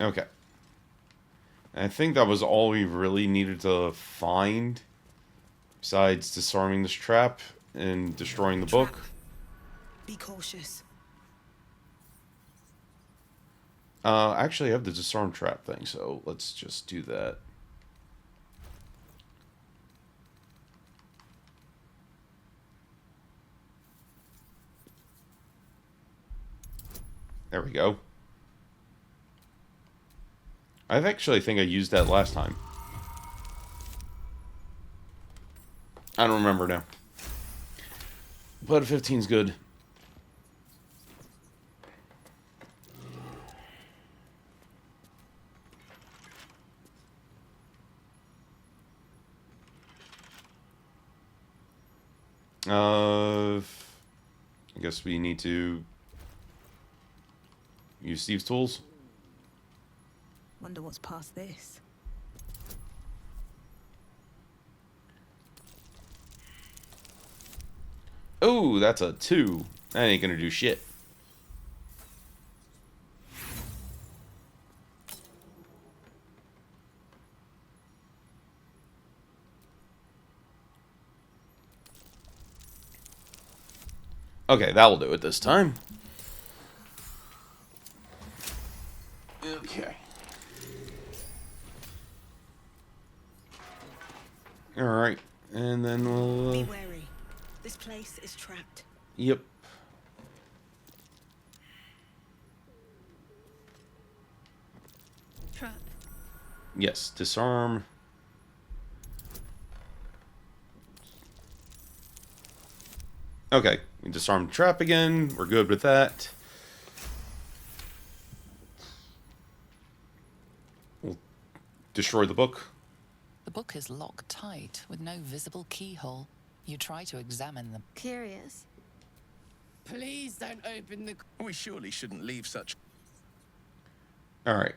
Okay. I think that was all we really needed to find. Besides disarming this trap and destroying the book. Be cautious. Actually, I have the disarm trap thing, so let's just do that. There we go. I actually think I used that last time. I don't remember now. But a 15's good. I guess we need to use Steve's tools. Wonder what's past this. Oh, that's a 2. That ain't gonna do shit. Okay, that'll do it this time. Okay. Alright, and then we'll... Be wary. This place is trapped. Yep. Trap. Yes, disarm. Okay, we disarmed the trap again. We're good with that. We'll destroy the book. The book is locked tight with no visible keyhole. You try to examine them. Curious. Please don't open the... We surely shouldn't leave such... Alright.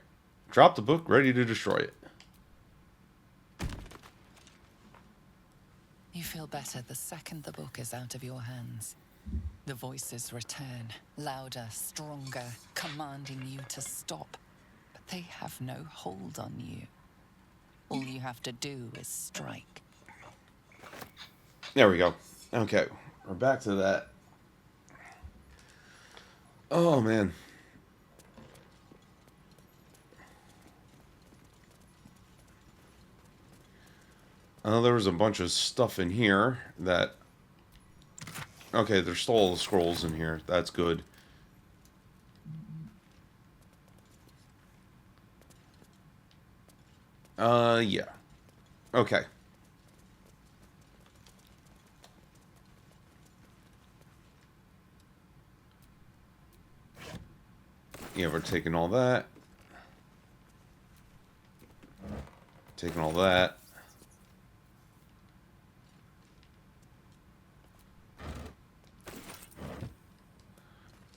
Drop the book, ready to destroy it. You feel better the second the book is out of your hands. The voices return, louder, stronger, commanding you to stop. But they have no hold on you. All you have to do is strike. There we go. Okay, we're back to that. Oh, man. There was a bunch of stuff in here that... Okay, there's still all the scrolls in here. That's good. Yeah. Okay. Yeah, we're taking all that. Taking all that.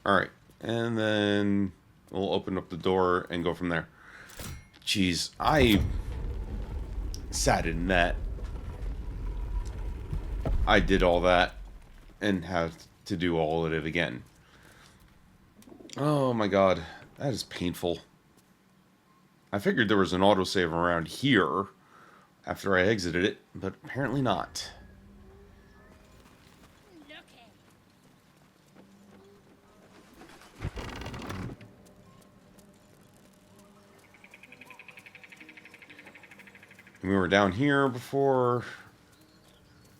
Alright, and then we'll open up the door and go from there. Jeez, I sat in that. I did all that and have to do all of it again. Oh my god, that is painful. I figured there was an autosave around here after I exited it, but apparently not. We were down here before,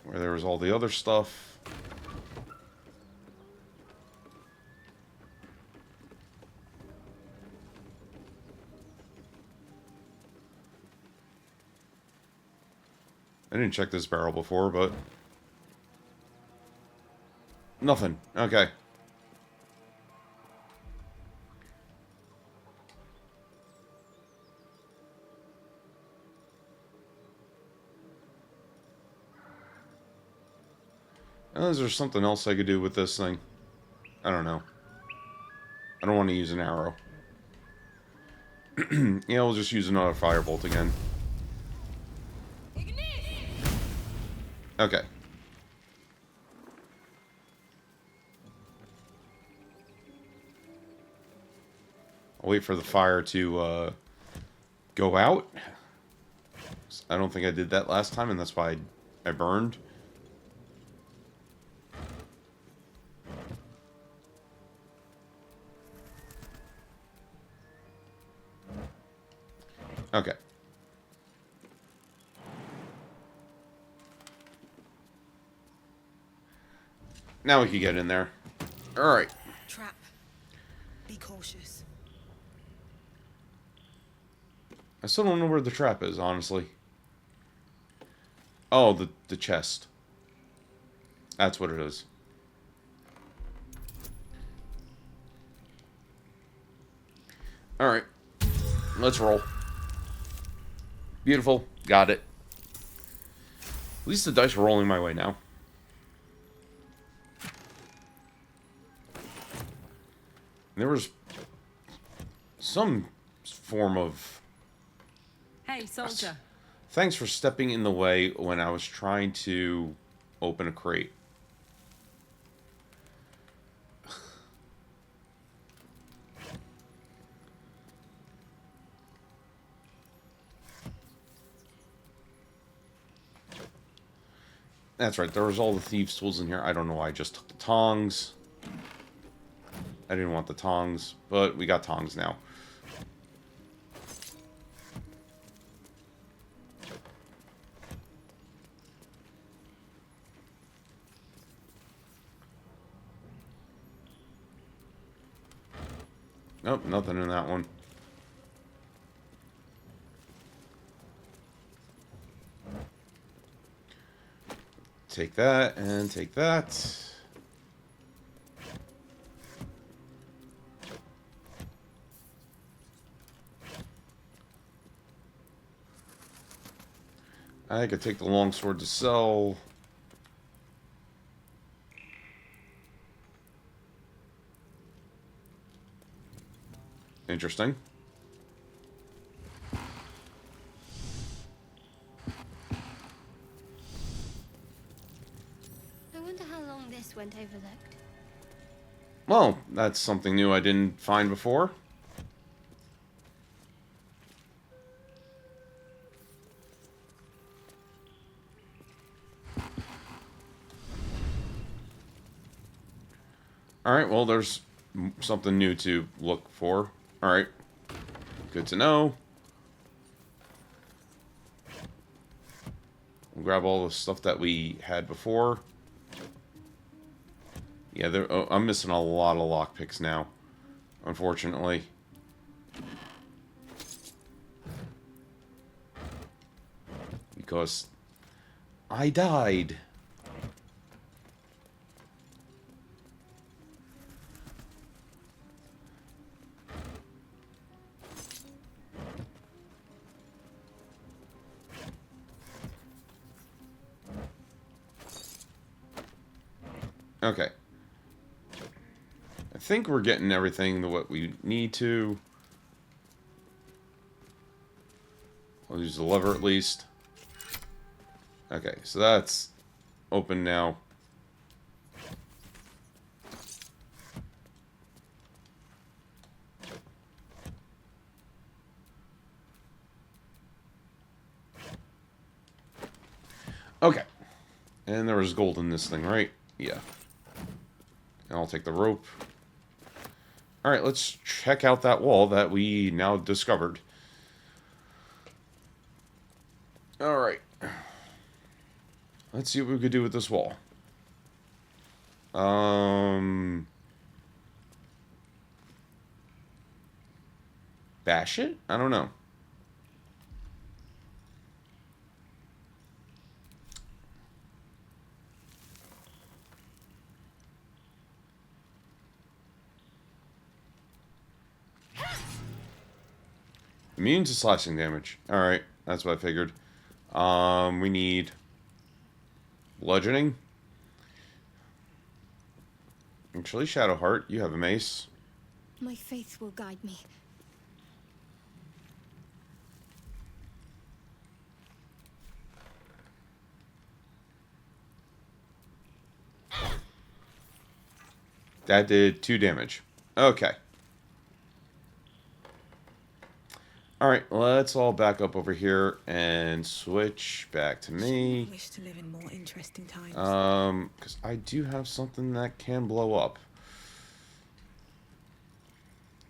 where there was all the other stuff. I didn't check this barrel before, but... Nothing. Okay. Is there something else I could do with this thing? I don't know. I don't want to use an arrow. Yeah, we'll just use another firebolt again. Okay. I'll wait for the fire to go out. I don't think I did that last time, and that's why I burned. Okay. Now we can get in there. Alright. Trap. Be cautious. I still don't know where the trap is, honestly. Oh, the chest. That's what it is. Alright. Let's roll. Beautiful. Got it. At least the dice are rolling my way now. There was some form of... Hey, soldier. Thanks for stepping in the way when I was trying to open a crate. That's right, there was all the thieves' tools in here. I don't know why I just took the tongs. I didn't want the tongs, but we got tongs now. Nope, nothing in that one. Take that and take that. I could take the longsword to sell. Interesting. I wonder how long this went overlooked. Well, that's something new I didn't find before. Alright, well, there's something new to look for. Alright. Good to know. We'll grab all the stuff that we had before. Yeah, I'm missing a lot of lockpicks now, unfortunately. Because I died. Okay. I think we're getting everything what we need to. I'll use the lever at least. Okay, so that's open now. Okay. And there was gold in this thing, right? Yeah. And I'll take the rope. Alright, let's check out that wall that we now discovered. Alright. Let's see what we could do with this wall. Bash it? I don't know. Immune to slashing damage. Alright, that's what I figured. We need bludgeoning. Actually, Shadowheart, you have a mace. My faith will guide me. That did 2 damage. Okay. Alright, let's all back up over here and switch back to me. Wish to live in more interesting times. Because I do have something that can blow up.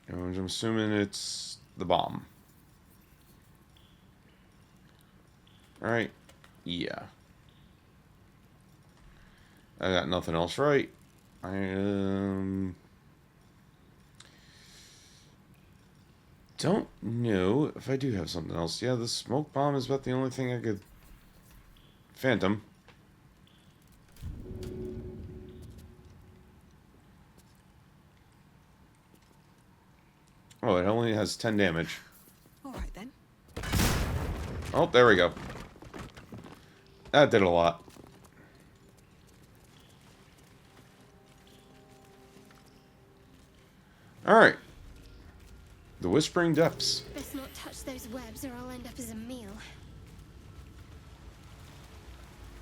And I'm assuming it's the bomb. Alright. Yeah. I got nothing else right. Don't know if I do have something else. Yeah, the smoke bomb is about the only thing I could... Phantom. Oh, it only has 10 damage. Alright then. Oh, there we go. That did a lot. Alright. The Whispering Depths. Best not touch those webs or I'll end up as a meal.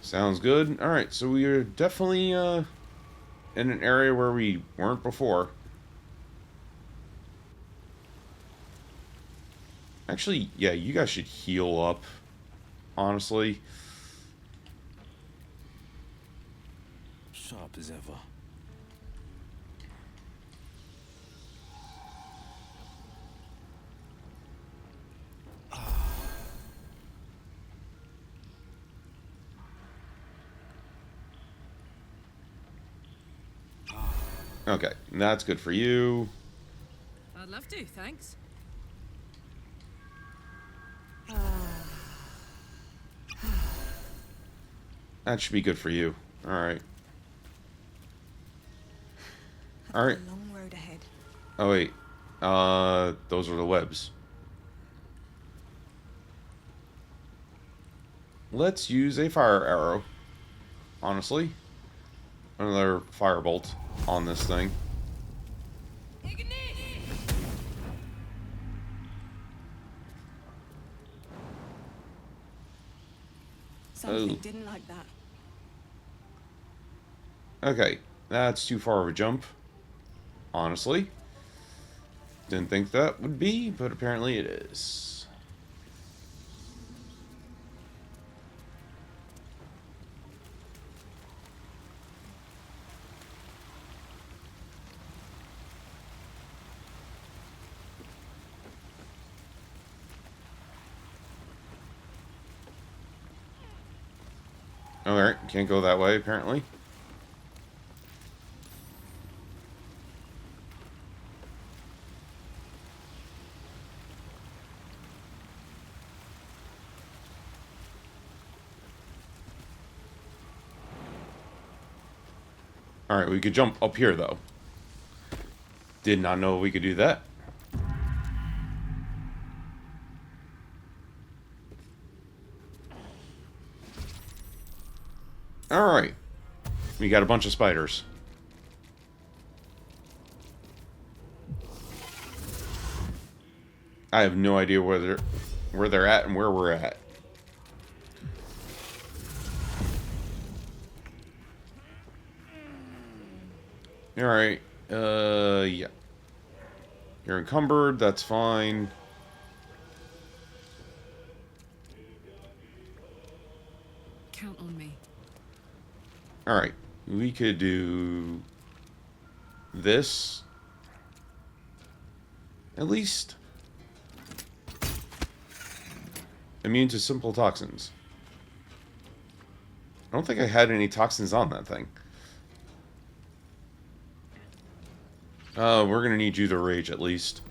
Sounds good. Alright, so we are definitely in an area where we weren't before. Actually, yeah, you guys should heal up. Honestly. Sharp as ever. Okay, that's good for you. I'd love to, thanks. That should be good for you. Alright. Alright. A long road ahead. Oh, wait. Those are the webs. Let's use a fire arrow. Honestly. Another firebolt on this thing. Something didn't like that. Okay, that's too far of a jump. Honestly. Didn't think that would be, but apparently it is. Alright, can't go that way, apparently. Alright, we could jump up here, though. Did not know we could do that. Alright. We got a bunch of spiders. I have no idea where they're at and where we're at. Alright. Yeah. You're encumbered, that's fine. Count on me. Alright. We could do this. At least. Immune to simple toxins. I don't think I had any toxins on that thing. We're gonna need you to rage at least.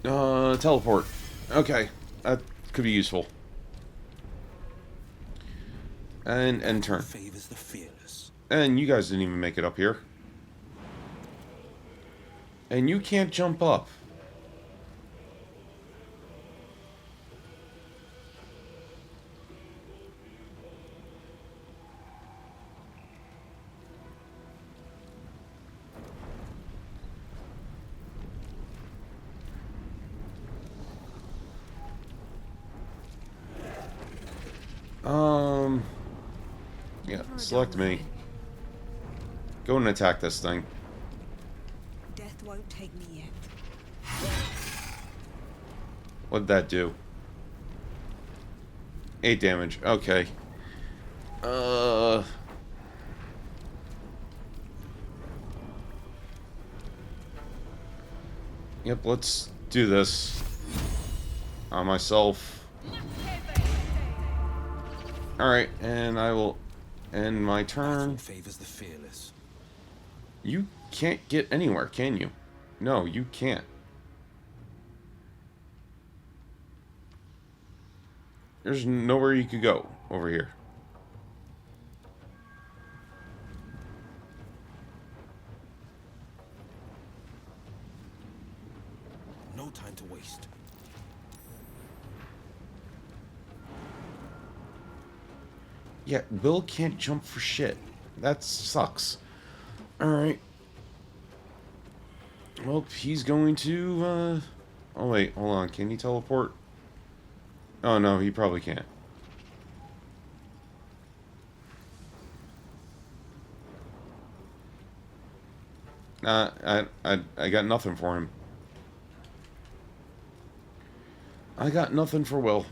Teleport. Okay, that could be useful. And turn. Favors the fearless. And you guys didn't even make it up here. And you can't jump up. Yeah, select me. Go and attack this thing. Death won't take me yet. What'd that do? 8 damage. Okay. Yep, let's do this. On myself. Alright, and I will end my turn. Favors the fearless. You can't get anywhere, can you? No, you can't. There's nowhere you could go over here. No time to waste. Yeah, Will can't jump for shit. That sucks. Alright. Well, he's going to, Oh, wait, hold on. Can he teleport? Oh, no, he probably can't. I got nothing for him. I got nothing for Will.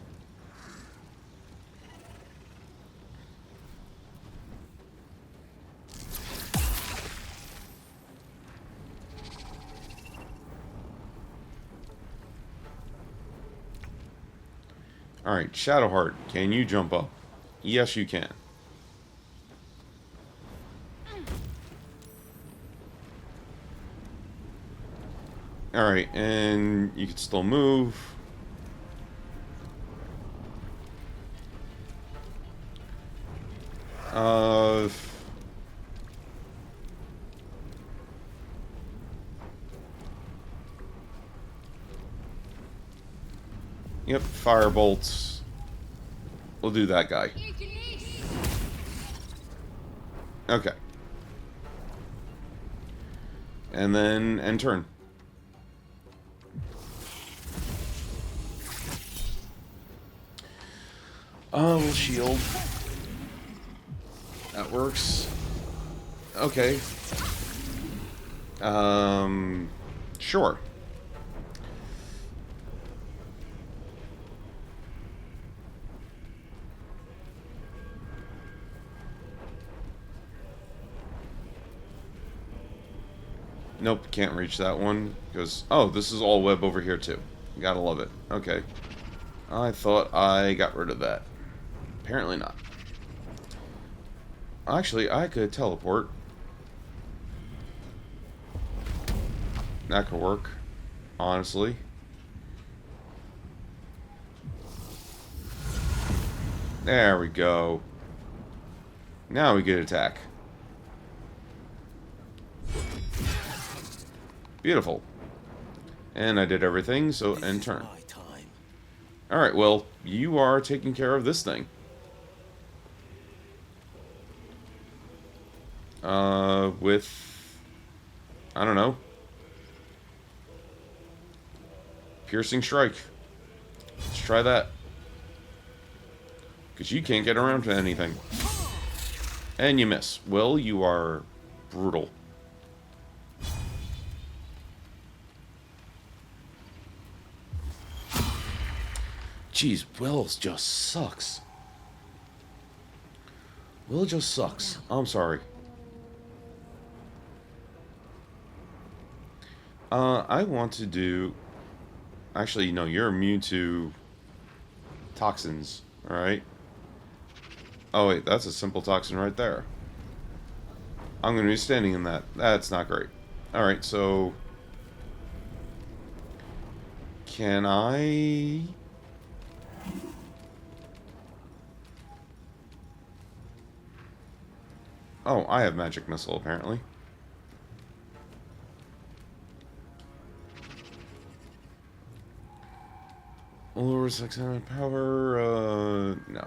Alright, Shadowheart, can you jump up? Yes, you can. Alright, and you can still move. Yep, fire bolts. We'll do that guy. Okay. And then end turn. We'll shield. That works. Okay. Sure. Nope, can't reach that one. Because, oh, this is all web over here too. Gotta love it. Okay. I thought I got rid of that. Apparently not. Actually, I could teleport. That could work. Honestly. There we go. Now we get attack. Beautiful. And I did everything, so end turn. Alright, well, you are taking care of this thing. With... I don't know. Piercing Strike. Let's try that. Because you can't get around to anything. And you miss. Will, you are brutal. Jeez, Will just sucks. Will just sucks. I'm sorry. I want to do... Actually, no, you're immune to toxins, alright? Oh, wait, that's a simple toxin right there. I'm going to be standing in that. That's not great. Alright, so... Can I... Oh, I have Magic Missile, apparently. Lower 600 power, no.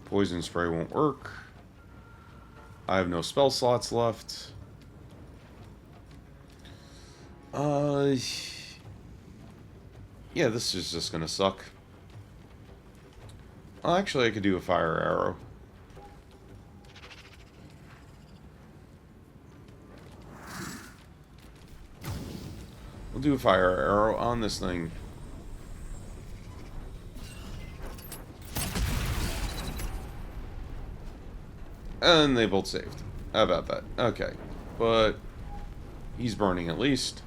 Poison Spray won't work. I have no spell slots left. Yeah, this is just gonna suck. Well, actually, I could do a fire arrow. We'll do a fire arrow on this thing. And they both saved. How about that? Okay. But he's burning at least.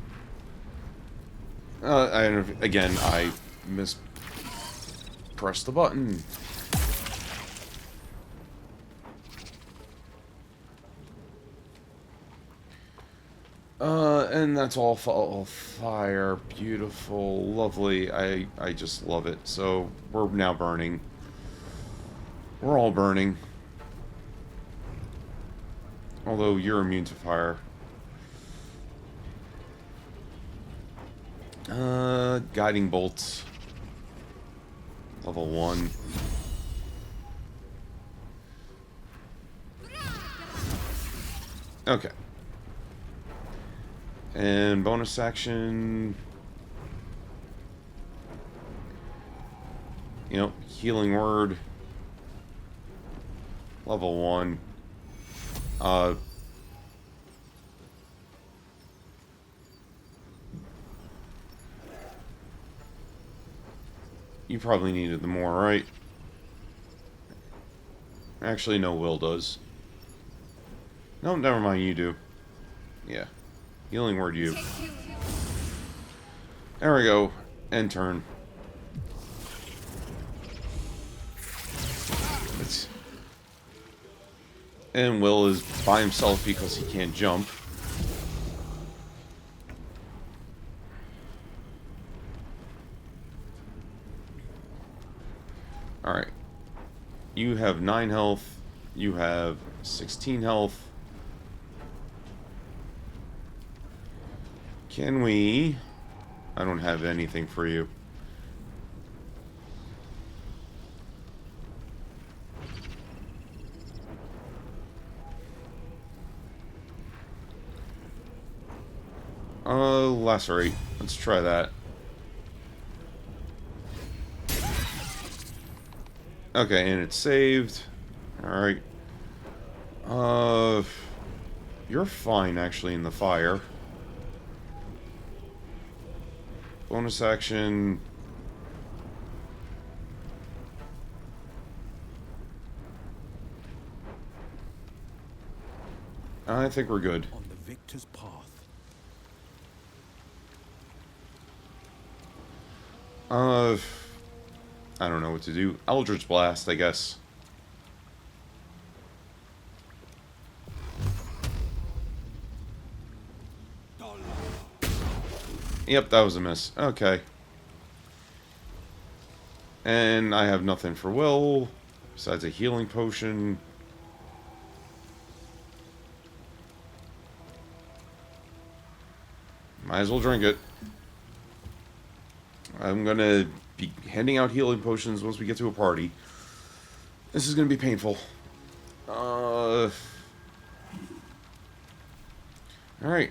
Again, I pressed the button. And that's all fire. Beautiful. Lovely. I just love it. So, we're now burning. We're all burning. Although, you're immune to fire. Guiding bolts. Level 1. Okay. And bonus action. You know, healing word. Level 1. You probably needed them more, right? Actually, no, Will does. No, never mind, you do. Yeah. Healing word, you. There we go. End turn. And Will is by himself because he can't jump. Alright. You have 9 health. You have 16 health. Can we... I don't have anything for you. Lacerate. Let's try that. Okay, and it's saved. Alright. You're fine, actually, in the fire. Bonus action. I think we're good. On the victor's path. I don't know what to do. Eldritch Blast, I guess. Yep, that was a miss. Okay. And I have nothing for Will, besides a healing potion. Might as well drink it. I'm gonna be handing out healing potions once we get to a party. This is gonna be painful. Alright,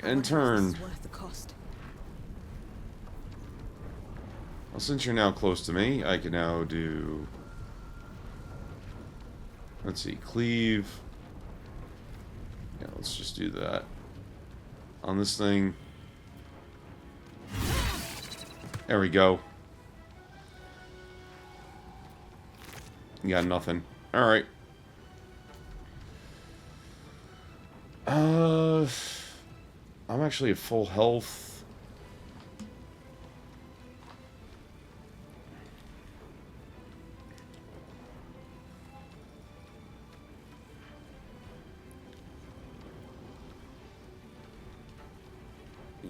end turn. Worth the cost. Well, since you're now close to me, I can now do... Let's see, cleave. Yeah, let's just do that. On this thing. There we go. You got nothing. Alright. I'm actually at full health.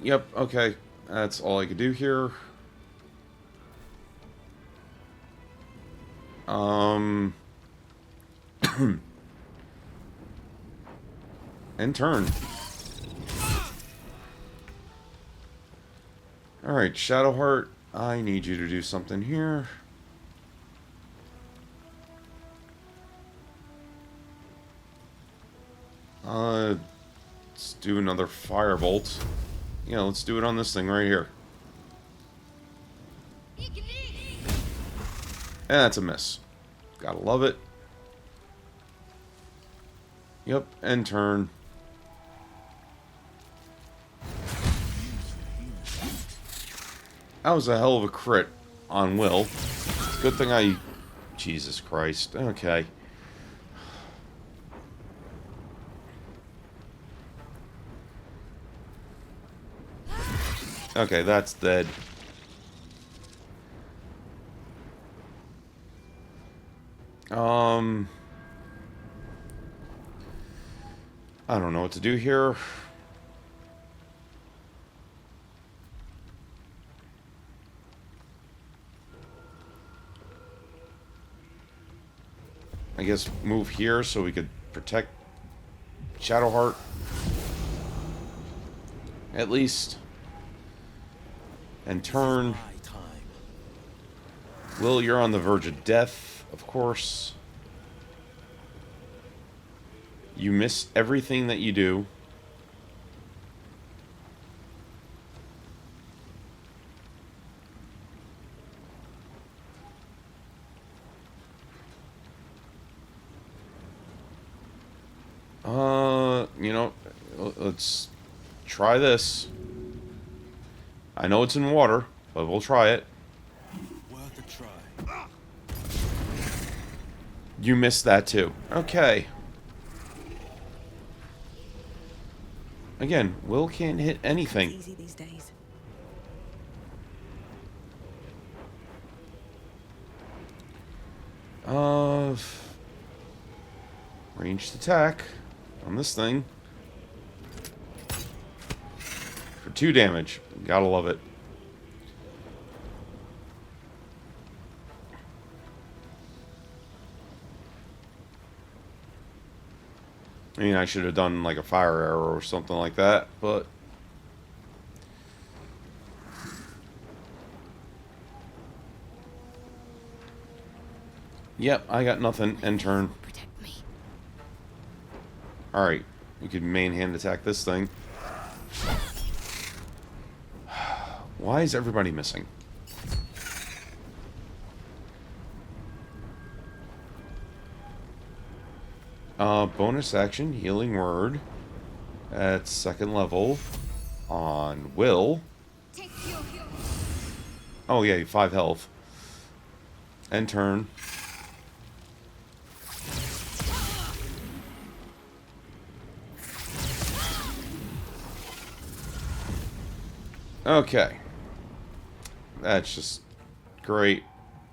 Yep, okay. That's all I could do here. End turn. Alright, Shadowheart, I need you to do something here. Let's do another Firebolt. Yeah, let's do it on this thing right here. And that's a miss. Gotta love it. Yep, end turn. That was a hell of a crit on Will. Good thing I... Jesus Christ. Okay. Okay, that's dead. I don't know what to do here. I guess move here so we could protect Shadowheart. At least. And turn. Will, you're on the verge of death, of course. You miss everything that you do. You know, let's try this. I know it's in water, but we'll try it. Worth a try. You missed that too. Okay. Again, Will can't hit anything. It's easy these days. Ranged attack on this thing. For 2 damage. Gotta love it. I mean, I should have done like a fire arrow or something like that, but... Yep, I got nothing. End turn. Alright, we could main hand attack this thing. Why is everybody missing? Bonus action, healing word. At 2nd level. On Will. Oh yeah, 5 health. End turn. Okay. That's just great.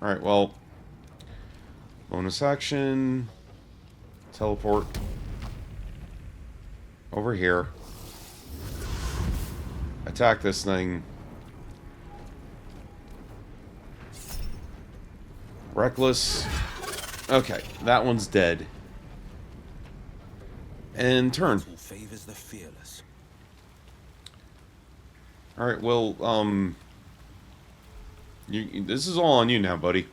Alright, well. Bonus action. Teleport. Over here. Attack this thing. Reckless. Okay, that one's dead. And turn. Favors the fearless. Alright, well, this is all on you now, buddy.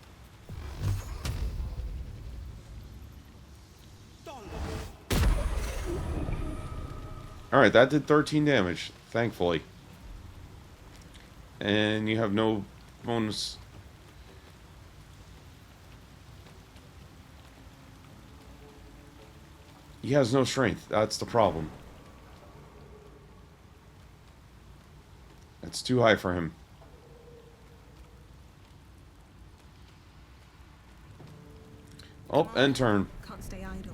Alright, that did 13 damage, thankfully. And you have no bonus. He has no strength, that's the problem. It's too high for him. Oh, end turn. Can't stay idle.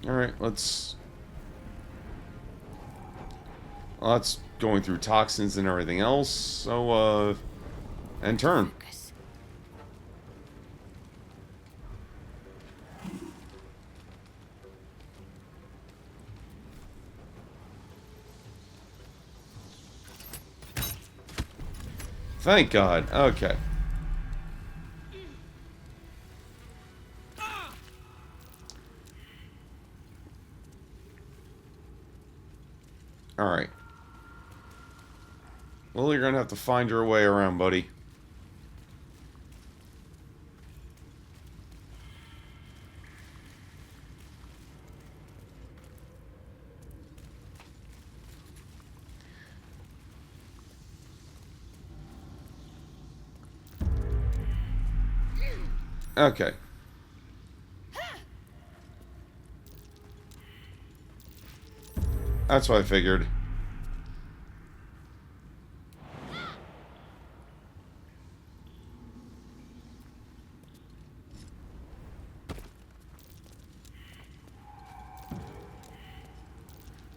Alright, let's... Well, that's going through toxins and everything else, so, end turn. Thank God. Okay. Alright. Well, you're gonna have to find your way around, buddy. Okay. That's what I figured.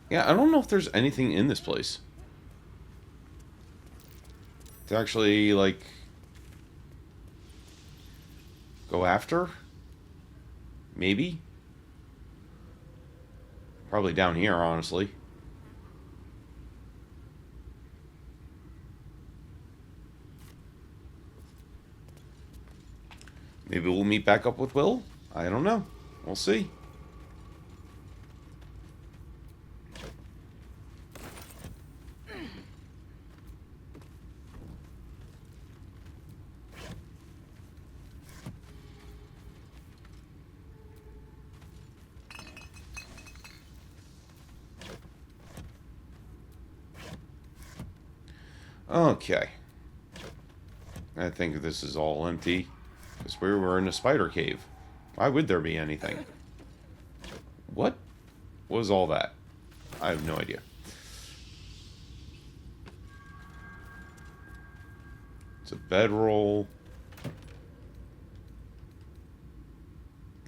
Yeah, I don't know if there's anything in this place. to actually, like, go after? Maybe? Probably down here, honestly. Maybe we'll meet back up with Will? I don't know. We'll see. Okay. I think this is all empty. Because we were in a spider cave. Why would there be anything? What was all that? I have no idea. It's a bedroll.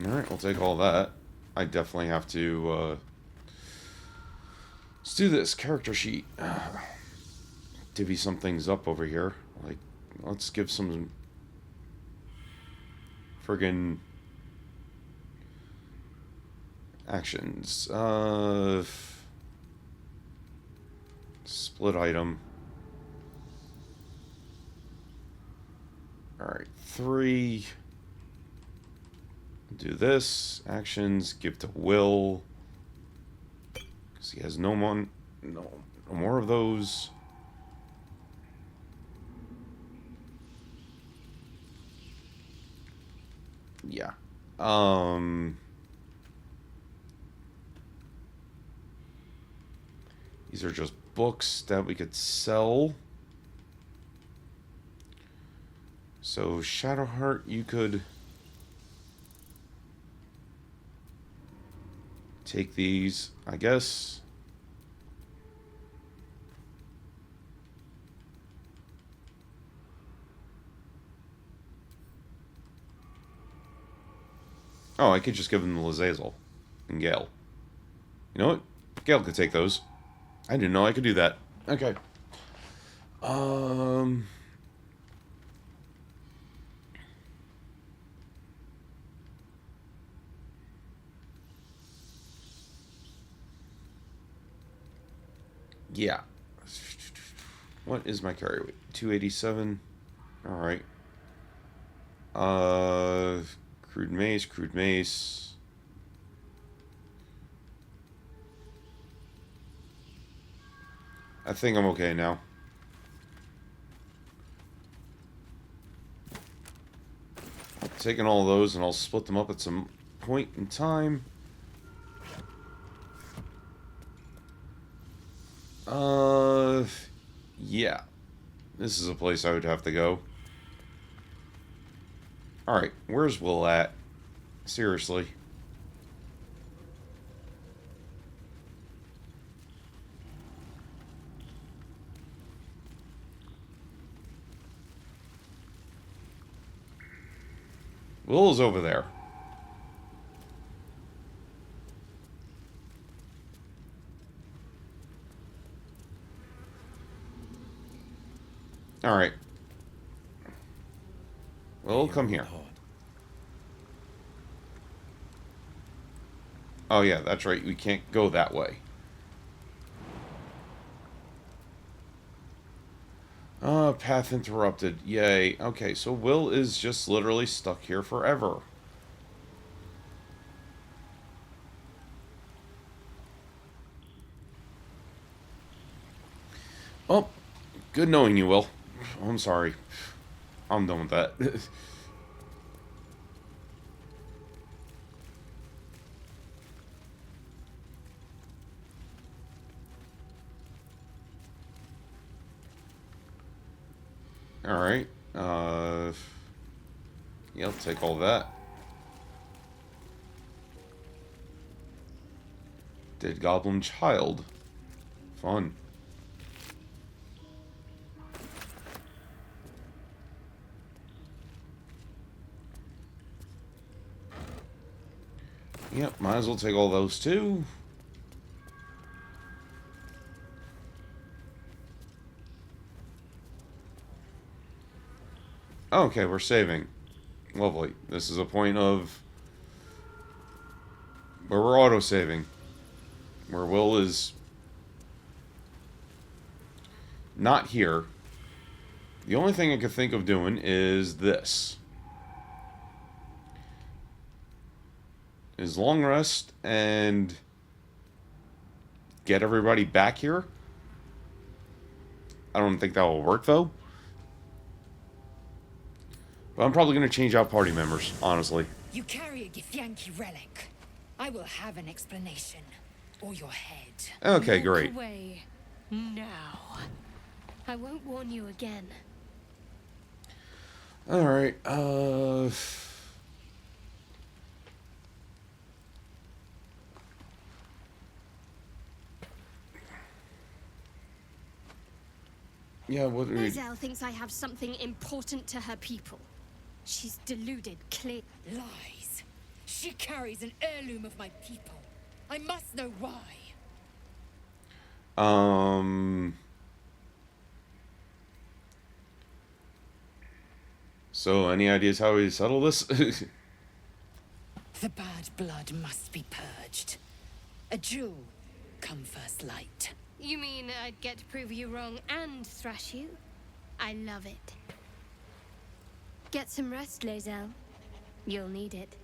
Alright, we'll take all that. I definitely have to, let's do this. Character sheet. Divvy some things up over here. Like, let's give some friggin' actions. Split item. Alright, 3. Do this. Actions. Give to Will. Because he has no more of those. Yeah. These are just books that we could sell. So Shadowheart, you could take these, I guess. Oh, I could just give them the Lazazel and Gale. You know what? Gale could take those. I didn't know I could do that. Okay. Yeah. What is my carry weight? 287. Alright. Crude mace, crude mace. I think I'm okay now. Taking all of those and I'll split them up at some point in time. Yeah. This is a place I would have to go. Alright, where's Will at? Seriously. Will is over there. Alright. Will, come here. Oh yeah, that's right. We can't go that way. Path interrupted. Yay. Okay, so Will is just literally stuck here forever. Oh, good knowing you, Will. Oh, I'm sorry. I'm done with that. Alright. Yeah, I'll take all that. Dead Goblin Child. Fun. Yep, might as well take all those too. Okay, we're saving. Lovely. This is a point of where we're auto-saving. Where Will is not here. The only thing I could think of doing is this. Is long rest and get everybody back here. I don't think that will work, though. But I'm probably going to change out party members, honestly. You carry a Githyanki relic. I will have an explanation. Or your head. Okay, Walk great. away now. I won't warn you again. Alright, yeah, what do we... Lae'zel thinks I have something important to her people. She's deluded, clear. Lies. She carries an heirloom of my people. I must know why. So, any ideas how we settle this? The bad blood must be purged. A jewel come first light. You mean I'd get to prove you wrong and thrash you? I love it. Get some rest, Lae'zel. You'll need it.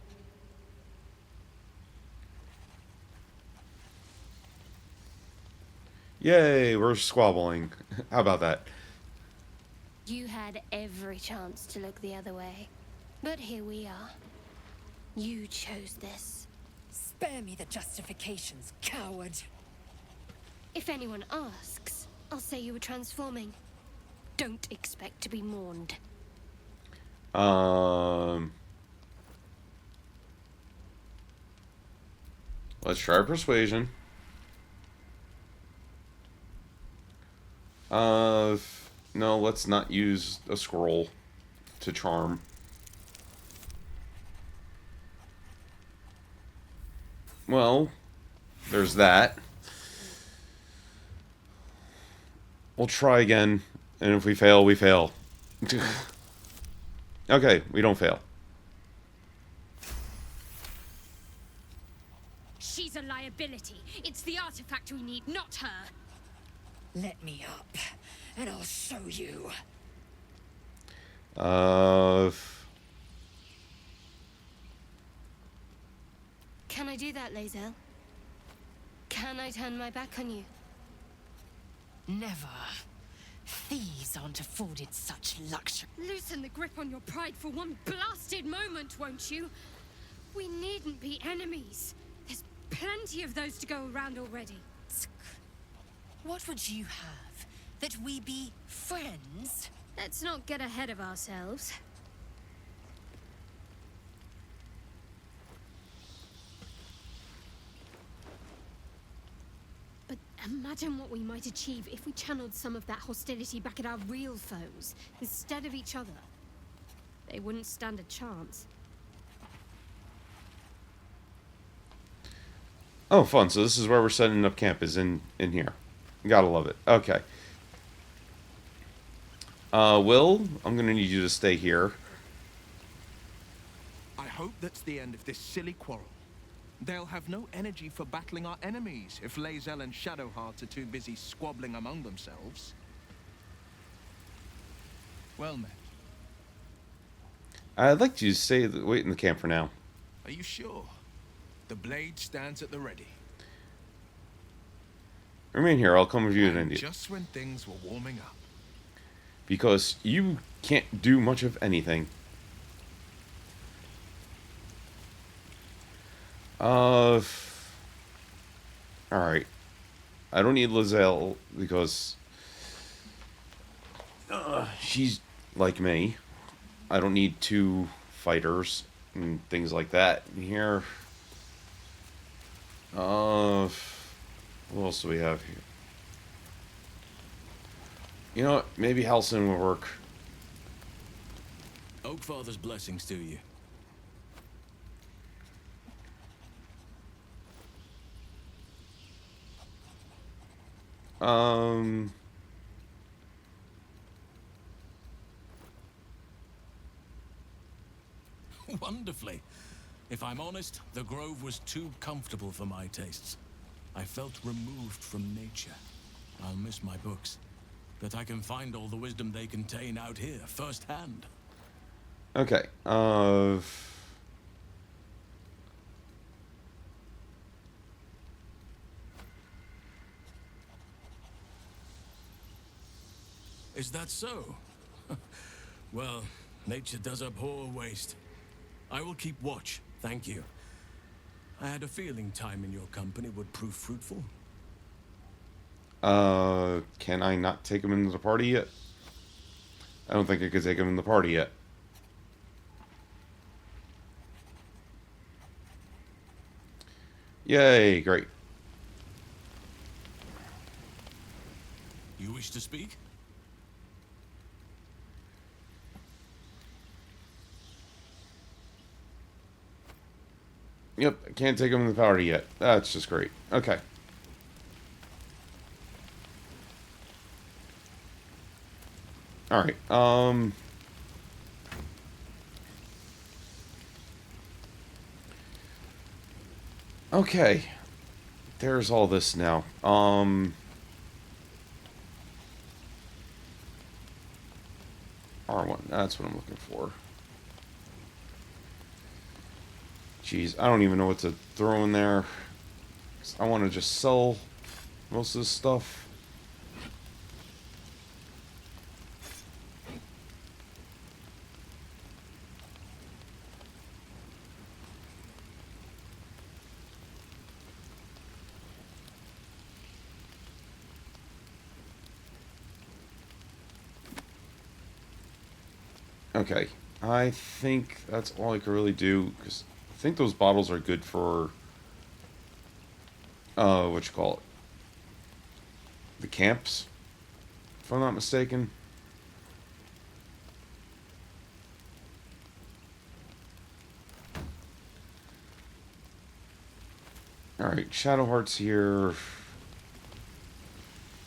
Yay, we're squabbling. How about that? You had every chance to look the other way. But here we are. You chose this. Spare me the justifications, coward. If anyone asks, I'll say you were transforming. Don't expect to be mourned. Let's try persuasion. No, let's not use a scroll to charm. Well, there's that. We'll try again, and if we fail, we fail. Okay, we don't fail. She's a liability. It's the artifact we need, not her. Let me up, and I'll show you. Can I do that, Lae'zel? Can I turn my back on you? Never. Thieves aren't afforded such luxury. Loosen the grip on your pride for one blasted moment, won't you? We needn't be enemies. There's plenty of those to go around already. What would you have? That we be friends? Let's not get ahead of ourselves. But imagine what we might achieve if we channeled some of that hostility back at our real foes, instead of each other. They wouldn't stand a chance. Oh, fun. So this is where we're setting up camp, is in here. Gotta love it. Okay. Will, I'm gonna need you to stay here. I hope that's the end of this silly quarrel. They'll have no energy for battling our enemies if Lae'zel and Shadowheart are too busy squabbling among themselves. Well met. I'd like you to wait in the camp for now. Are you sure? The blade stands at the ready. Remain here. I'll come with you in India. Just when things were warming up. Because you can't do much of anything. Alright. I don't need Lae'zel because she's like me. I don't need two fighters and things like that in here. What else do we have here? You know what? Maybe Halcyon will work. Oakfather's blessings to you. Wonderfully. If I'm honest, the grove was too comfortable for my tastes. I felt removed from nature. I'll miss my books, but I can find all the wisdom they contain out here, firsthand. Okay. Is that so? Well, nature does abhor waste. I will keep watch, thank you. I had a feeling time in your company would prove fruitful. Can I not take him into the party yet? I don't think I could take him in the party yet. Yay, great. You wish to speak? Yep, I can't take him in the party yet. That's just great. Okay. Alright, okay. There's all this now. R1, that's what I'm looking for. Jeez, I don't even know what to throw in there. I want to just sell most of this stuff. Okay, I think that's all I can really do, because I think those bottles are good for, what you call it? The camps, if I'm not mistaken. Alright, Shadowheart's here.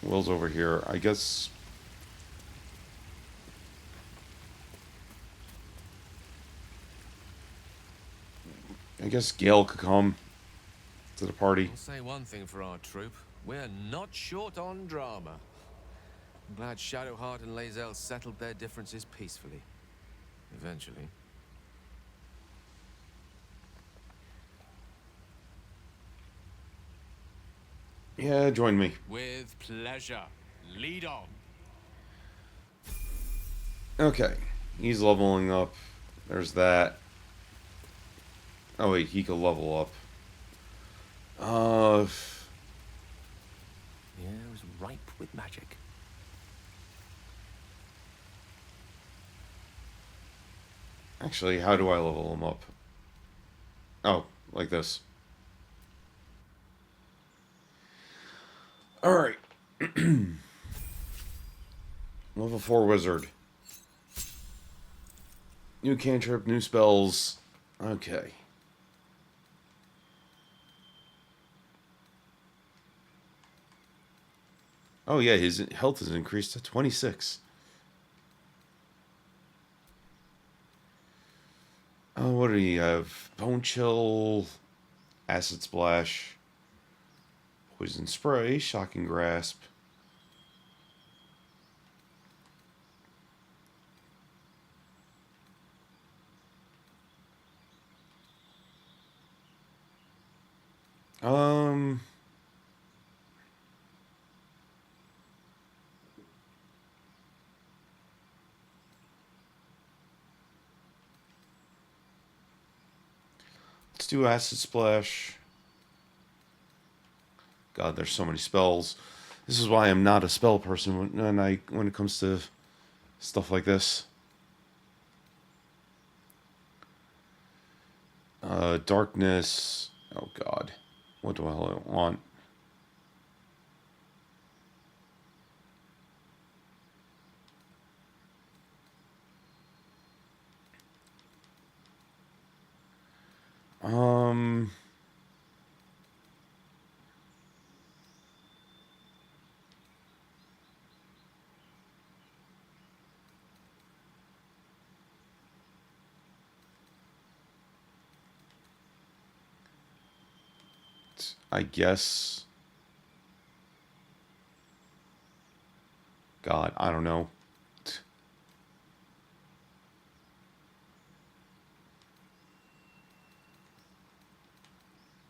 Will's over here. I guess... Gale could come to the party. I'll say one thing for our troop. We're not short on drama. I'm glad Shadowheart and Lae'zel settled their differences peacefully. Eventually. Yeah, join me. With pleasure. Lead on. Okay, he's leveling up. There's that. Oh wait, he could level up. The air is ripe with magic. Actually, how do I level him up? Oh, like this. Alright. Level 4 wizard. New cantrip, new spells. Okay. Oh yeah, his health is increased to 26. Oh, what do you have? Bone chill, acid splash, poison spray, shocking grasp. Let's do acid splash. God, there's so many spells. This is why I'm not a spell person when it comes to stuff like this. Darkness. Oh God, what do I want? I guess... God, I don't know.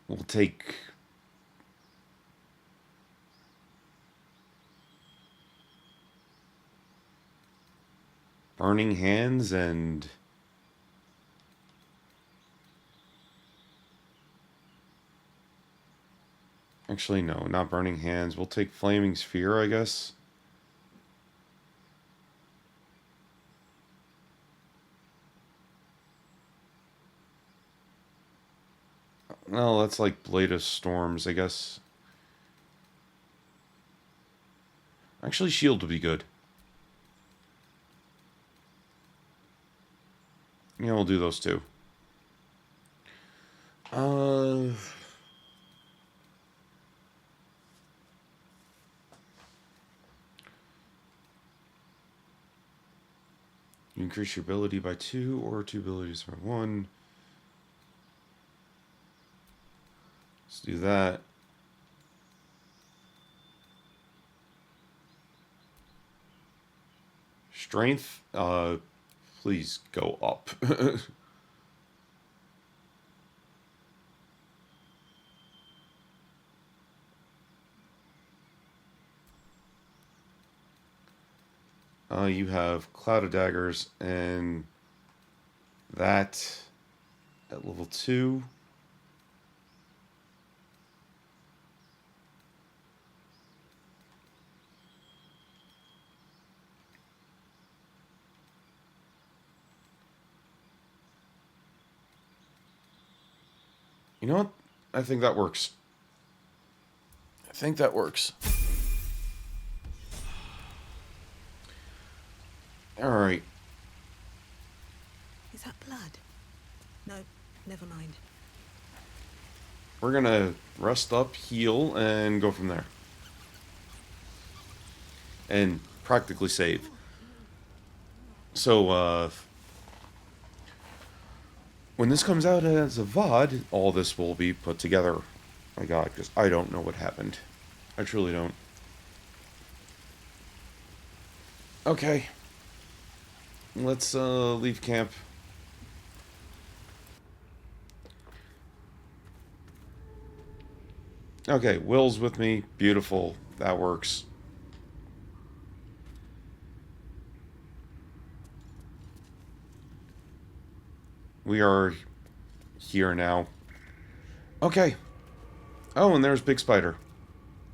We'll take... Burning Hands and... Actually, no, not Burning Hands. We'll take Flaming Sphere, I guess. Well, that's like Blade of Storms, I guess. Actually, Shield would be good. Yeah, we'll do those two. You increase your ability by 2 or 2 abilities by 1. Let's do that. Strength, please go up. You have Cloud of Daggers and that at level 2. You know what? I think that works. I think that works. Alright. Is that blood? No, never mind. We're gonna rest up, heal, and go from there. And practically save. So, when this comes out as a VOD, all this will be put together. My God, because I don't know what happened. I truly don't. Okay. Let's leave camp. Okay, Will's with me. Beautiful. That works. We are here now. Okay. Oh, and there's Big Spider.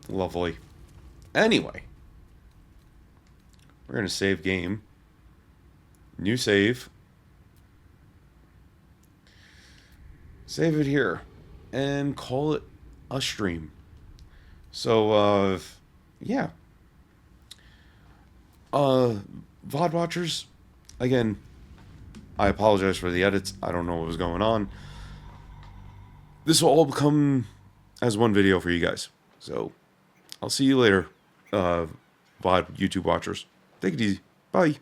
Lovely. Anyway. We're going to save game. New save. Save it here. And call it a stream. So, yeah. VOD watchers, again, I apologize for the edits. I don't know what was going on. This will all come as one video for you guys. So, I'll see you later, VOD YouTube watchers. Take it easy. Bye.